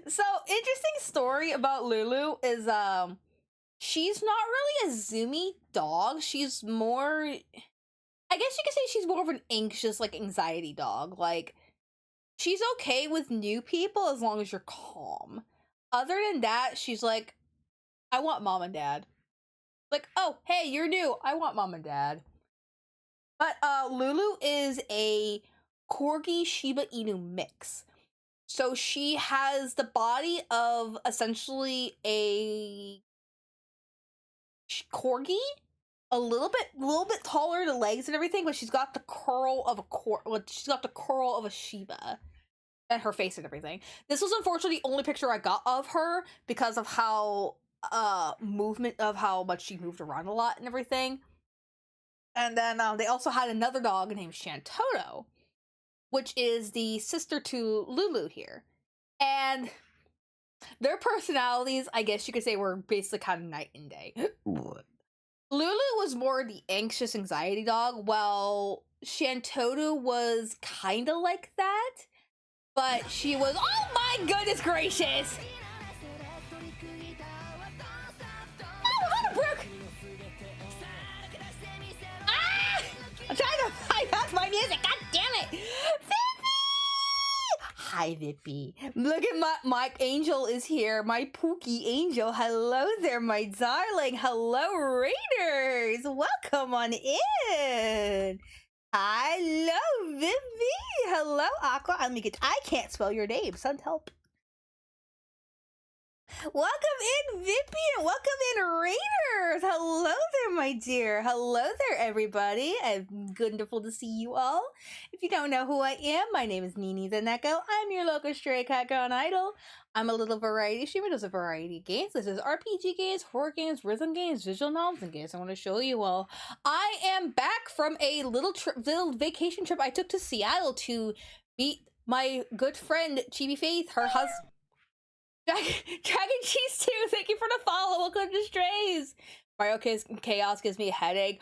A: So interesting story about Lulu is she's not really a zoomy dog. She's more, I guess you could say she's more of an anxious, like anxiety dog. Like she's okay with new people as long as you're calm. Other than that, she's like, I want mom and dad. Like, oh, hey, you're new. I want mom and dad. But Lulu is a corgi Shiba Inu mix. So she has the body of essentially a corgi, a little bit taller, the legs and everything, but she's got the curl of she's got the curl of a Shiba, and her face and everything. This was unfortunately the only picture I got of her because of how movement of how much she moved around a lot and everything. And then they also had another dog named Shantoto, which is the sister to Lulu here. And their personalities, I guess you could say, were basically kind of night and day. Lulu was more the anxious anxiety dog, while Shantoto was kind of like that. But she was, oh my goodness gracious! Oh, Brooke! Ah! I'm trying to find out my music, god damn it! Hi, Vippy. Look at my angel is here. My Pookie angel. Hello there, my darling. Hello, Raiders. Welcome on in. Hello, Vivi. Hello, Aqua. I can't spell your name. Send help. Welcome in, Vippy, and welcome in, Raiders. Hello there, my dear. Hello there, everybody. It's wonderful to see you all. If you don't know who I am, my name is Nini the Neko. I'm your local stray cat girl and idol. I'm a little variety streamer. Does a variety of games. This is RPG games, horror games, rhythm games, visual novels, and games I want to show you all. I am back from a little vacation trip I took to Seattle to meet my good friend Chibi Faith, her husband. Dragon Cheese 2, thank you for the follow. Welcome to Strays. Mario Chaos gives me a headache.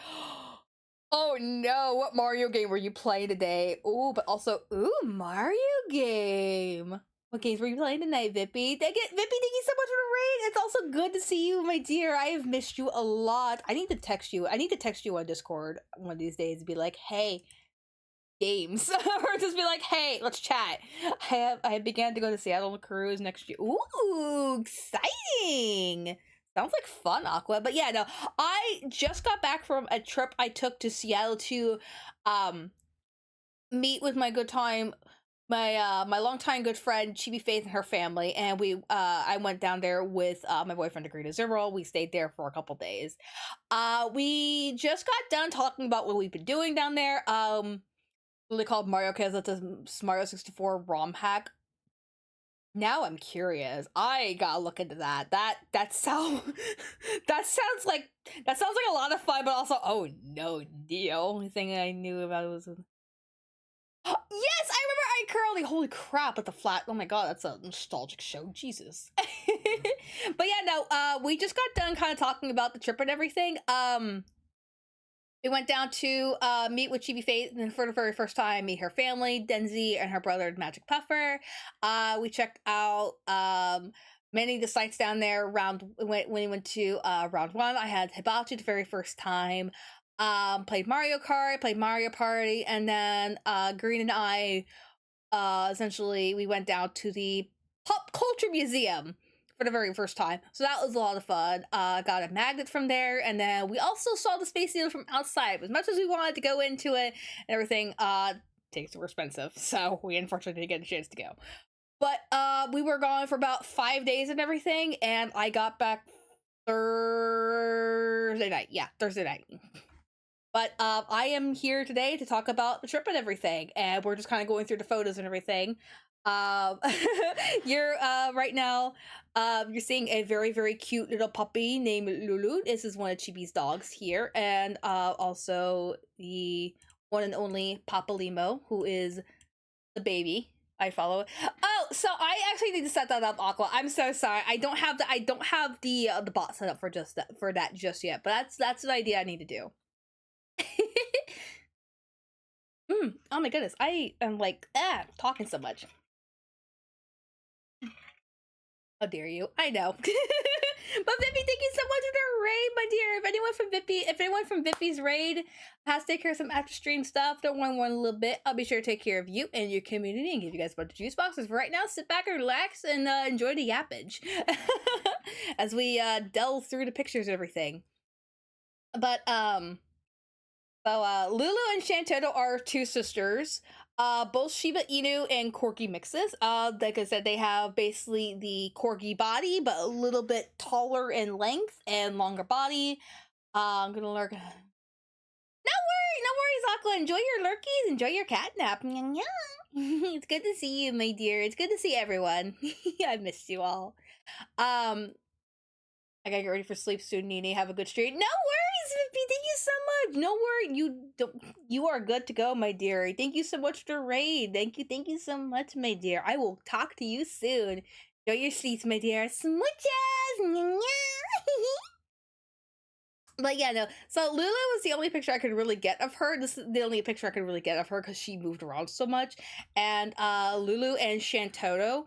A: Oh no, what Mario game were you playing today? Ooh, but also, Mario game. What games were you playing tonight, Vippy? Thank you so much for the raid. It's also good to see you, my dear. I have missed you a lot. I need to text you. I need to text you on Discord one of these days and be like, hey, games. Or just be like, hey, let's chat. I began to go to Seattle on a cruise next year. Ooh, exciting. Sounds like fun, Aqua. But yeah, no, I just got back from a trip I took to Seattle to meet with my my longtime good friend Chibi Faith and her family, and I went down there with my boyfriend Agrita Zimmerl. We stayed there for a couple days. We just got done talking about what we've been doing down there. Really called Mario Kart Mario 64 ROM hack. Now I'm curious. I gotta look into that. That sounds like a lot of fun, but also, oh no, the only thing I knew about it was yes, I remember iCurly. Holy crap, at the flat. Oh my god, that's a nostalgic show. Jesus. But yeah, no, we just got done kind of talking about the trip and everything. We went down to meet with Chibi Faith, and for the very first time, meet her family, Denzy and her brother, Magic Puffer. We checked out many of the sites down there. When we went to round one, I had Hibachi the very first time. Played Mario Kart, played Mario Party, and then Green and I essentially we went down to the Pop Culture Museum for the very first time. So that was a lot of fun. Got a magnet from there, and then we also saw the Space Needle from outside. As much as we wanted to go into it and everything, tickets were expensive, so we unfortunately didn't get a chance to go. But we were gone for about 5 days and everything, and I got back Thursday night. Yeah, Thursday night. But I am here today to talk about the trip and everything, and we're just kind of going through the photos and everything. Um, you're right now. You're seeing a very very cute little puppy named Lulu. This is one of Chibi's dogs here, and also the one and only Papa Limo, who is the baby. I follow. Oh, so I actually need to set that up, Aqua. I'm so sorry. I don't have the bot set up for that just yet. But that's an idea I need to do. Oh my goodness, I am like talking so much. How dare you? I know. But Vippy, thank you so much for the raid, my dear. If anyone from Vippy's raid has to take care of some after stream stuff, don't worry one little bit. I'll be sure to take care of you and your community and give you guys a bunch of juice boxes. For right now, sit back and relax and enjoy the yappage as we delve through the pictures and everything. But So Lulu and Shantoto are two sisters. Both Shiba Inu and Corgi mixes. Like I said, they have basically the Corgi body, but a little bit taller in length and longer body. I'm gonna lurk. No worries, Aqua. Enjoy your lurkies. Enjoy your cat nap. It's good to see you, my dear. It's good to see everyone. I missed you all. I gotta get ready for sleep soon, Nene. Have a good stream. No worries, Vippy. Thank you so much. No worry. You are good to go, my dear. Thank you so much for the raid. Thank you so much, my dear. I will talk to you soon. Enjoy your sleeps, my dear. Smooches. But yeah, no. So Lulu was the only picture I could really get of her. This is the only picture I could really get of her because she moved around so much. And Lulu and Shantoto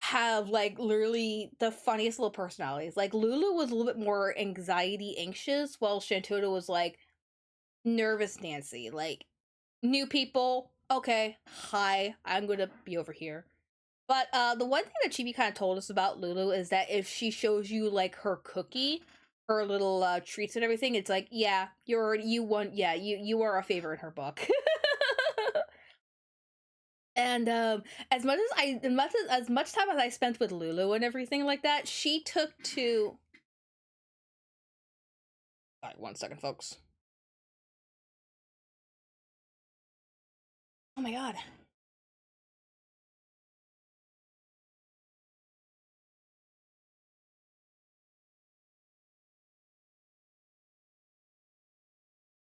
A: have like literally the funniest little personalities. Like Lulu was a little bit more anxiety anxious, while Shantoto was like nervous Nancy. Like new people, okay, hi, I'm gonna be over here. But the one thing that Chibi kind of told us about Lulu is that if she shows you like her cookie, her little treats and everything, it's like, yeah, you are a favorite in her book. And as much time as I spent with Lulu and everything like that, she took to. Sorry, 1 second, folks. Oh my god.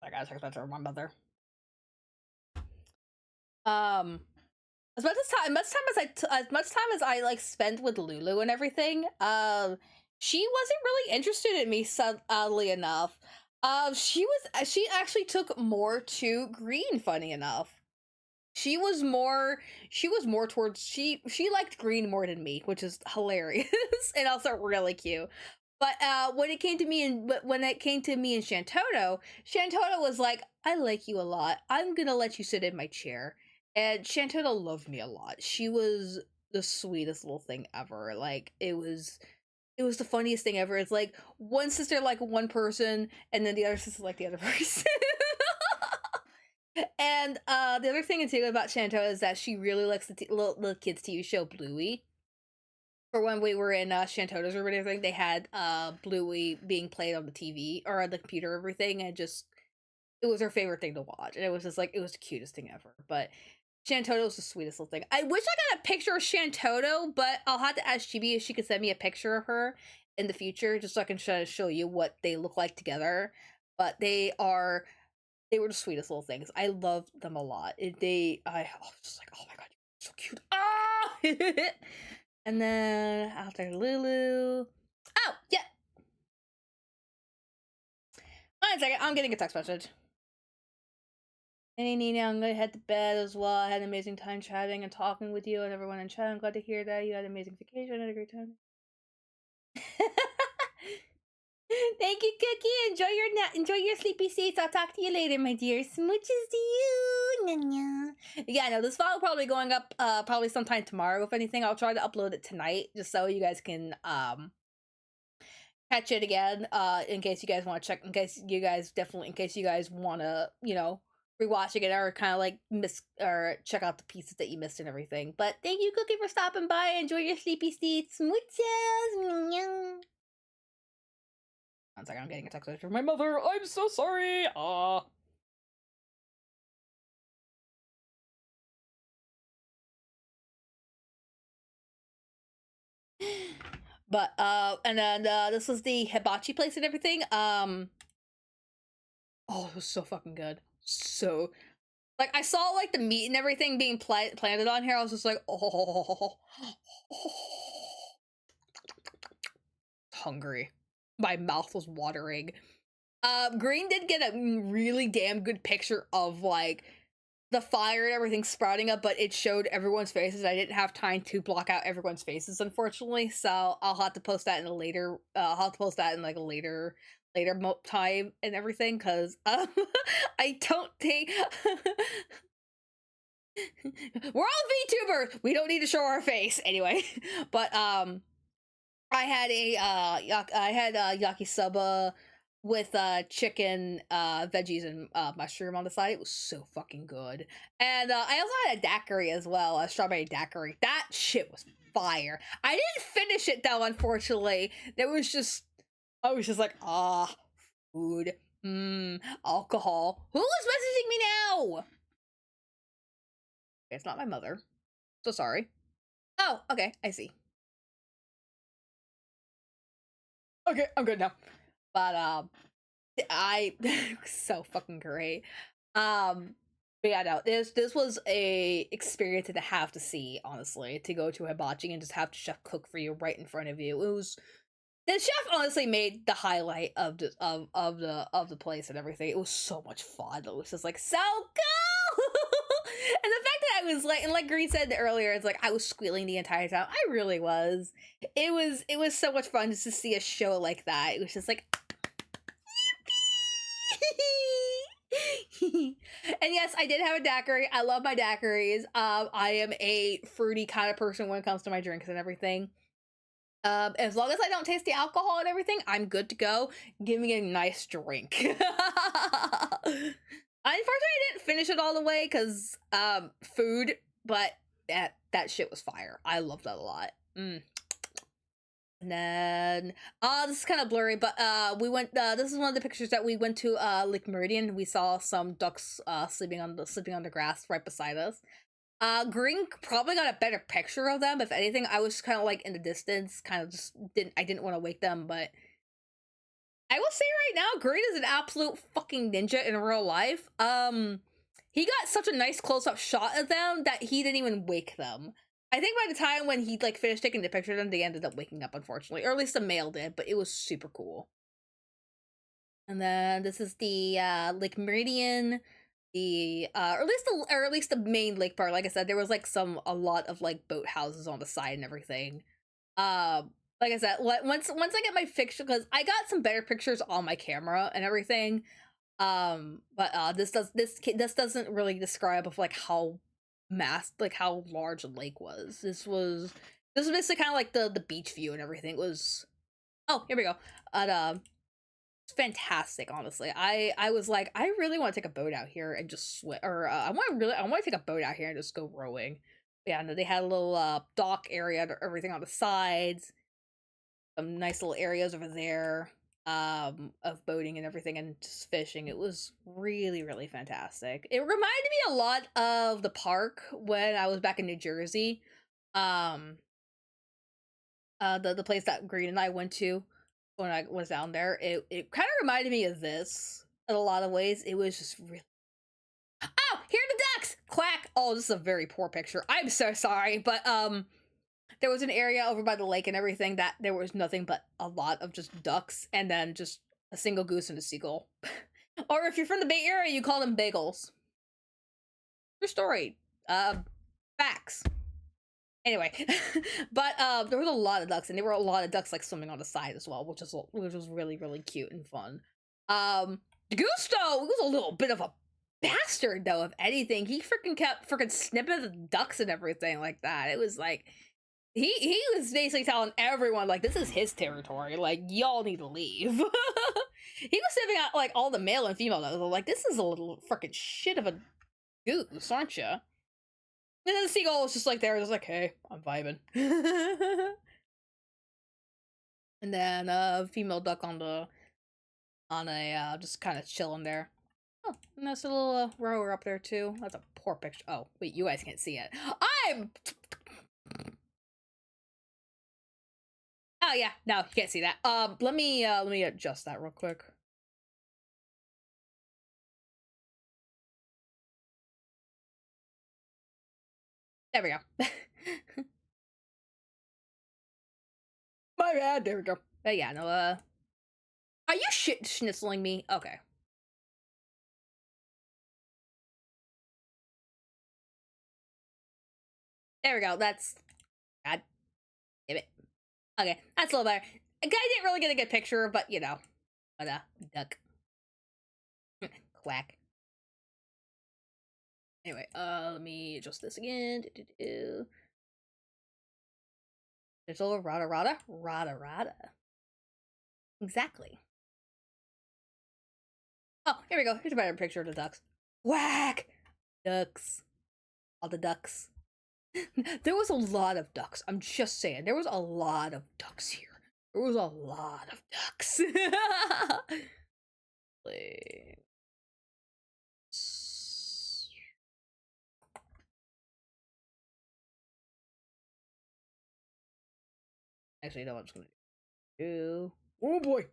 A: I gotta text that to my mother. As much time as I like spent with Lulu and everything, she wasn't really interested in me. Oddly enough, she actually took more to Green. Funny enough, she was more towards she liked Green more than me, which is hilarious and also really cute. But when it came to me and Shantoto, Shantoto was like, I like you a lot. I'm gonna let you sit in my chair. And Shantoto loved me a lot. She was the sweetest little thing ever. Like it was the funniest thing ever. It's like one sister like one person, and then the other sister like the other person. And the other thing too about Shantoto is that she really likes the little kids TV show Bluey. For when we were in Shantoto's room and everything, they had Bluey being played on the TV or on the computer, and everything, and just it was her favorite thing to watch, and it was just like it was the cutest thing ever. But Shantoto was the sweetest little thing. I wish I got a picture of Shantoto, but I'll have to ask Chibi if she could send me a picture of her in the future, just so I can try to show you what they look like together. But they were the sweetest little things. I loved them a lot. I was just like, oh my god, you're so cute. Ah! And then after Lulu. Oh, yeah. 1 second, I'm getting a text message. Hey Nina, I'm gonna head to bed as well. I had an amazing time chatting and talking with you and everyone in chat. I'm glad to hear that you had an amazing vacation. I had a great time. Thank you, Cookie. Enjoy your sleepy states. I'll talk to you later, my dear. Smooches to you. Yeah, no, this file will probably going up probably sometime tomorrow. If anything, I'll try to upload it tonight just so you guys can catch it again. In case you guys want to check, in case you guys want to, rewatch again or kind of like miss or check out the pieces that you missed and everything. But thank you, Cookie, for stopping by. Enjoy your sleepy states. Smooches. One second, I'm getting a text message from my mother. I'm so sorry. But and then this was the hibachi place and everything. Oh, it was so fucking good. So like I saw like the meat and everything being planted on here. I was just like, oh, hungry. My mouth was watering. Green did get a really damn good picture of like the fire and everything sprouting up, but it showed everyone's faces. I didn't have time to block out everyone's faces, unfortunately. So I'll have to post that in a later. I'll have to post that in like a later time and everything, because I don't think we're all VTubers. We don't need to show our face anyway. But I had a yakisoba with chicken, veggies, and mushroom on the side. It was so fucking good. And I also had a daiquiri as well, a strawberry daiquiri. That shit was fire. I didn't finish it though, unfortunately. I was just like, food, alcohol. Who is messaging me now? It's not my mother. So sorry. Oh, okay, I see. Okay, I'm good now. But I so fucking great. But yeah, no, this was a experience to have to see, honestly, to go to hibachi and just have the chef cook for you right in front of you. It was the chef honestly made the highlight of the place and everything. It was so much fun. It was just like so cool. And the fact that I was like, and like Green said earlier, it's like I was squealing the entire time. I really was. It was so much fun just to see a show like that. It was just like and yes, I did have a daiquiri. I love my daiquiris. I am a fruity kind of person when it comes to my drinks and everything. As long as I don't taste the alcohol and everything, I'm good to go. Give me a nice drink. Unfortunately, I didn't finish it all the way because food, but that shit was fire. I loved that a lot. And then this is kind of blurry, but we went this is one of the pictures that we went to Lake Meridian. We saw some ducks sleeping on the grass right beside us. Green probably got a better picture of them. If anything, I was kind of like in the distance, kind of just didn't want to wake them, but I will say right now, Green is an absolute fucking ninja in real life. He got such a nice close-up shot of them that he didn't even wake them. I think by the time when he like finished taking the picture of them, they ended up waking up, unfortunately, or at least the male did. But it was super cool. And then this is the Lake Meridian, the or at least the main lake part. Like I said, there was like a lot of like boat houses on the side and everything. Like I said, once I get my picture, because I got some better pictures on my camera and everything. But this doesn't really describe of like how how large a lake was. This was basically kind of like the beach view and everything. It was, oh, here we go. It's fantastic, honestly. I was like, I really want to take a boat out here and just swim, or I want to take a boat out here and just go rowing. But yeah, no, they had a little dock area and everything on the sides, some nice little areas over there of boating and everything and just fishing. It was really fantastic. It reminded me a lot of the park when I was back in New Jersey. Um the place that Green and I went to when I was down there. It kind of reminded me of this in a lot of ways. It was just really, oh, here are the ducks! Quack! Oh, this is a very poor picture. I'm so sorry, but there was an area over by the lake and everything that there was nothing but a lot of just ducks and then just a single goose and a seagull. Or if you're from the Bay Area, you call them bagels. True story. Facts. Anyway, but there was a lot of ducks, and there were a lot of ducks like swimming on the side as well, which was really really cute and fun. Gusto was a little bit of a bastard though. If anything, he freaking kept freaking snipping at the ducks and everything like that. It was like he was basically telling everyone like this is his territory. Like y'all need to leave. He was sniffing out like all the male and female ducks. Like this is a little freaking shit of a goose, aren't you? And then the seagull was just like there, just like, hey, I'm vibing. And then female duck on a just kind of chilling there. Oh, and there's a little rower up there too. That's a poor picture. Oh, wait, you guys can't see it. I'm. Oh yeah, no, you can't see that. Let me adjust that real quick. There we go. My bad. There we go. But yeah, no. Are you schnitzeling me? Okay. There we go. That's. God damn it. Okay, that's a little better. I didn't really get a good picture, but you know. But duck. Quack. Anyway, let me adjust this again. There's a little rada. Exactly. Oh, here we go. Here's a better picture of the ducks. Whack! Ducks. All the ducks. There was a lot of ducks. I'm just saying. There was a lot of ducks here. There was a lot of ducks. Actually, you know what I'm just gonna do? Oh boy!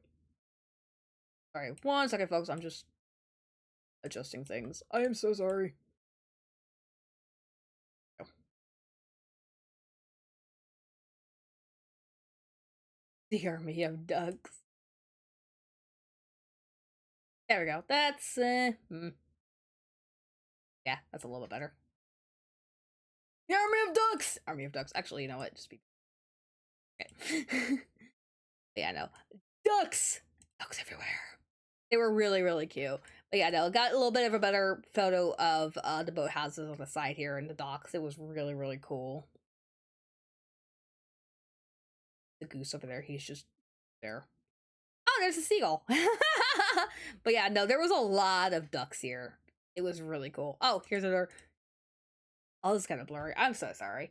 A: Alright, 1 second, folks. I'm just adjusting things. I am so sorry. Oh. The army of ducks. There we go. That's yeah, that's a little bit better. The army of ducks. Army of ducks. Actually, you know what? Just be okay. Yeah, no. Ducks! Ducks everywhere. They were really, really cute. But yeah, no, got a little bit of a better photo of the boathouses on the side here and the docks. It was really, really cool. The goose over there, he's just there. Oh, there's a seagull. But yeah, no, there was a lot of ducks here. It was really cool. Oh, here's another. Oh, this is kind of blurry. I'm so sorry.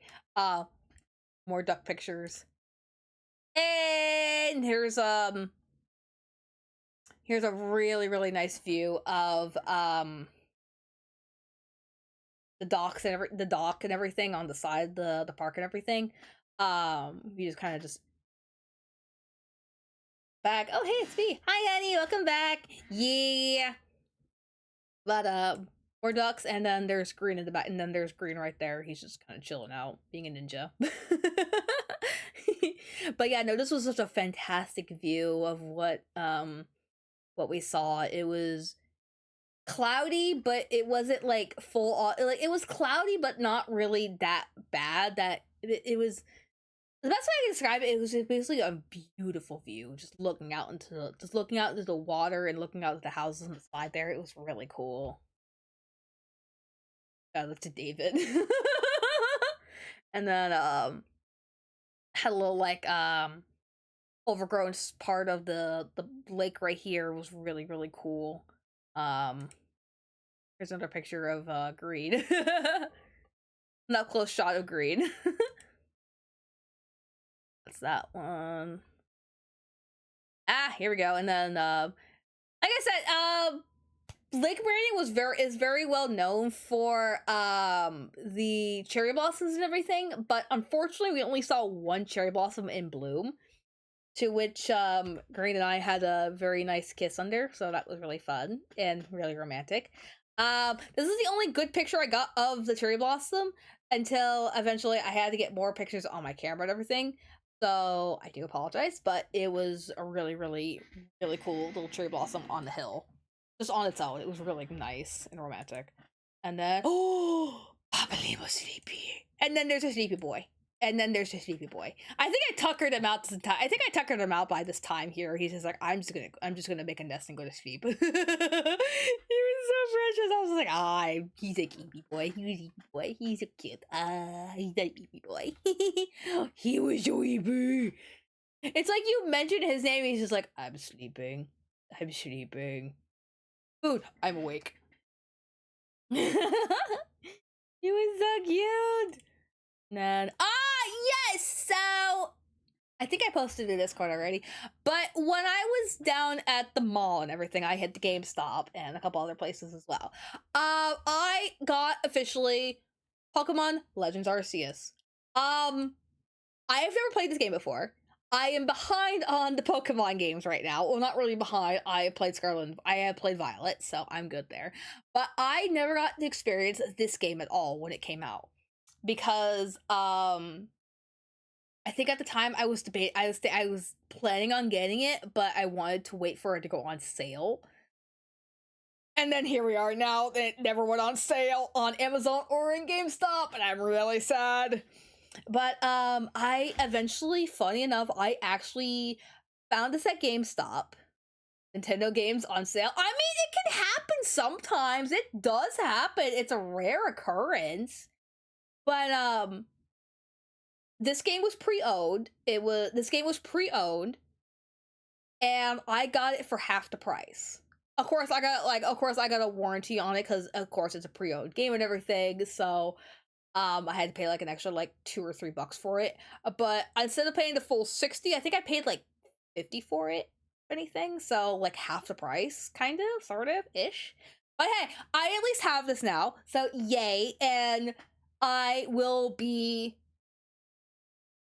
A: More duck pictures. And here's a really, really nice view of the docks and the dock and everything on the side, the park and everything. You just kind of just back. Oh, hey, it's me. Hi, Annie. Welcome back. Yeah. But more ducks, and then there's Green in the back, and then there's Green right there. He's just kind of chilling out, being a ninja. But yeah, no, this was such a fantastic view of what we saw. It was cloudy, but it wasn't like full on. Like it was cloudy, but not really that bad. That it was the best way I can describe it. It was basically a beautiful view, just looking out into the water and looking out at the houses on the side there. It was really cool. I looked at David. And then had a little like overgrown part of the lake right here was really, really cool. Here's another picture of Green. An up close shot of Green. That's that one. Ah, here we go. And then like I said, Lake Meridian is very well known for the cherry blossoms and everything, but unfortunately we only saw one cherry blossom in bloom, to which Green and I had a very nice kiss under, so that was really fun and really romantic. This is the only good picture I got of the cherry blossom until eventually I had to get more pictures on my camera and everything. So I do apologize, but it was a really, really, really cool little cherry blossom on the hill. Just on its own. It was really nice and romantic. And then, oh, Papa Lee was sleepy. And then there's a sleepy boy. And then there's just Baby Boy. I think I tuckered him out this time. I think I tuckered him out by this time here. He's just like, I'm just gonna make a nest and go to sleep. He was so precious. I was like, he's a baby boy. He's a baby boy. He's a cute. He's a baby boy. He was so baby. It's like you mentioned his name. He's just like, I'm sleeping. I'm sleeping. Food. I'm awake. He was so cute. And yes! So I think I posted to Discord already, but when I was down at the mall and everything, I hit the GameStop and a couple other places as well. I got officially Pokemon Legends Arceus. I have never played this game before. I am behind on the Pokemon games right now. Well, not really behind. I have played Scarlet. I have played Violet, so I'm good there. But I never got to experience this game at all when it came out because I think at the time I was planning on getting it, but I wanted to wait for it to go on sale. And then here we are now. It never went on sale on Amazon or in GameStop, and I'm really sad. But I eventually, funny enough, I actually found this at GameStop. Nintendo games on sale. I mean, it can happen sometimes. It does happen. It's a rare occurrence. But this game was pre-owned. This game was pre-owned, and I got it for half the price. Of course, I got a warranty on it because, of course, it's a pre-owned game and everything. So, I had to pay like an extra like $2 or $3 for it. But instead of paying the full 60, I think I paid like 50 for it. If anything, so like half the price, kind of, sort of, ish. But hey, I at least have this now, so yay! And I will be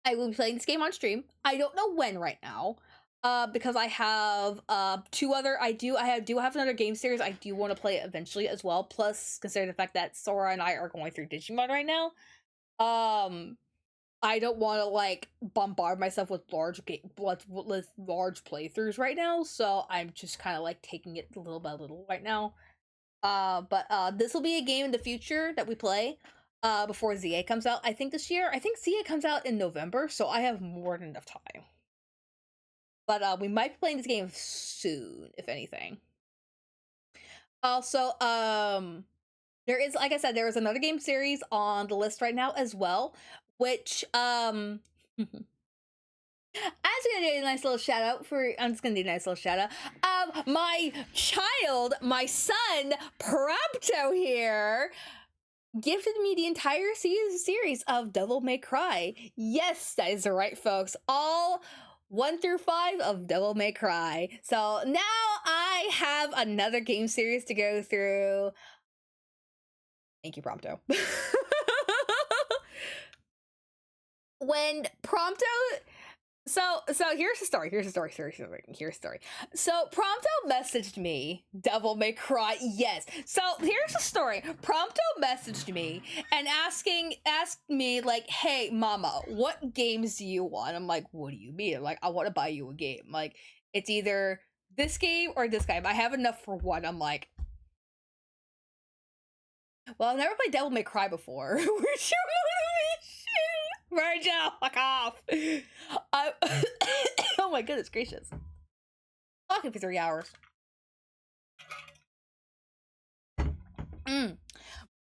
A: playing this game on stream. I don't know when right now, because I have two other. I do have another game series I do want to play eventually as well. Plus, consider the fact that Sora and I are going through Digimon right now. I don't want to like bombard myself with large playthroughs right now, so I'm just kind of like taking it little by little right now. But this will be a game in the future that we play before ZA comes out. I think this year. I think ZA comes out in November, so I have more than enough time. But we might be playing this game soon, if anything. Also, there is, like I said, there is another game series on the list right now as well, which I'm just gonna do a nice little shout out my child, my son, Prompto here, gifted me the entire series of Devil May Cry. Yes, that is right, folks. All 1 through 5 of Devil May Cry. So now I have another game series to go through. Thank you, Prompto. When Prompto, so here's the story. So Prompto messaged me, Devil May Cry. Yes. So here's the story. Prompto messaged me and asked me like, "Hey, Mama, what games do you want?" I'm like, "What do you mean?" I'm like, "I want to buy you a game. Like, it's either this game or this game. I have enough for one." I'm like, "Well, I've never played Devil May Cry before." Where's your motivation? Virgil, fuck off. Oh my goodness gracious. Talking for 3 hours.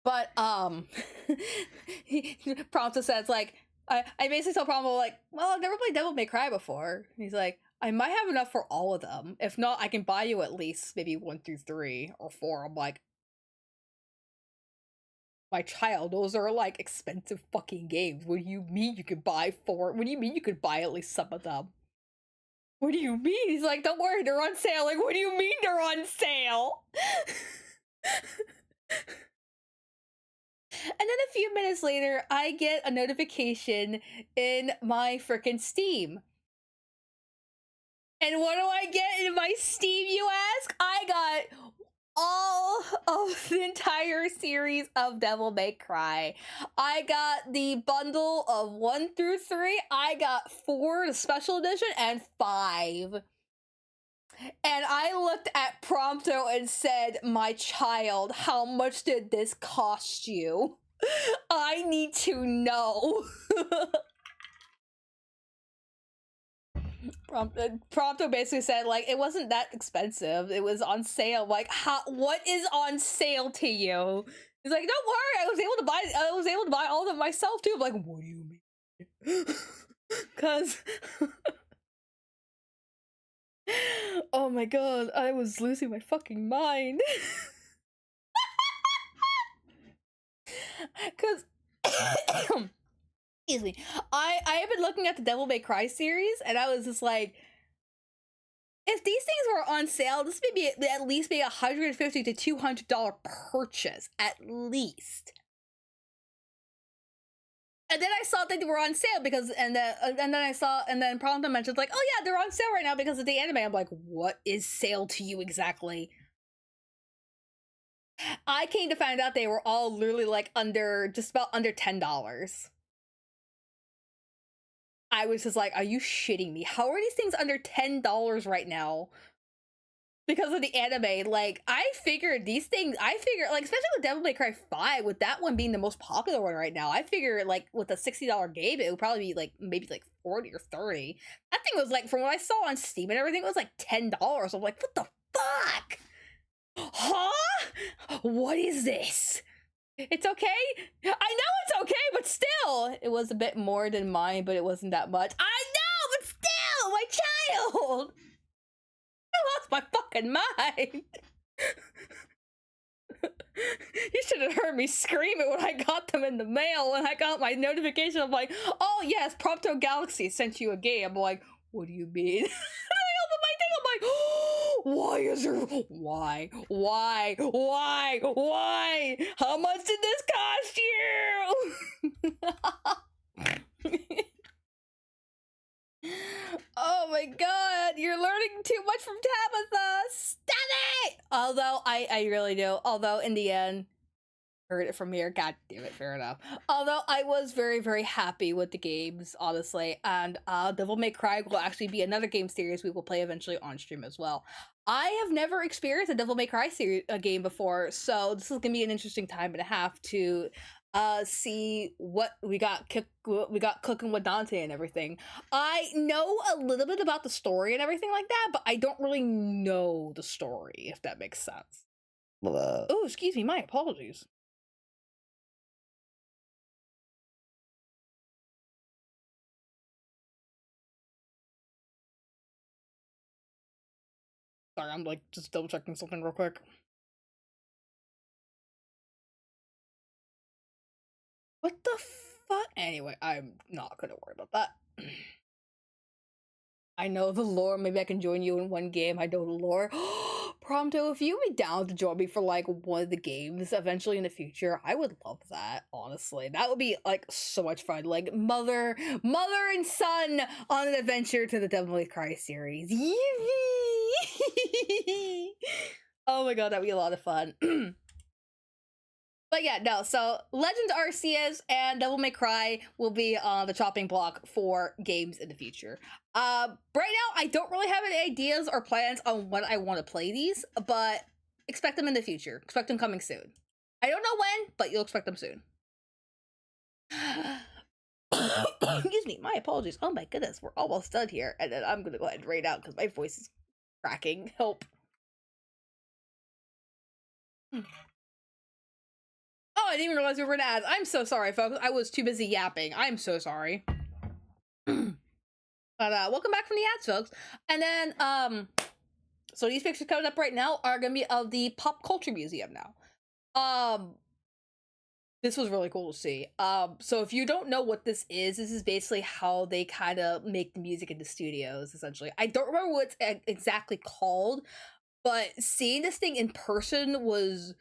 A: But Prompto says like, I basically tell Prompto like, "Well, I've never played Devil May Cry before." He's like, "I might have enough for all of them. If not, I can buy you at least maybe 1 through 3 or 4. I'm like, "My child, those are like expensive fucking games. What do you mean you could buy 4? What do you mean you could buy at least some of them? What do you mean?" He's like, "Don't worry, they're on sale." Like, what do you mean they're on sale? And then a few minutes later, I get a notification in my frickin' Steam. And what do I get in my Steam, you ask? I got all of the entire series of Devil May Cry. I got the bundle of 1 through 3. I got 4, the special edition, and 5. And I looked at Prompto and said, "My child, how much did this cost you? I need to know." Prompto basically said like it wasn't that expensive. It was on sale. Like, what is on sale to you? He's like, don't worry, I was able to buy all of them myself too. I'm like, what do you mean? Cause oh my god, I was losing my fucking mind. Cause excuse me. I have been looking at the Devil May Cry series and I was just like, if these things were on sale, this would be at least be $150 to $200 purchase, at least. And then I saw that they were on sale because, and then Pronto mentioned like, oh yeah, they're on sale right now because of the anime. I'm like, what is sale to you exactly? I came to find out they were all literally like just about under $10. I was just like, are you shitting me? How are these things under $10 right now? Because of the anime, like, I figured, like, especially with Devil May Cry 5, with that one being the most popular one right now, I figure, like, with a $60 game, it would probably be, like, maybe, like, 40 or 30. That thing was, like, from what I saw on Steam and everything, it was, like, $10. I'm like, what the fuck? Huh? What is this? It's okay? I know it's okay, but still! It was a bit more than mine, but it wasn't that much. I know, but still! My child! I lost my fucking mind. You should have heard me screaming when I got them in the mail. When I got my notification of like, oh yes, Prompto Galaxy sent you a game. I'm like, what do you mean? And I open my thing. I'm like, oh, why is there? Why? How much did this cost you? Oh my god, you're learning too much from Tabitha! Stop it! Although, I really do. Although, in the end, heard it from here. God damn it, fair enough. Although, I was very, very happy with the games, honestly. And Devil May Cry will actually be another game series we will play eventually on stream as well. I have never experienced a Devil May Cry game before, so this is gonna be an interesting time and a half to see what we got cooking with Dante and everything. I know a little bit about the story and everything like that, but I don't really know the story, if that makes sense. Oh, excuse me, my apologies. Sorry, I'm like just double checking something real quick. What the fuck? Anyway, I'm not gonna worry about that. I know the lore. Maybe I can join you in one game. I know the lore. Prompto, if you would be down to join me for like one of the games eventually in the future, I would love that. Honestly, that would be like so much fun. Like mother and son on an adventure to the Devil May Cry series. Oh my god, that'd be a lot of fun. But yeah, no, so Legend Arceus and Devil May Cry will be on the chopping block for games in the future. Right now, I don't really have any ideas or plans on when I want to play these, but expect them in the future. Expect them coming soon. I don't know when, but you'll expect them soon. Excuse me, my apologies. Oh my goodness, we're almost done here, and then I'm gonna go ahead and raid out because my voice is cracking. Help. Oh, I didn't even realize we were in ads. I'm so sorry, folks. I was too busy yapping. I'm so sorry. But welcome back from the ads, folks. And then so these pictures coming up right now are gonna be of the Pop Culture Museum now. This was really cool to see. So if you don't know what this is basically how they kind of make the music in the studios, essentially. I don't remember what it's exactly called, but seeing this thing in person was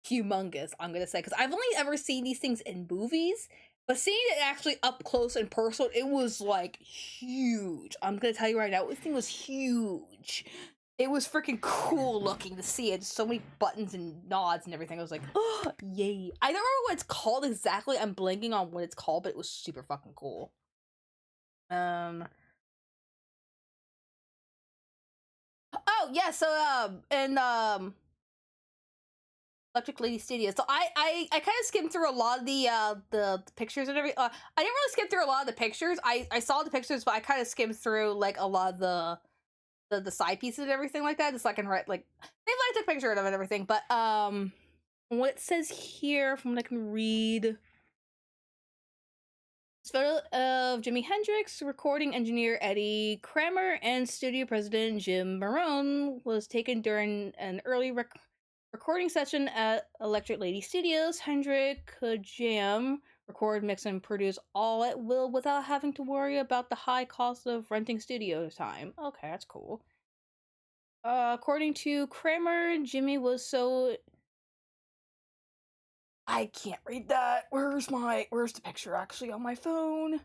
A: humongous, I'm gonna say, because I've only ever seen these things in movies, but seeing it actually up close and personal, it was like huge. I'm gonna tell you right now, this thing was huge. It was freaking cool looking to see it. So many buttons and nods and everything. I was like, oh, yay. I don't remember what it's called exactly. I'm blanking on what it's called, but it was super fucking cool. Oh yeah, so Electric Lady Studios. So I kind of skimmed through a lot of the pictures and everything. I didn't really skim through a lot of the pictures. I saw the pictures, but I kind of skimmed through like a lot of the side pieces and everything like that, just so I can write like maybe I took a picture of it and everything. But what it says here from what I can read. This photo of Jimi Hendrix, recording engineer Eddie Kramer, and studio president Jim Marone was taken during an early recording session at Electric Lady Studios. Hendrix could jam, record, mix, and produce all at will without having to worry about the high cost of renting studio time. Okay, that's cool. According to Kramer, Jimmy was so... I can't read that. Where's the picture actually on my phone?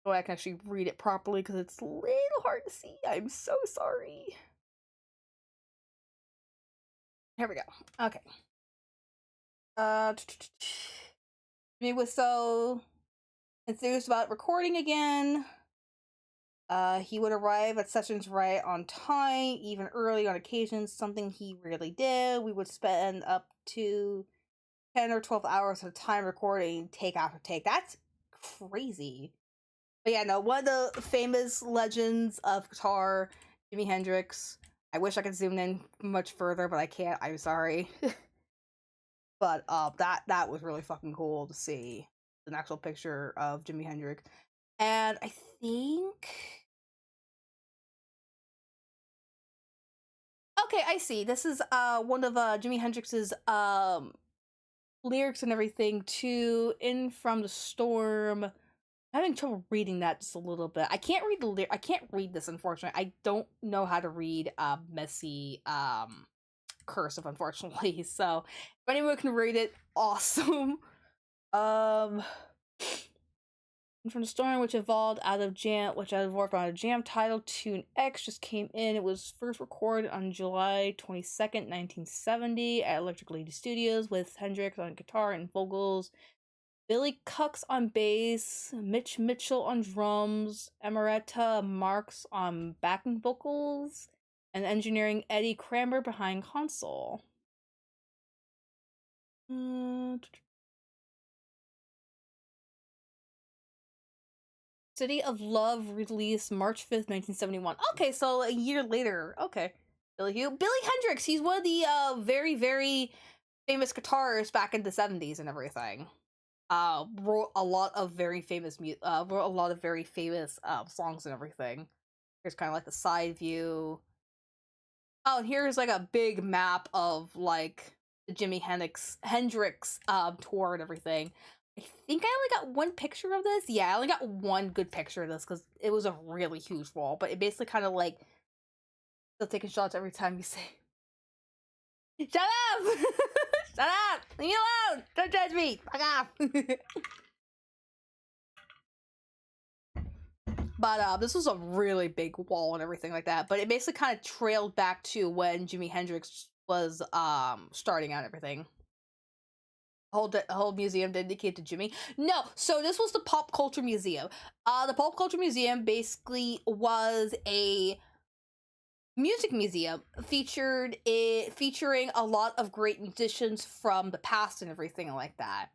A: Oh, I can actually read it properly because it's a little hard to see. I'm so sorry. Here we go. Okay. Jimmy was so enthused about recording again. He would arrive at sessions right on time, even early on occasions, something he rarely did. We would spend up to 10 or 12 hours at a time recording take after take. That's crazy. But yeah, no, one of the famous legends of guitar, Jimi Hendrix. I wish I could zoom in much further, but I can't. I'm sorry. But that was really fucking cool to see an actual picture of Jimi Hendrix. And I think... Okay, I see. This is one of Jimi Hendrix's lyrics and everything to In From the Storm. I'm having trouble reading that just a little bit. I can't read I can't read this, unfortunately. I don't know how to read messy cursive, unfortunately. So if anyone can read it, awesome. From the Storm, which evolved out of Jam titled Tune X, just came in. It was first recorded on July 22nd, 1970 at Electric Lady Studios with Hendrix on guitar and vocals, Billy Cux on bass, Mitch Mitchell on drums, Emeretta Marks on backing vocals, and engineering Eddie Kramer behind console. City of Love released March 5th, 1971. Okay, so a year later. Okay. Billy Hendrix, he's one of the very, very famous guitarists back in the 70s and everything. Wrote a lot of very famous songs and everything. Here's kind of like the side view. Oh, and here's like a big map of like the Jimi Hendrix tour and everything. I think I only got one picture of this. Yeah, I only got one good picture of this because it was a really huge wall. But it basically kind of like still taking shots every time you say, "Shut up! Shut up! Leave me alone! Don't judge me! Fuck off!" But this was a really big wall and everything like that. But it basically kind of trailed back to when Jimi Hendrix was starting out and everything. A whole museum dedicated to Jimmy. No, so this was the Pop Culture Museum. The Pop Culture Museum basically was a music museum featuring a lot of great musicians from the past and everything like that.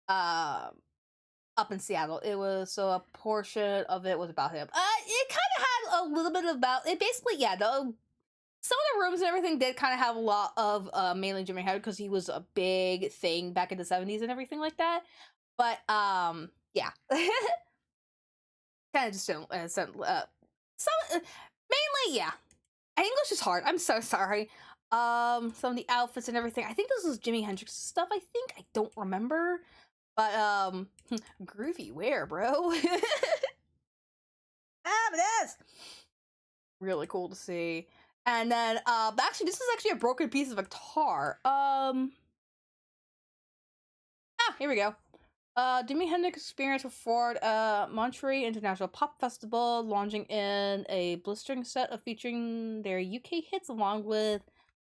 A: Up in Seattle, it was so a portion of it was about him. It kind of had a little bit about it. Basically, yeah, some of the rooms and everything did kind of have a lot of mainly Jimi Hendrix because he was a big thing back in the 70s and everything like that. But yeah, kind of just don't some mainly yeah. English is hard. I'm so sorry. Some of the outfits and everything. I think this was Jimi Hendrix stuff. I think I don't remember, but groovy wear, bro. But that's really cool to see. And then, actually, this is actually a broken piece of a guitar. Here we go. Jimi Hendrix Experience performed Monterey International Pop Festival, launching in a blistering set of featuring their UK hits, along with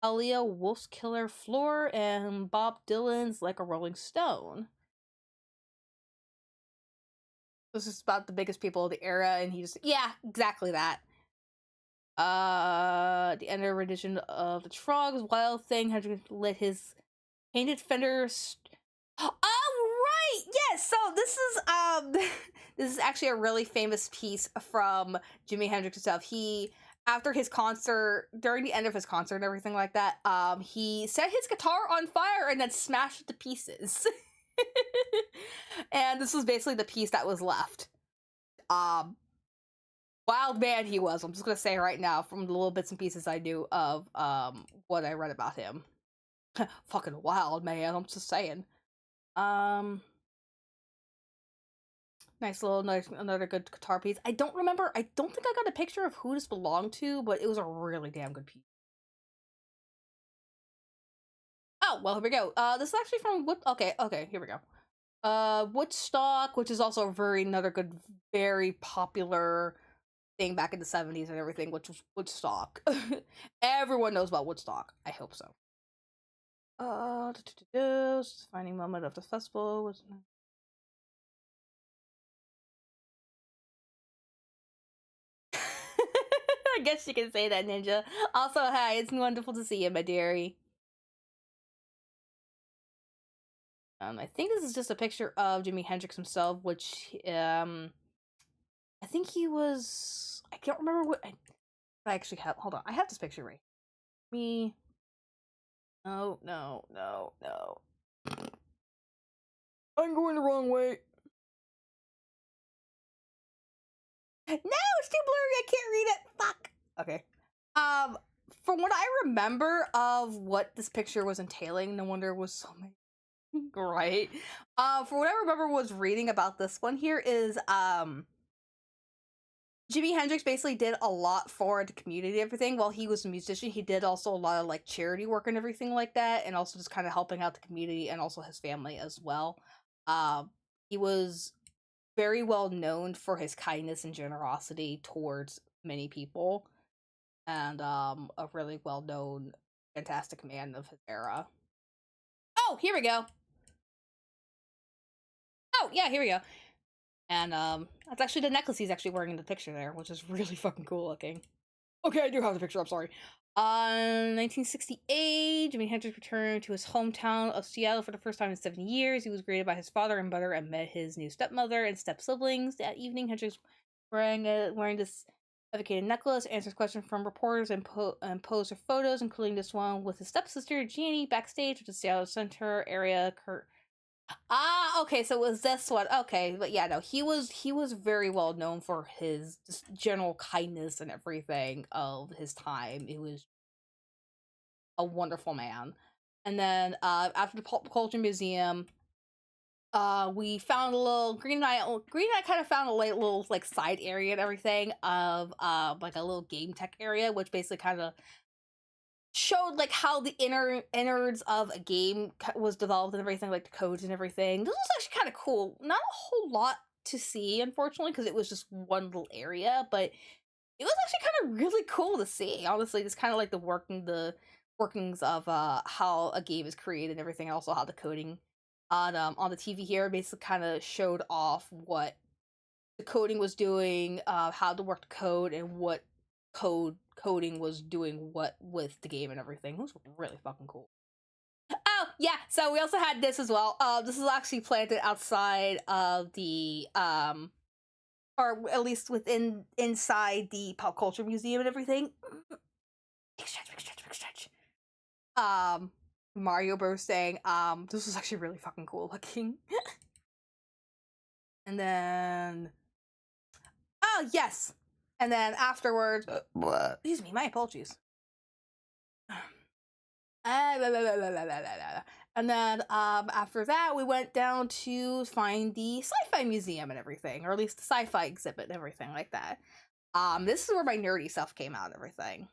A: Aaliyah Wolf's Killer Floor and Bob Dylan's Like a Rolling Stone. This is about the biggest people of the era, and yeah, exactly that. The ender rendition of the Trog's Wild Thing had lit his painted fenders. Oh right, yes. So this is this is actually a really famous piece from Jimi Hendrix himself. He after his concert, during the end of his concert and everything like that, he set his guitar on fire and then smashed it to pieces. And this was basically the piece that was left. Um, Wild man he was. I'm just gonna say right now from the little bits and pieces I knew of what I read about him. Fucking wild man. I'm just saying. Um, nice another good guitar piece. I don't remember. I don't think I got a picture of who this belonged to, but it was a really damn good piece. Oh well, here we go. This is actually from what? Okay, here we go. Woodstock, which is also another good, very popular thing back in the 70s and everything, which was Woodstock. Everyone knows about Woodstock. I hope so. Finding moment of the festival was. I guess you can say that, Ninja. Also, hi, it's wonderful to see you, my dearie. I think this is just a picture of Jimi Hendrix himself, which I think he was. I can't remember what. I actually have. Hold on, I have this picture right. Me. No, no, no, no. I'm going the wrong way. No, it's too blurry. I can't read it. Fuck. Okay. Um, from what I remember of what this picture was entailing, no wonder it was so many. Right. For what I remember was reading about this one here is Jimi Hendrix basically did a lot for the community and everything. While he was a musician, he did also a lot of like charity work and everything like that, and also just kind of helping out the community and also his family as well. He was very well known for his kindness and generosity towards many people, and a really well known, fantastic man of his era. Oh, here we go. Oh, yeah, here we go. And that's actually the necklace he's actually wearing in the picture there, which is really fucking cool looking. Okay, I do have the picture. I'm sorry. 1968, Jimi Hendrix returned to his hometown of Seattle for the first time in 7 years. He was greeted by his father and mother and met his new stepmother and step siblings. That evening, Hendrix wearing this evocated necklace, answers questions from reporters, and posed for photos, including this one with his stepsister Jeannie backstage at the Seattle Center area. Okay, so it was this one. Okay, but yeah, no, he was very well known for his just general kindness and everything of his time. He was a wonderful man. And then after the Pop Culture Museum, we found a little Green and I kind of found a little like side area and everything of like a little game tech area, which basically kind of showed like how the innards of a game was developed and everything, like the codes and everything. This was actually kind of cool. Not a whole lot to see, unfortunately, because it was just one little area, but it was actually kind of really cool to see. Honestly, just kind of like the workings of how a game is created and everything, and also how the coding on the TV here basically kind of showed off what the coding was doing, how to work the code, and what coding was doing what with the game and everything. It was really fucking cool. Oh yeah, so we also had this as well. This is actually planted outside of the or at least within inside the pop culture museum and everything. Big stretch, big stretch, big stretch. Mario Bros saying, this was actually really fucking cool looking. And then oh yes. And then afterwards excuse me, my apologies. And then after that we went down to find the sci-fi museum and everything, or at least the sci-fi exhibit and everything like that. This is where my nerdy stuff came out and everything.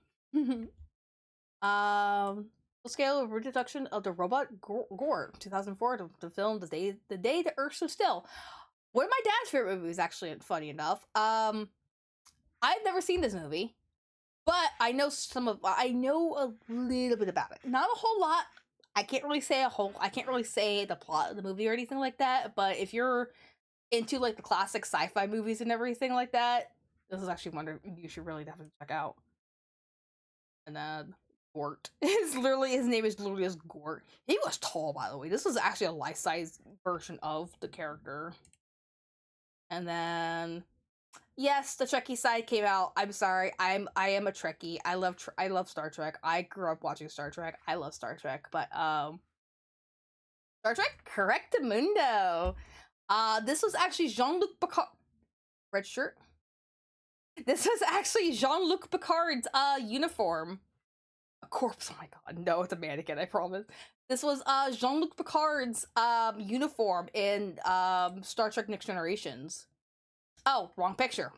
A: Full scale reproduction of the robot Gore, 2004, the film the day the Earth stood still. One of my dad's favorite movies, actually, funny enough. I've never seen this movie, but I know I know a little bit about it. Not a whole lot. I can't really say the plot of the movie or anything like that, but if you're into like the classic sci-fi movies and everything like that, this is actually one you should really definitely check out. And then Gort. His name is literally just Gort. He was tall, by the way. This was actually a life-size version of the character. And then, yes, the Trekkie side came out. I'm sorry, I am a Trekkie. I love Star Trek. I grew up watching Star Trek. I love Star Trek, but Star Trek Correctamundo. This was actually Jean-Luc Picard. Red shirt. This was actually Jean-Luc Picard's uniform. A corpse. Oh my god, no, it's a mannequin. I promise. This was Jean-Luc Picard's uniform in Star Trek Next Generations. Oh, wrong picture.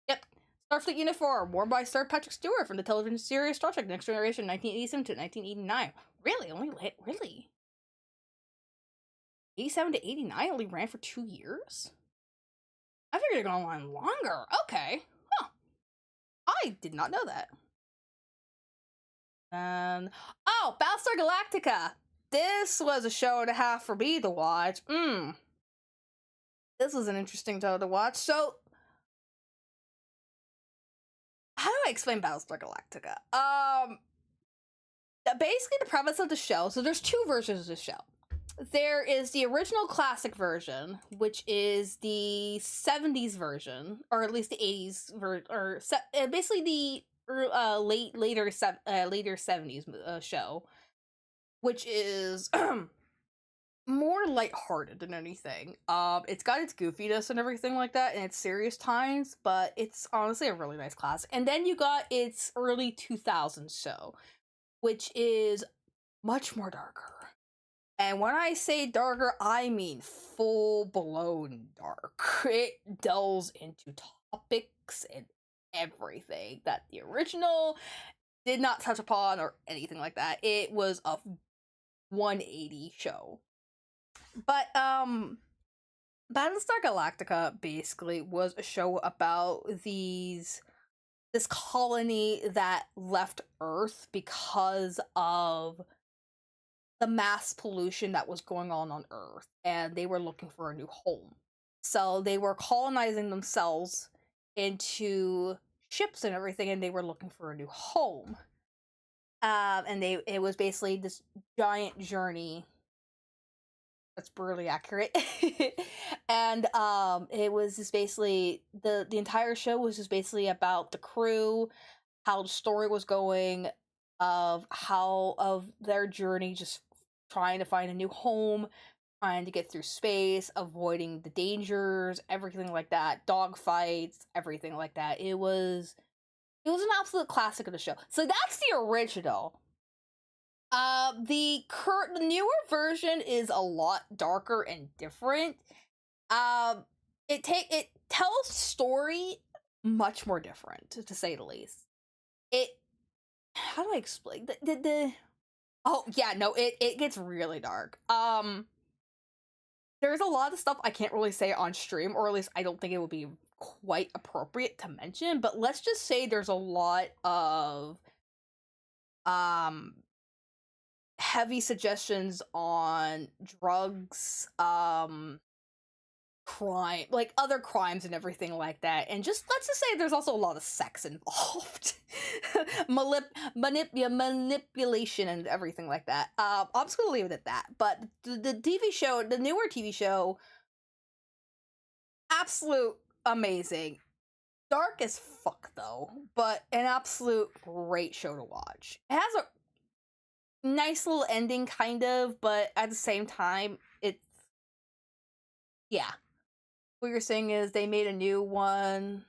A: Yep. Starfleet uniform worn by Sir Patrick Stewart from the television series Star Trek Next Generation 1987 to 1989. Really? Really? 87 to 89 only ran for 2 years? I figured it would go on longer. Okay. Huh. I did not know that. Oh, Battlestar Galactica. This was a show and a half for me to watch. This was an interesting show to watch. So, how do I explain Battlestar Galactica? Basically the premise of the show. So there's 2 versions of the show. There is the original classic version, which is the 70s version, or at least the 80s version, or basically the later 70s show, which is more lighthearted than anything. It's got its goofiness and everything like that, and its serious times, but it's honestly a really nice classic. And then you got its early 2000s show, which is much more darker. And when I say darker, I mean full-blown dark. It delves into topics and everything that the original did not touch upon or anything like that. It was a 180 show. But, Battlestar Galactica basically was a show about this colony that left Earth because of the mass pollution that was going on Earth, and they were looking for a new home. So they were colonizing themselves into ships and everything, and they were looking for a new home. And it was basically this giant journey. That's brutally accurate. And it was just basically the entire show was just basically about the crew, how the story was going, of their journey, just trying to find a new home, trying to get through space, avoiding the dangers, everything like that, dog fights, everything like that. It was an absolute classic of the show. So that's the original. The newer version is a lot darker and different. It tells story much more different, to say the least. How do I explain the oh yeah, no, it gets really dark. There's a lot of stuff I can't really say on stream, or at least I don't think it would be quite appropriate to mention, but let's just say there's a lot of heavy suggestions on drugs, crime, like other crimes and everything like that, and just let's just say there's also a lot of sex involved. Manipulation and everything like that. I'm just gonna leave it at that. But the TV show, the newer TV show, absolute amazing. Dark as fuck though, but an absolute great show to watch. It has a nice little ending, kind of, but at the same time, it's yeah. What you're saying is they made a new one,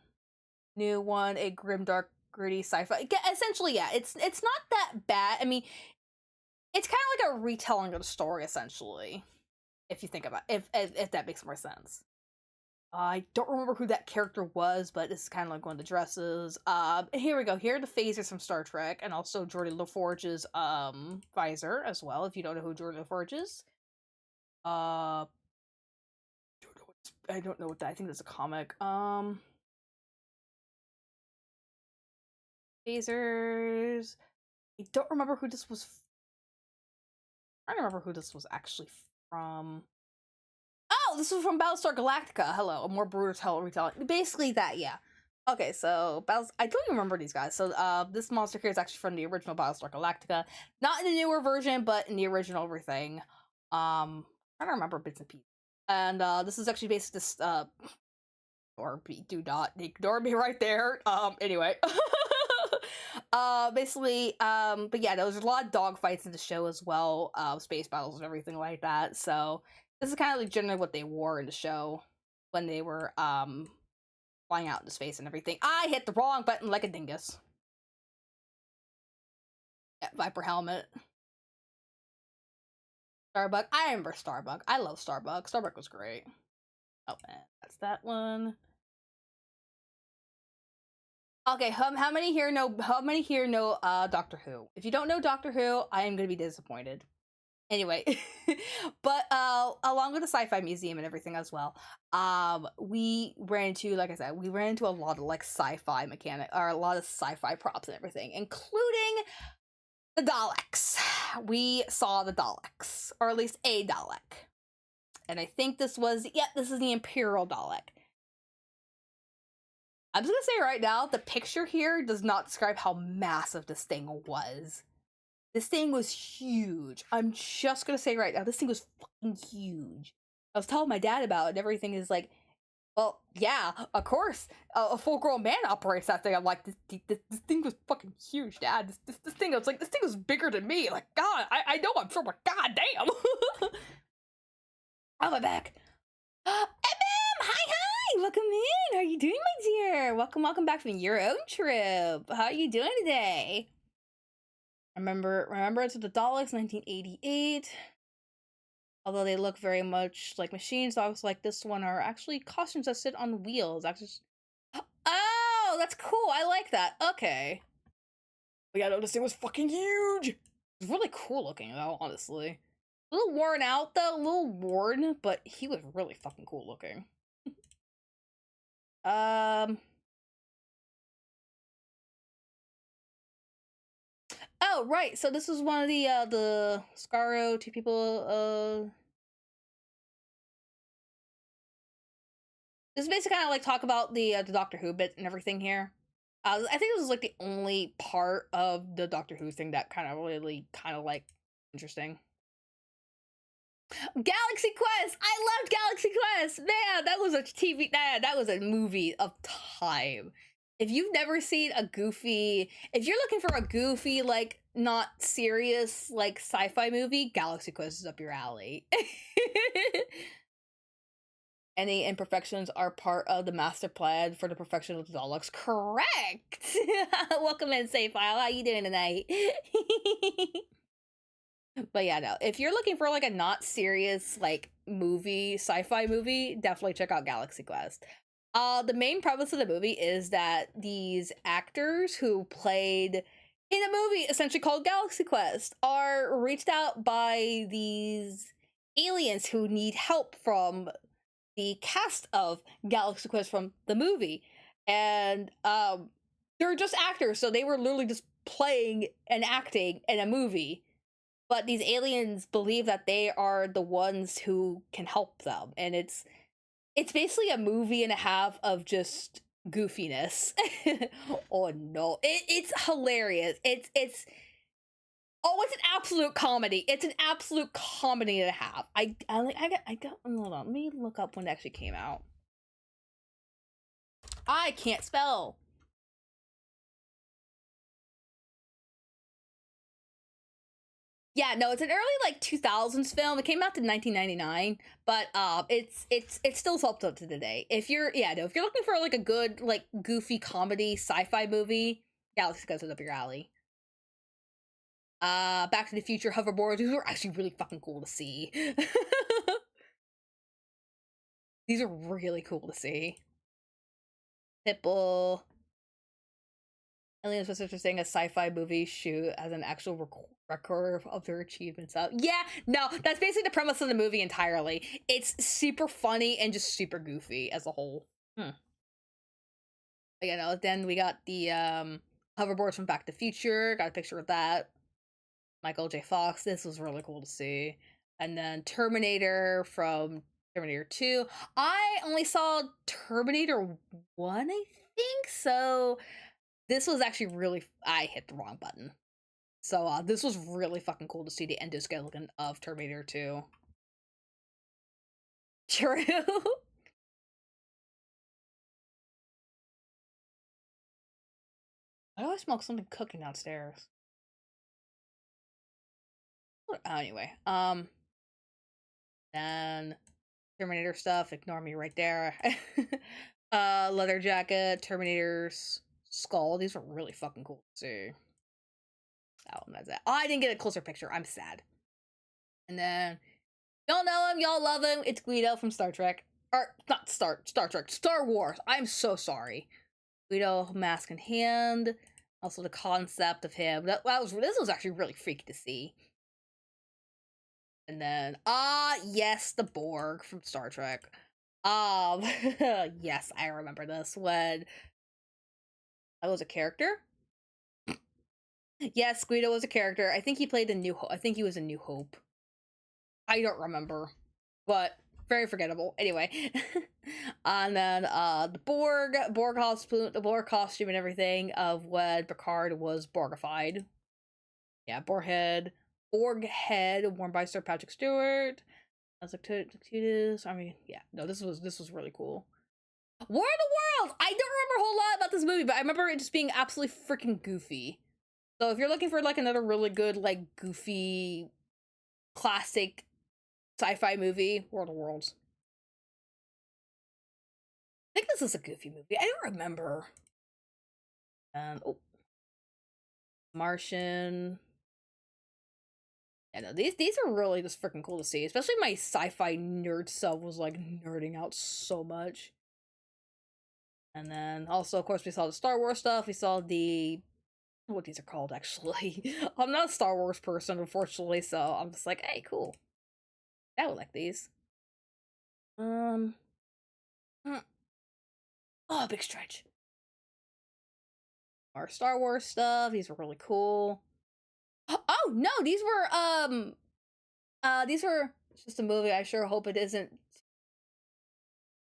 A: a grim, dark, gritty sci-fi. Essentially, yeah, it's not that bad. I mean, it's kind of like a retelling of the story, essentially. If you think about it, if that makes more sense. I don't remember who that character was, but this is kind of like one of the dresses. Here we go. Here are the phasers from Star Trek, and also Geordi LaForge's visor as well. If you don't know who Geordi LaForge is, I don't know what that. I think that's a comic. Phasers. I don't remember who this was. I don't remember who this was actually from. Oh, this was from Battlestar Galactica. Hello, a more brutal retelling. Basically that, yeah. Okay, so I don't even remember these guys. So this monster here is actually from the original Battlestar Galactica, not in the newer version, but in the original everything. I don't remember bits and pieces. And this is actually based this or do not ignore me right there. Anyway. Basically, but yeah, there was a lot of dogfights in the show as well, space battles and everything like that. So this is kind of like generally what they wore in the show when they were flying out into space and everything. I hit the wrong button like a dingus. Yeah, Viper helmet. Starbuck. I remember Starbuck. I love Starbuck. Starbuck was great. Oh man, that's that one. Okay, how many here know? How many here know Doctor Who? If you don't know Doctor Who, I am gonna be disappointed. Anyway, but along with the sci-fi museum and everything as well, we ran into, like I said, we ran into a lot of like sci-fi mechanic or a lot of sci-fi props and everything, including the Daleks. We saw the Daleks, or at least a Dalek, and I think this was this is the Imperial Dalek. I'm just gonna say right now, the picture here does not describe how massive this thing was. This thing was huge. I'm just gonna say right now, this thing was fucking huge. I was telling my dad about it, and everything is like, well, yeah, of course, a full-grown man operates that thing. I'm like, this thing was fucking huge, Dad. This thing, I was like, this thing was bigger than me. Like, God, I know I'm sure, but God damn. Oh, my back. Ma'am, hi, welcome in. How are you doing, my dear? Welcome back from your own trip. How are you doing today? Remember it's the Daleks, 1988. Although they look very much like machines, dogs like this one are actually costumes that sit on wheels. Actually, oh, that's cool. I like that. Okay. But yeah, no, this thing was fucking huge. It was really cool looking, though, honestly. A little worn out, though. A little worn, but he was really fucking cool looking. um. Oh, right. So this is one of the Scaro two people, this is basically kind of like talk about the Doctor Who bit and everything here. I think this was like the only part of the Doctor Who thing that kind of really kind of like interesting. Galaxy Quest. I loved Galaxy Quest. Man, that was a TV. That was a movie of time. If you've never seen a goofy, if you're looking for a goofy, like not serious, like sci-fi movie, Galaxy Quest is up your alley. Any imperfections are part of the master plan for the perfection of the Daleks. Correct. Welcome in, Safe File. How you doing tonight? But yeah, no. If you're looking for like a not serious like movie, sci-fi movie, definitely check out Galaxy Quest. The main premise of the movie is that these actors who played in a movie essentially called Galaxy Quest are reached out by these aliens who need help from the cast of Galaxy Quest from the movie. And they're just actors, so they were literally just playing and acting in a movie. But these aliens believe that they are the ones who can help them. And it's basically a movie and a half of just goofiness. Oh no. It's hilarious. It's oh, it's an absolute comedy. It's an absolute comedy and a half. I got hold on. Let me look up when it actually came out. I can't spell. Yeah, no, it's an early like 2000s film. It came out in 1999, but it's still up to today. If you're if you're looking for like a good like goofy comedy sci-fi movie, Galaxy Quest is up your alley. Back to the Future hoverboards, these are actually really fucking cool to see. These are really cool to see. Pitbull. Aliens was interesting. A sci-fi movie shoot as an actual record of their achievements. Out. Yeah, no, that's basically the premise of the movie entirely. It's super funny and just super goofy as a whole. But you know, then we got the hoverboards from Back to the Future. Got a picture of that. Michael J. Fox. This was really cool to see. And then Terminator from Terminator 2. I only saw Terminator 1, I think. So this was actually really, I hit the wrong button. So this was really fucking cool to see the endoskeleton of Terminator 2. True. I always smell something cooking downstairs. Anyway, then Terminator stuff, ignore me right there. Leather jacket, Terminator's skull. These were really fucking cool to see. Oh, that's it. Oh, I didn't get a closer picture. I'm sad. And then y'all know him, y'all love him. It's Guido from Star Trek. Or not Star Trek, Star Wars. I'm so sorry. Guido, mask in hand. Also the concept of him. This was actually really freaky to see. And then yes, the Borg from Star Trek. Yes, I remember this when I was a character. Yes, Guido was a character. I think he played a New Hope. I think he was a New Hope. I don't remember, but very forgettable. Anyway, and then the Borg costume, and everything of when Picard was Borgified. Yeah, Borg head worn by Sir Patrick Stewart. I was like, I mean, yeah, no, this was really cool. War of the Worlds. I don't remember a whole lot about this movie, but I remember it just being absolutely freaking goofy. So if you're looking for like another really good, like goofy, classic sci-fi movie, World of Worlds. I think this is a goofy movie. I don't remember. Oh, Martian. Yeah, no, these are really just freaking cool to see. Especially my sci-fi nerd self was like nerding out so much. And then also, of course, we saw the Star Wars stuff. We saw the what these are called actually. I'm not a Star Wars person, unfortunately, so I'm just like, hey, cool. I would like these. Hmm. Oh, big stretch. Our Star Wars stuff. These were really cool. Oh no, these were just a movie. I sure hope it isn't.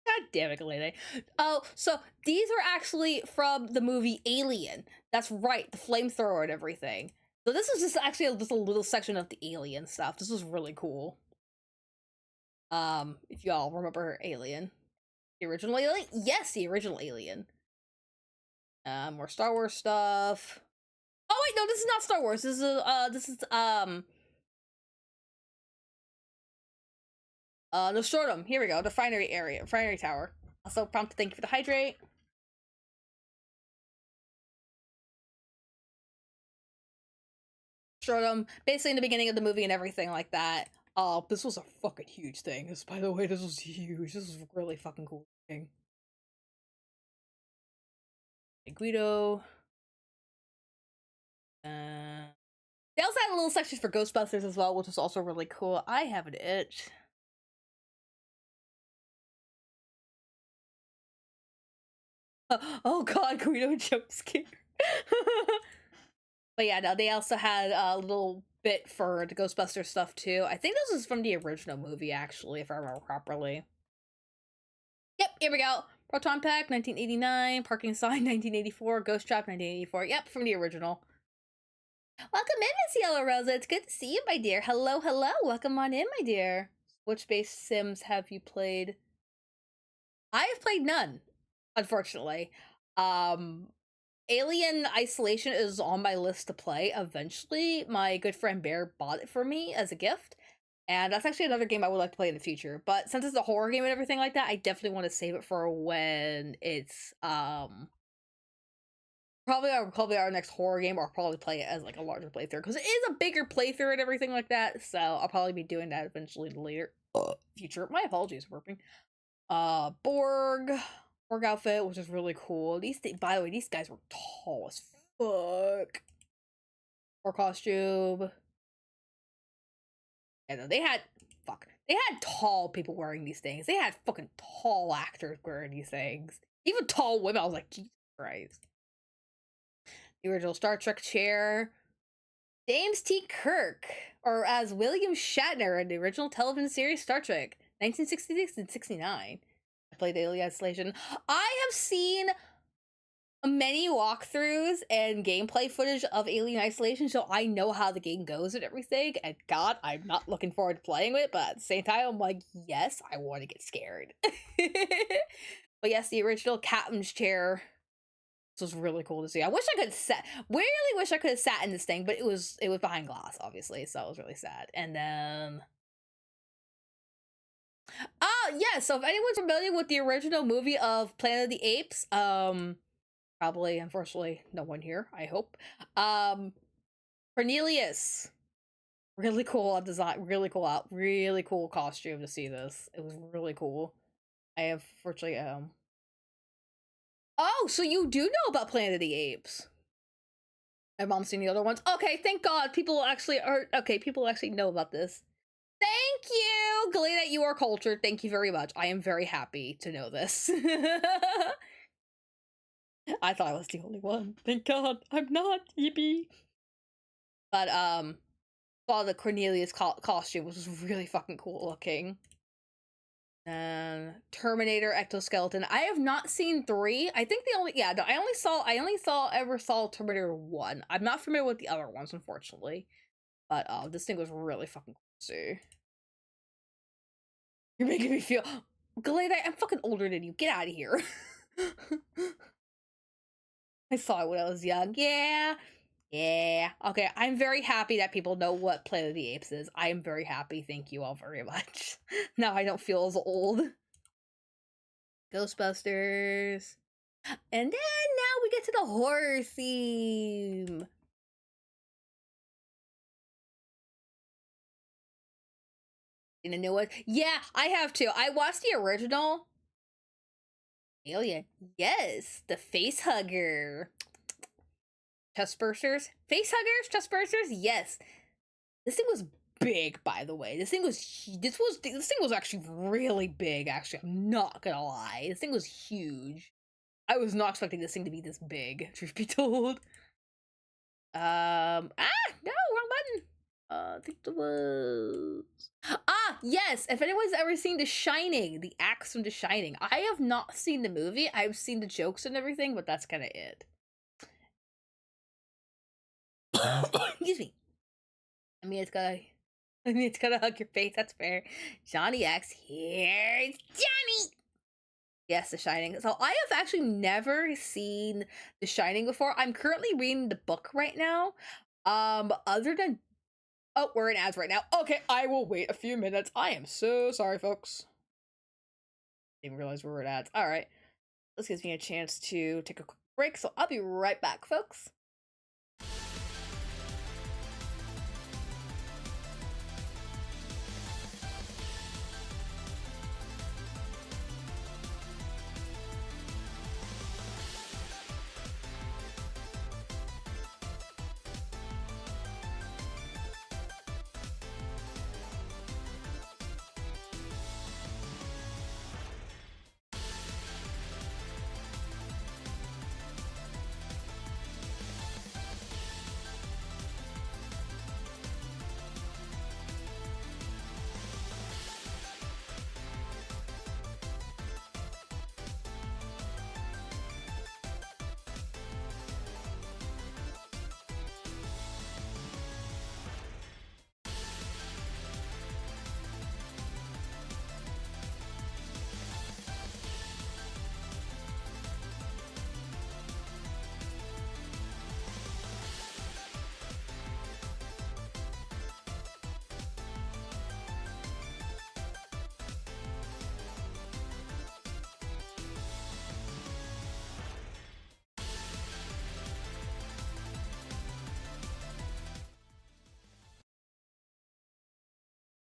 A: God damn it, Galene. Oh, so these are actually from the movie Alien. That's right, the flamethrower and everything. So this was just actually just a little section of the Alien stuff. This was really cool. If y'all remember Alien, the original Alien. Yes, the original Alien. More Star Wars stuff. Oh wait, no, this is not Star Wars. This is Nostrotum. Here we go. The refinery tower. Also prompt to thank you for the hydrate. Nostrotum, basically in the beginning of the movie and everything like that. This was a fucking huge thing. By the way, this was huge. This was really fucking cool thing. Guido. They also had a little section for Ghostbusters as well, which was also really cool. I have an itch. Oh god, Guido jump scare. But yeah, no, they also had a little bit for the Ghostbusters stuff too. I think this was from the original movie, actually, if I remember properly. Yep, here we go. Proton Pack, 1989. Parking Sign, 1984. Ghost Trap, 1984. Yep, from the original. Welcome in, Miss Yellow Rosa. It's good to see you, my dear. Hello, hello. Welcome on in, my dear. Which base Sims have you played? I have played none, unfortunately. Alien Isolation is on my list to play eventually. My good friend Bear bought it for me as a gift. And that's actually another game I would like to play in the future. But since it's a horror game and everything like that, I definitely want to save it for when it's probably our next horror game, or I'll probably play it as like a larger playthrough. Because it is a bigger playthrough and everything like that. So I'll probably be doing that eventually in the later future. My apologies, burping. Borg outfit, which is really cool. By the way, these guys were tall as fuck. Borg costume. And they had tall people wearing these things. They had fucking tall actors wearing these things. Even tall women. I was like, Jesus Christ. The original Star Trek chair. James T. Kirk, or as William Shatner in the original television series Star Trek. 1966 and 69. I played Alien Isolation. I have seen many walkthroughs and gameplay footage of Alien Isolation, so I know how the game goes and everything. And God, I'm not looking forward to playing it, but at the same time, I'm like, yes, I want to get scared. But yes, the original captain's chair. This was really cool to see. I wish I could sat. Really wish I could have sat in this thing, but it was behind glass, obviously, so it was really sad. And then, yeah. So if anyone's familiar with the original movie of Planet of the Apes, probably, unfortunately, no one here. I hope. Cornelius, really cool design, really cool out, really cool costume to see this. It was really cool. I have fortunately Oh, so you do know about Planet of the Apes? My mom's seen the other ones. Okay, thank God. People actually know about this. Thank you, Galena. You are cultured. Thank you very much. I am very happy to know this. I thought I was the only one. Thank God, I'm not. Yippee. But saw the Cornelius costume, which was really fucking cool looking. And Terminator exoskeleton. I have not seen 3. I think I only saw Terminator 1. I'm not familiar with the other ones, unfortunately. But this thing was really fucking cool to see. You're making me feel Glade, I'm fucking older than you. Get out of here. I saw it when I was young. Yeah. Yeah. Okay, I'm very happy that people know what Planet of the Apes is. I am very happy. Thank you all very much. Now I don't feel as old. Ghostbusters. And then now we get to the horror theme. You know what? Yeah, I have to. I watched the original Alien. Yes, the face hugger. Chest bursters? Face huggers? Chest bursters? Yes. This thing was big, by the way. This thing was actually really big, actually. I'm not gonna lie. This thing was huge. I was not expecting this thing to be this big, truth be told. No, wrong button. I think it was yes. If anyone's ever seen The Shining, the axe from The Shining, I have not seen the movie. I've seen the jokes and everything, but that's kind of it. Excuse me. I mean, it's gotta hug your face. That's fair. Johnny X, here's Johnny. Yes, The Shining. So I have actually never seen The Shining before. I'm currently reading the book right now. Other than oh, we're in ads right now. Okay, I will wait a few minutes. I am so sorry, folks. Didn't realize we were in ads. All right, this gives me a chance to take a quick break. So I'll be right back, folks.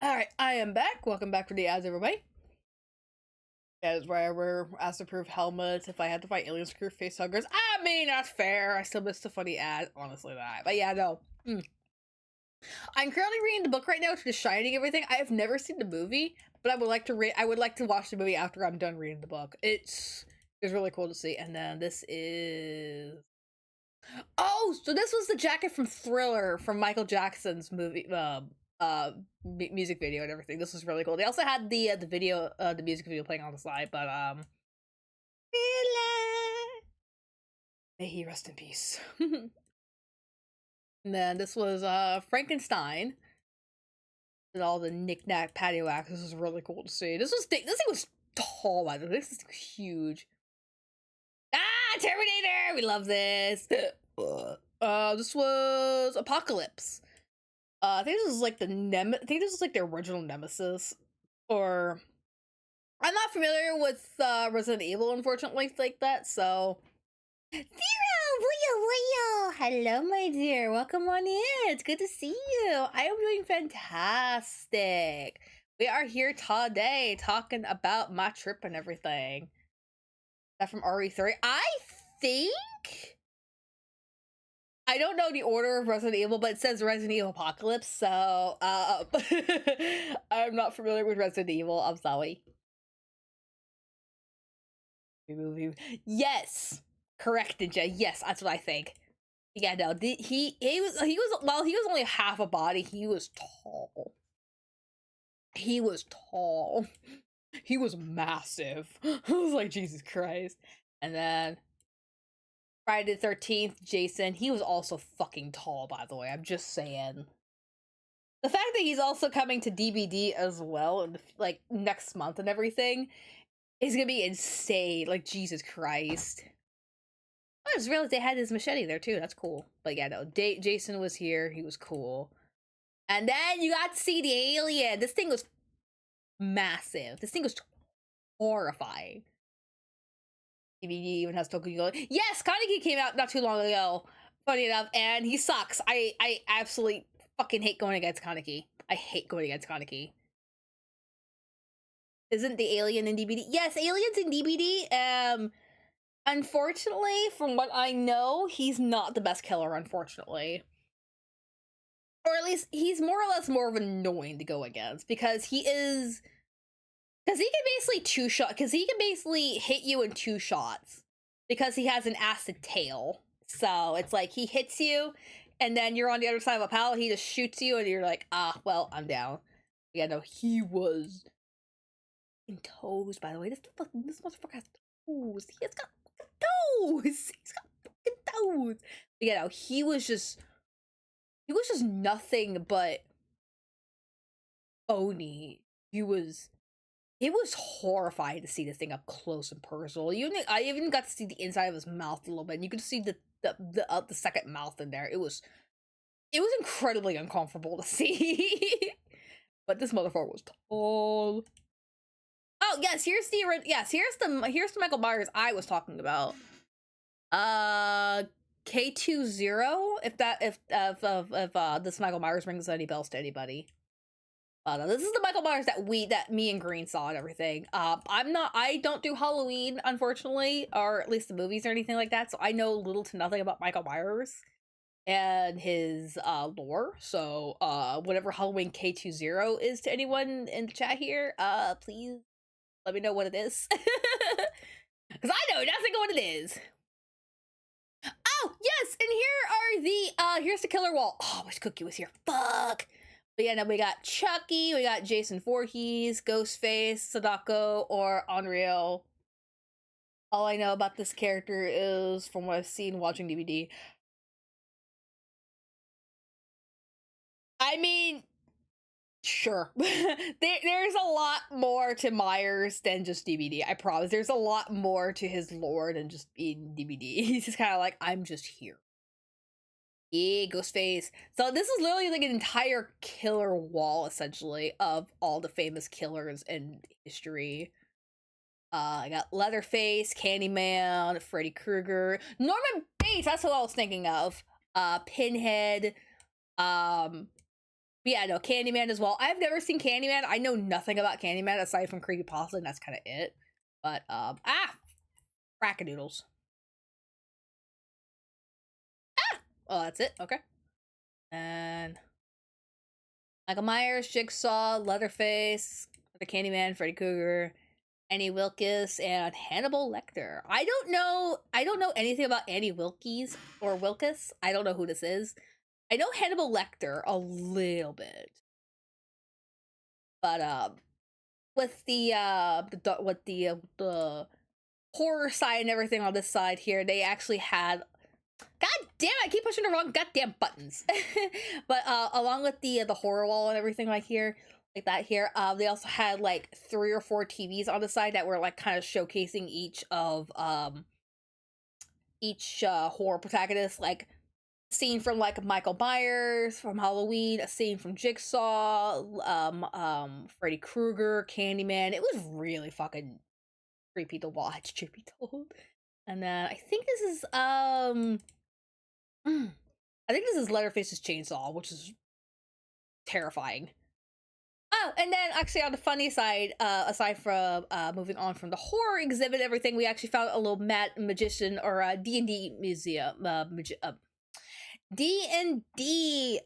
A: Alright, I am back. Welcome back for the ads, everybody. That is where I wear asked to prove helmets if I had to fight alien screw face huggers. I mean, that's fair. I still missed the funny ad. Honestly, that. But yeah, no. I'm currently reading the book right now, to The Shining. Everything. I have never seen the movie, but I would like to read. I would like to watch the movie after I'm done reading the book. It's really cool to see. And then this is. Oh, so this was the jacket from Thriller from Michael Jackson's movie. music video and everything. This was really cool. They also had the video, the music video playing on the side, but may he rest in peace. And then this was Frankenstein and all the knick-knack patio acts. This was really cool to see. This thing was tall, by the way. This is huge. Ah, Terminator! We love this. This was Apocalypse. I think this was like I think this was like the original Nemesis. Or I'm not familiar with Resident Evil, unfortunately, like that, so Zero! Hello, my dear. Welcome on in. It's good to see you. I am doing fantastic. We are here today talking about my trip and everything. That from RE3. I think I don't know the order of Resident Evil, but it says Resident Evil Apocalypse, so I'm not familiar with Resident Evil. I'm sorry. Yes, correct, Ninja. Yes, that's what I think. Yeah, no, he was only half a body. He was tall. He was tall. He was massive. I was like, Jesus Christ. And then Friday the 13th, Jason, he was also fucking tall, by the way. I'm just saying. The fact that he's also coming to DBD as well, in like next month and everything, is gonna be insane. Like, Jesus Christ. I just realized they had his machete there too. That's cool. But yeah, no, Jason was here. He was cool. And then you got to see the alien. This thing was massive. This thing was horrifying. DVD even has Tokyo going. Yes, Kaneki came out not too long ago. Funny enough, and he sucks. I absolutely fucking hate going against Kaneki. I hate going against Kaneki. Isn't the alien in DBD? Yes, aliens in DBD. Unfortunately, from what I know, he's not the best killer, unfortunately. Or at least, he's more or less more of annoying to go against, because he is... Because he can basically hit you in 2 shots, because he has an acid tail. So, it's like, he hits you, and then you're on the other side of a pallet, he just shoots you, and you're like, ah, well, I'm down. Yeah, no, he was... in toes, by the way. This motherfucker has toes. He has got toes. He's got fucking toes. But yeah, no, he was just nothing but bony. It was horrifying to see this thing up close and personal. I even got to see the inside of his mouth a little bit, and you could see the second mouth in there. It was incredibly uncomfortable to see. But this motherfucker was tall. Oh yes, here's the Michael Myers I was talking about. K20. If this Michael Myers rings any bells to anybody. This is the Michael Myers that me and Green saw and everything. I don't do Halloween, unfortunately, or at least the movies or anything like that, so I know little to nothing about Michael Myers and his lore. So whatever Halloween K20 is to anyone in the chat here, please let me know what it is. Because I know nothing what it is. Oh, yes, and here's the killer wall. Oh, I wish Cookie was here. Fuck. But yeah, now we got Chucky, we got Jason Voorhees, Ghostface, Sadako, or Unreal. All I know about this character is from what I've seen watching DVD. I mean, sure. There's a lot more to Myers than just DBD. I promise. There's a lot more to his lore than just being DBD. He's just kind of like, I'm just here. Yeah, Ghostface. So this is literally like an entire killer wall, essentially, of all the famous killers in history. I got Leatherface, Candyman, Freddy Krueger, Norman Bates. That's what I was thinking of. Pinhead. Yeah, no, Candyman as well. I've never seen Candyman. I know nothing about Candyman aside from creepypasta, and that's kind of it. But, Frackadoodles. Ah! Oh, that's it? Okay. And Michael Myers, Jigsaw, Leatherface, the Candyman, Freddy Krueger, Annie Wilkes, and Hannibal Lecter. I don't know anything about Annie Wilkes or Wilkes. I don't know who this is. I know Hannibal Lecter a little bit. But with the horror side and everything on this side here, they actually had. God damn it, I keep pushing the wrong goddamn buttons. But along with the horror wall and everything like here, like that here, they also had like 3 or 4 TVs on the side that were like kind of showcasing each horror protagonist, like scene from like Michael Myers from Halloween, a scene from Jigsaw, Freddy Krueger, Candyman. It was really fucking creepy to watch, truth be told. And then I think this is I think this is Leatherface's chainsaw, which is terrifying. Oh, and then actually on the funny side, aside from moving on from the horror exhibit, everything, we actually found a little magician or D&D museum, D&D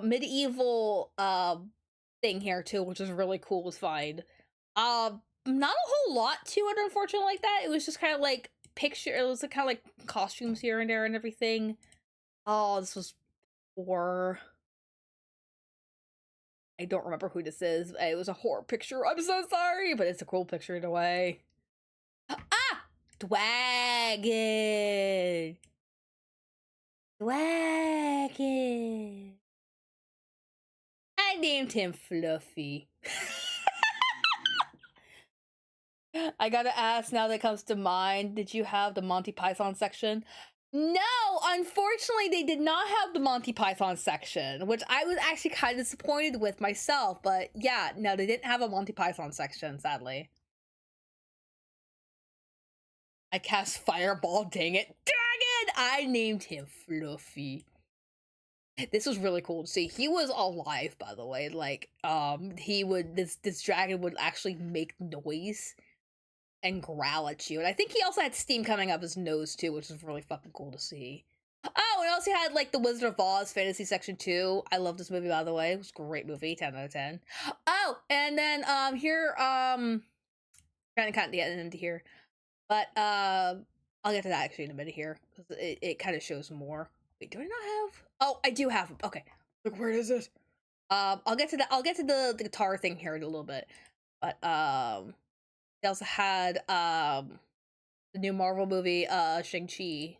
A: medieval thing here too, which was really cool to find. Not a whole lot to it, unfortunately, like that. It was just kind of like it was kind of like costumes here and there and everything. Oh, this was for. I don't remember who this is. It was a horror picture. I'm so sorry, but it's a cool picture in a way. Ah! Dwagon! Dwagon! I named him Fluffy. I gotta ask, now that comes to mind, did you have the Monty Python section? No, unfortunately, they did not have the Monty Python section, which I was actually kind of disappointed with myself. But yeah, no, they didn't have a Monty Python section, sadly. I cast Fireball, dang it. Dragon! I named him Fluffy. This was really cool to see. He was alive, by the way. Like, this dragon would actually make noise and growl at you. And I think he also had steam coming up his nose too, which was really fucking cool to see. Oh, and also had like the Wizard of Oz fantasy section too. I love this movie, by the way. It was a great movie, 10 out of 10. Oh, and then here kind of the end here, but I'll get to that actually in a minute here because it kind of shows more. Wait, do I not have? Oh, I do have them. Okay, look, where is it? I'll get to the guitar thing here in a little bit, but they also had the new Marvel movie, Shang-Chi.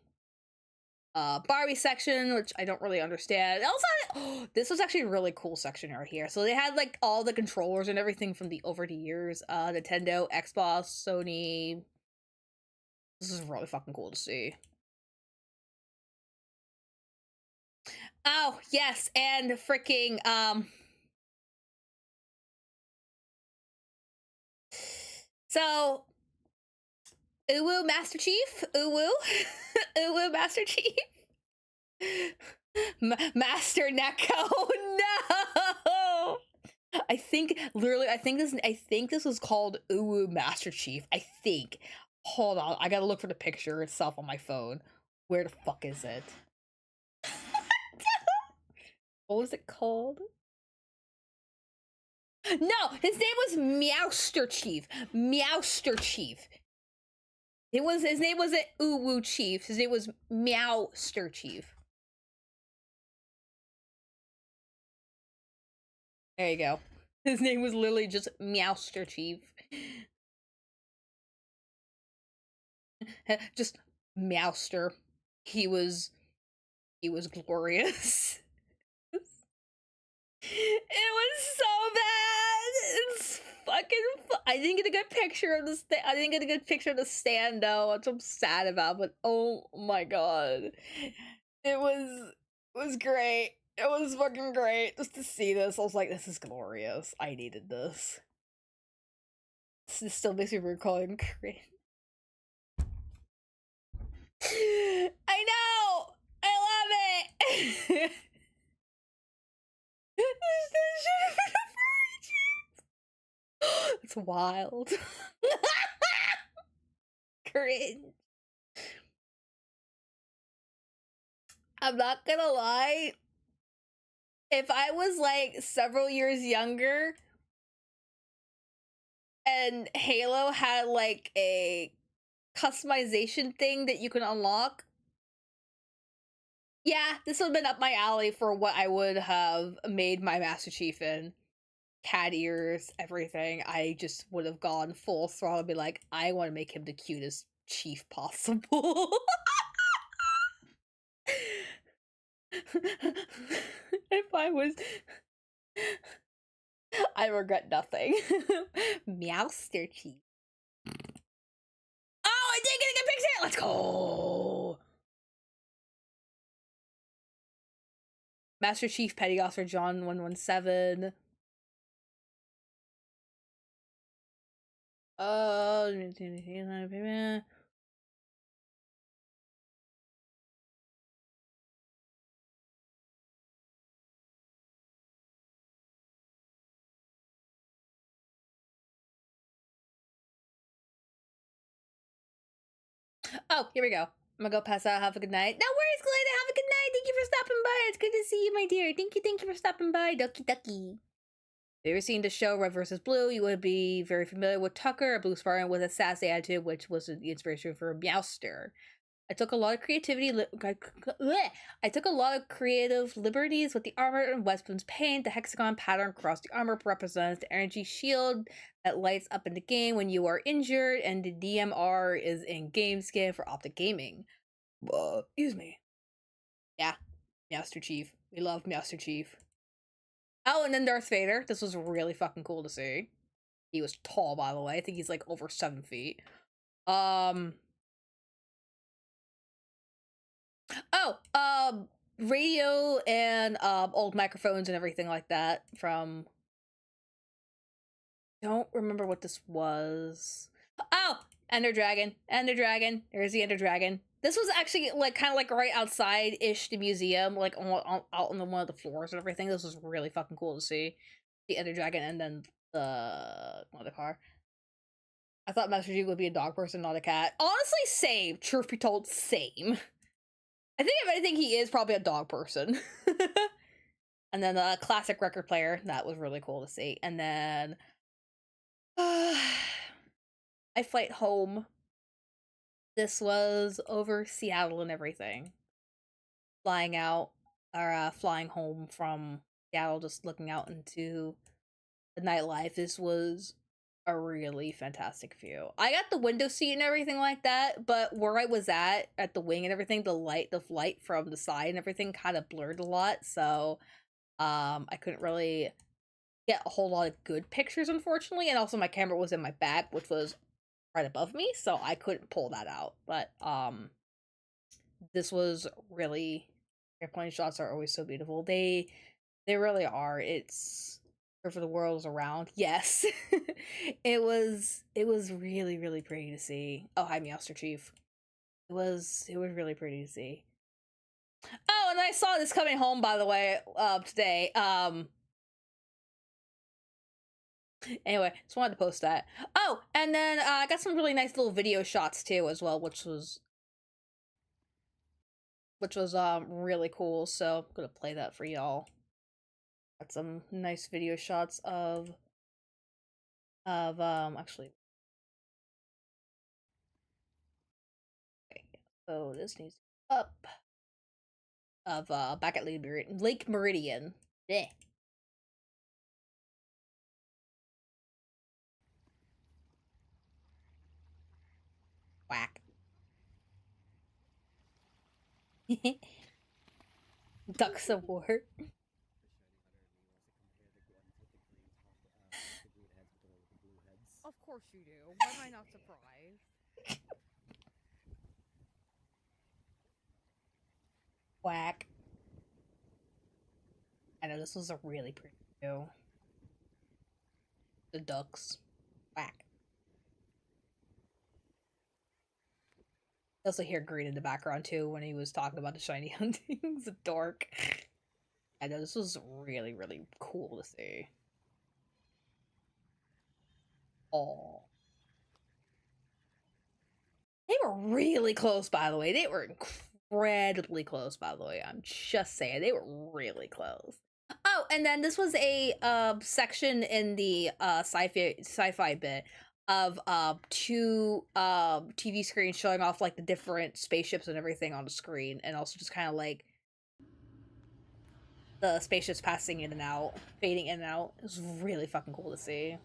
A: Barbie section, which I don't really understand. Also, this was actually a really cool section right here. So they had like all the controllers and everything from over the years. Nintendo, Xbox, Sony. This is really fucking cool to see. Oh, yes, and freaking so Uwu Master Chief, Uwu, Uwu Master Chief, Master Neko. No, I think literally, I think this was called Uwu Master Chief. I think. Hold on, I gotta look for the picture itself on my phone. Where the fuck is it? What was it called? No, his name was Meowster Chief. Meowster Chief. His name wasn't Uwu Chief. His name was Meowster Chief. There you go. His name was literally just Meowster Chief. Just Meowster. He was glorious. It was so bad. It's fucking. I didn't get a good picture of the. I didn't get a good picture of the stand though, which I'm sad about. But oh my god, it was great. It was fucking great just to see this. I was like, this is glorious. I needed this. This still makes me recalling cringe. I know. I love it. It's wild. Cringe. I'm not gonna lie. If I was like several years younger and Halo had like a customization thing that you can unlock, yeah, this would have been up my alley for what I would have made my Master Chief in. cat ears, everything, I just would have gone full throttle and be like, I want to make him the cutest chief possible. If I was, I regret nothing. Meowster chief. Oh, I did get a good picture. Let's go. Master Chief Petty Officer John 117. Oh, here we go. I'm gonna go pass out. Have a good night. No worries, Galena. Have a good night. Thank you for stopping by. It's good to see you, my dear. Thank you for stopping by. Ducky ducky. If you ever seen the show Red vs. Blue, you would be very familiar with Tucker, a blue Spartan with a sassy attitude, which was the inspiration for Meowster. I took a lot of I took a lot of creative liberties with the armor and weapons paint. The hexagon pattern across the armor represents the energy shield that lights up in the game when you are injured, and the DMR is in game skin for optic gaming. Excuse me. Yeah, Master Chief. We love Master Chief. Oh, and then Darth Vader. This was really fucking cool to see. He was tall, by the way. I think he's like over 7 feet. Radio and old microphones and everything like that from. Don't remember what this was. Oh, Ender Dragon. Ender Dragon. There's the Ender Dragon. This was actually like kind of like right outside ish the museum, like out on one of the floors and everything. This was really fucking cool to see the Ender Dragon and then the car. I thought Master Chief would be a dog person, not a cat. Honestly, same. Truth be told, same. I think if anything, he is probably a dog person. And then the classic record player. That was really cool to see. And then I flight home. This was over Seattle and everything. Flying out, or flying home from Seattle, just looking out into the nightlife. This was a really fantastic view. I got the window seat and everything like that, but where I was at the wing and everything, the light from the side and everything kind of blurred a lot, so I couldn't really get a whole lot of good pictures, unfortunately, and also my camera was in my back, which was right above me, so I couldn't pull that out. But this was really, airplane shots are always so beautiful. They really are. It's for the world is around. Yes. it was really, really pretty to see. Oh, hi, Meowster Chief. It was really pretty to see. Oh, and I saw this coming home, by the way, today. Anyway, just wanted to post that. Oh, and then I got some really nice little video shots too as well, which was really cool. So I'm gonna play that for y'all. Got some nice video shots of actually. Okay, so this needs up of back at Lake Meridian. Yeah. Whack. Ducks of War.
B: Of course you do. Why am I not surprised?
A: Whack. I know this was a really pretty view. The ducks. Whack. I also hear Green in the background too when he was talking about the shiny hunting. The dork. I know this was really, really cool to see. Oh. They were really close, by the way. They were incredibly close, by the way. I'm just saying. They were really close. Oh, and then this was a section in the sci-fi bit of two TV screens showing off like the different spaceships and everything on the screen, and also just kind of like the spaceships passing in and out, fading in and out. It was really fucking cool to see.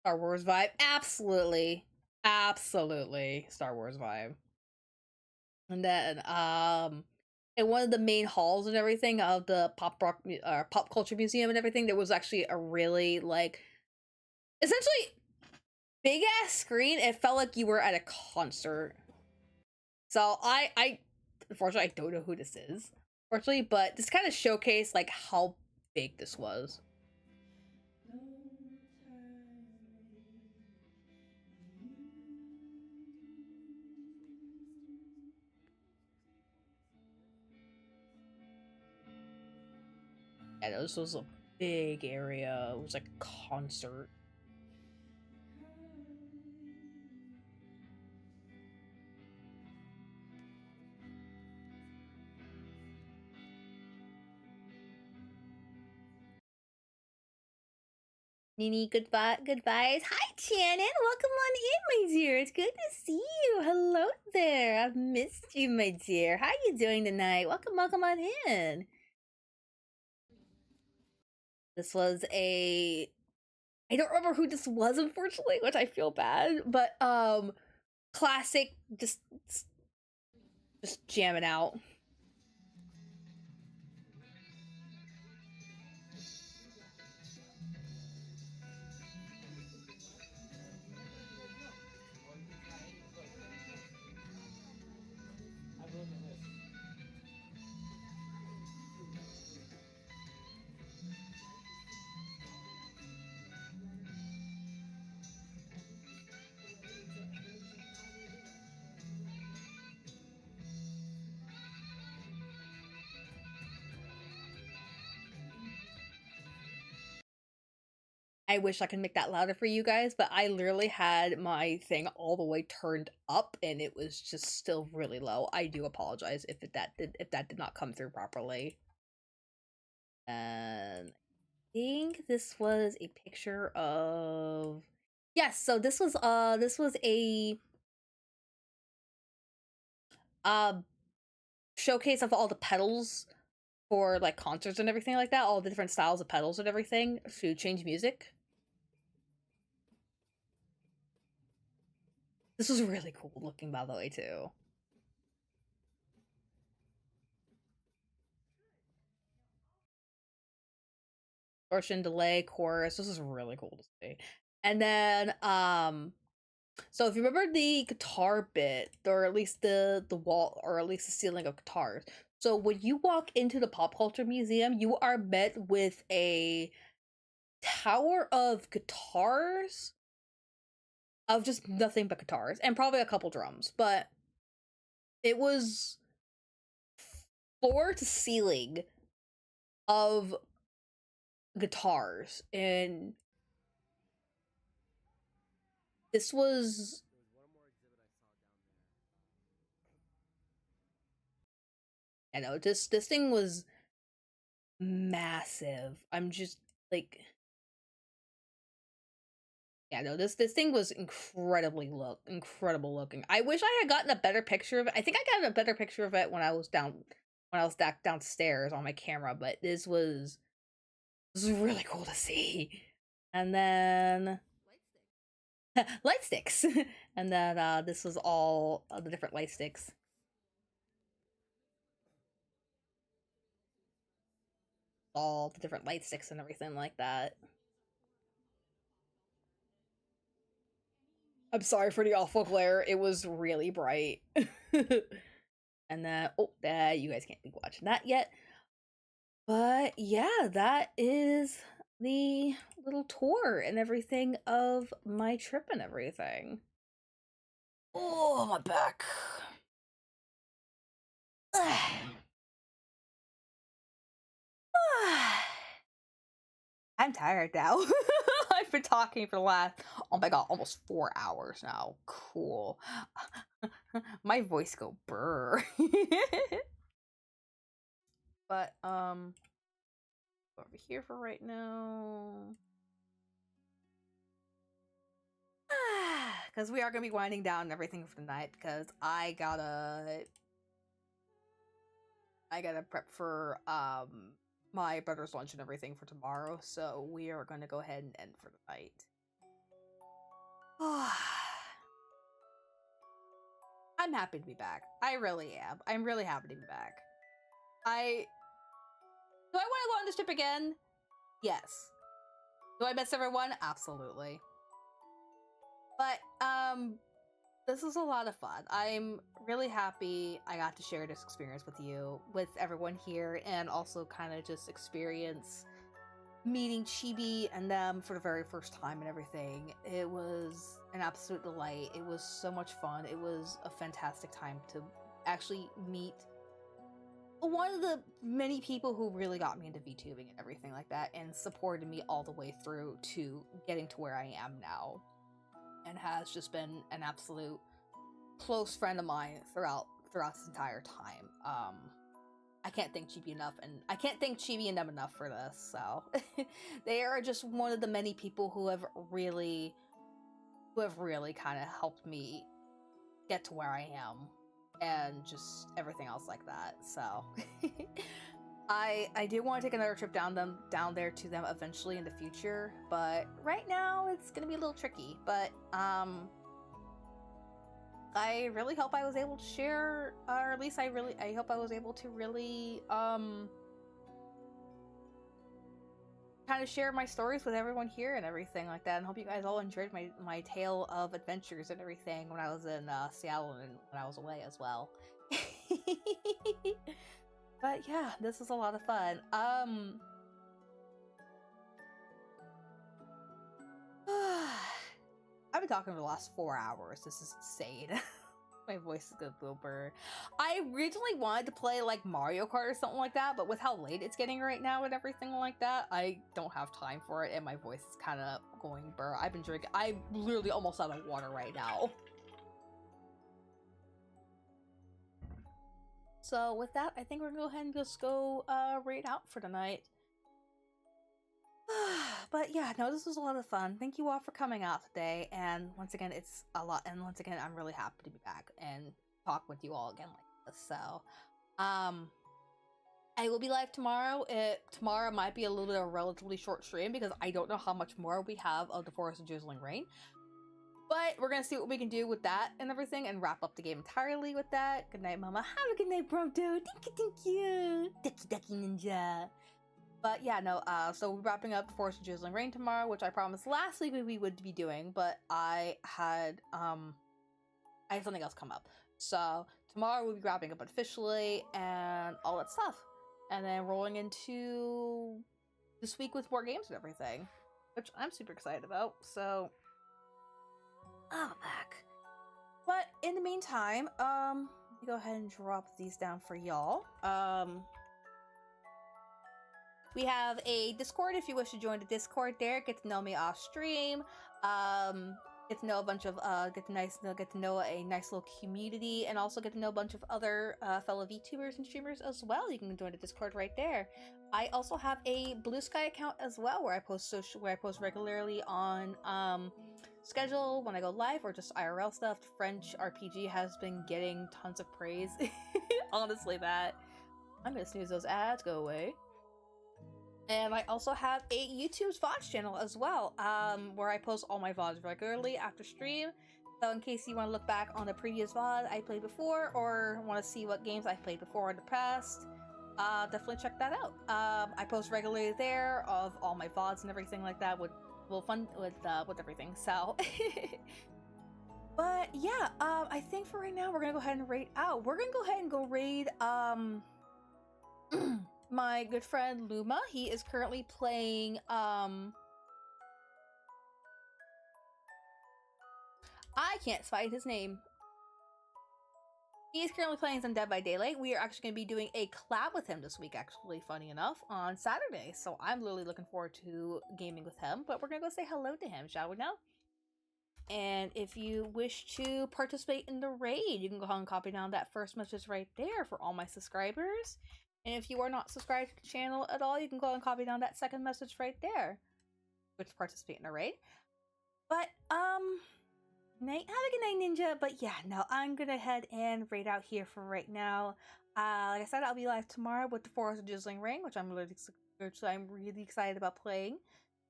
A: Star Wars vibe, absolutely, absolutely Star Wars vibe. And then in one of the main halls and everything of the pop culture museum and everything, there was actually a really like essentially big ass screen. It felt like you were at a concert. So I unfortunately I don't know who this is, unfortunately, but this kind of showcased like how big this was. Yeah, this was a big area. It was like a concert. Nini, goodbye, goodbyes. Hi, Shannon. Welcome on in, my dear. It's good to see you. Hello there. I've missed you, my dear. How are you doing tonight? Welcome on in. This was a. I don't remember who this was, unfortunately, which I feel bad. But classic, just jamming out. I wish I could make that louder for you guys, but I literally had my thing all the way turned up and it was just still really low. I do apologize if that did not come through properly. And I think this was a picture of yes, so this was a uh showcase of all the pedals for like concerts and everything like that, all the different styles of pedals and everything to change music. This was really cool looking, by the way, too. Distortion, delay, chorus. This is really cool to see. And then, so if you remember the guitar bit, or at least the wall, or at least the ceiling of guitars. So when you walk into the pop culture museum, you are met with a tower of guitars, of just nothing but guitars, and probably a couple drums. But it was floor to ceiling of guitars, and this was I know this thing was massive. I'm just like yeah, no, this thing was incredible looking. I wish I had gotten a better picture of it. I think I got a better picture of it when I was downstairs on my camera, but this was really cool to see. And then light sticks. And then this was all the different light sticks. All the different light sticks and everything like that. I'm sorry for the awful glare. It was really bright. And then, oh, you guys can't be watching that yet. But yeah, that is the little tour and everything of my trip and everything. Oh, my back. I'm tired now. I've been talking for the last, oh my god, almost 4 hours now. Cool. My voice go brr. But over here for right now. Because we are gonna be winding down everything for the night. Because I gotta prep for my brother's lunch and everything for tomorrow. So we are gonna go ahead and end for the night. I'm happy to be back. I really am. I'm really happy to be back. Do I want to go on this trip again? Yes. Do I miss everyone? Absolutely. But this was a lot of fun. I'm really happy I got to share this experience with you, with everyone here, and also kind of just experience meeting Chibi and them for the very first time and everything. It was an absolute delight. It was so much fun. It was a fantastic time to actually meet one of the many people who really got me into VTubing and everything like that, and supported me all the way through to getting to where I am now, and has just been an absolute close friend of mine throughout this entire time. I can't thank Chibi enough, and I can't thank Chibi and them enough for this. So they are just one of the many people who have really kind of helped me get to where I am, and just everything else like that. So I do want to take another trip down there to them eventually in the future, but right now it's gonna be a little tricky. But I really hope I was able to share, or at least I hope I was able to really kind of share my stories with everyone here and everything like that, and hope you guys all enjoyed my tale of adventures and everything when I was in Seattle and when I was away as well. But yeah, this was a lot of fun. I've been talking for the last 4 hours. This is insane. My voice is gonna go burr. I originally wanted to play like Mario Kart or something like that, but with how late it's getting right now and everything like that, I don't have time for it, and my voice is kind of going burr. I've been drinking. I'm literally almost out of water right now. So with that, I think we're gonna go ahead and just go raid out for the night. But yeah, no, this was a lot of fun. Thank you all for coming out today, and once again, it's a lot. And once again, I'm really happy to be back and talk with you all again like this. So, I will be live tomorrow. Tomorrow might be a little bit of a relatively short stream because I don't know how much more we have of the Forest of Drizzling Rain. But we're gonna see what we can do with that and everything, and wrap up the game entirely with that. Good night, Mama. Have a good night, Prompto. Thank you. Ducky Ninja. But yeah, no, so we're wrapping up the Forest of Drizzling Rain tomorrow, which I promised last week we would be doing, but I had something else come up. So tomorrow we'll be wrapping up officially and all that stuff. And then rolling into this week with more games and everything, which I'm super excited about. So I'm back. But in the meantime, let me go ahead and drop these down for y'all. We have a Discord if you wish to join the Discord there. Get to know me off stream. Get to know a bunch of get to know a nice little community, and also get to know a bunch of other fellow VTubers and streamers as well. You can join the Discord right there. I also have a Blue Sky account as well where I post regularly on schedule when I go live or just IRL stuff. French RPG has been getting tons of praise. Honestly, I'm gonna snooze those ads. Go away. And I also have a YouTube VODs channel as well, where I post all my VODs regularly after stream. So in case you want to look back on the previous VOD I played before, or want to see what games I've played before in the past, definitely check that out. I post regularly there of all my VODs and everything like that with everything. So, but yeah, I think for right now we're gonna go ahead and raid out. We're gonna go ahead and go raid my good friend Luma. He is currently playing I can't find his name. He is currently playing some Dead by Daylight. We are actually going to be doing a collab with him this week, actually, funny enough, on Saturday. So I'm really looking forward to gaming with him. But we're going to go say hello to him, shall we now? And if you wish to participate in the raid, you can go ahead and copy down that first message right there for all my subscribers. And if you are not subscribed to the channel at all, you can go and copy down that second message right there, which participate in a raid. But night, have a good night, Ninja. But yeah, no, I'm gonna head and raid out here for right now. Like I said, I'll be live tomorrow with the Forest of Jizzling Ring, which I'm really excited about playing,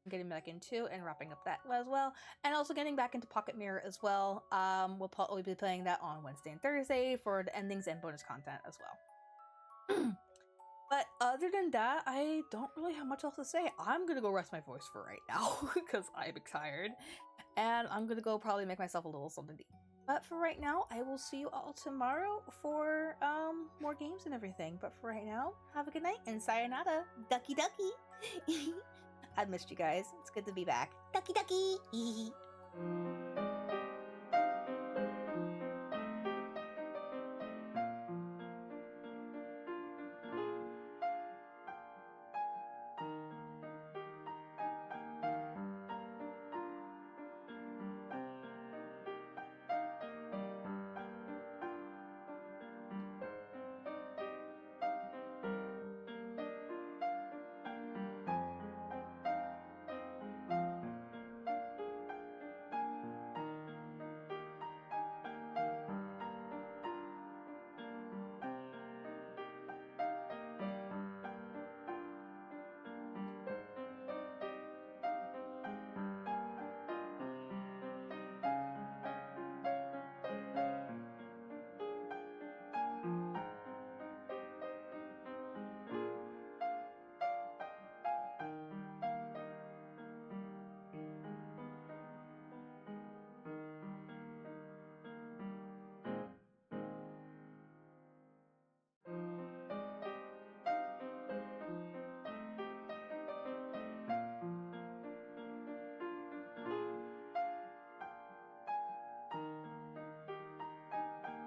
A: and getting back into, and wrapping up that as well, and also getting back into Pocket Mirror as well. We'll probably be playing that on Wednesday and Thursday for the endings and bonus content as well. But other than that, I don't really have much else to say. I'm gonna go rest my voice for right now because I'm tired, and I'm gonna go probably make myself a little something to eat. But for right now, I will see you all tomorrow for more games and everything. But for right now, have a good night and sayonara, ducky ducky. I've missed you guys. It's good to be back. Ducky ducky.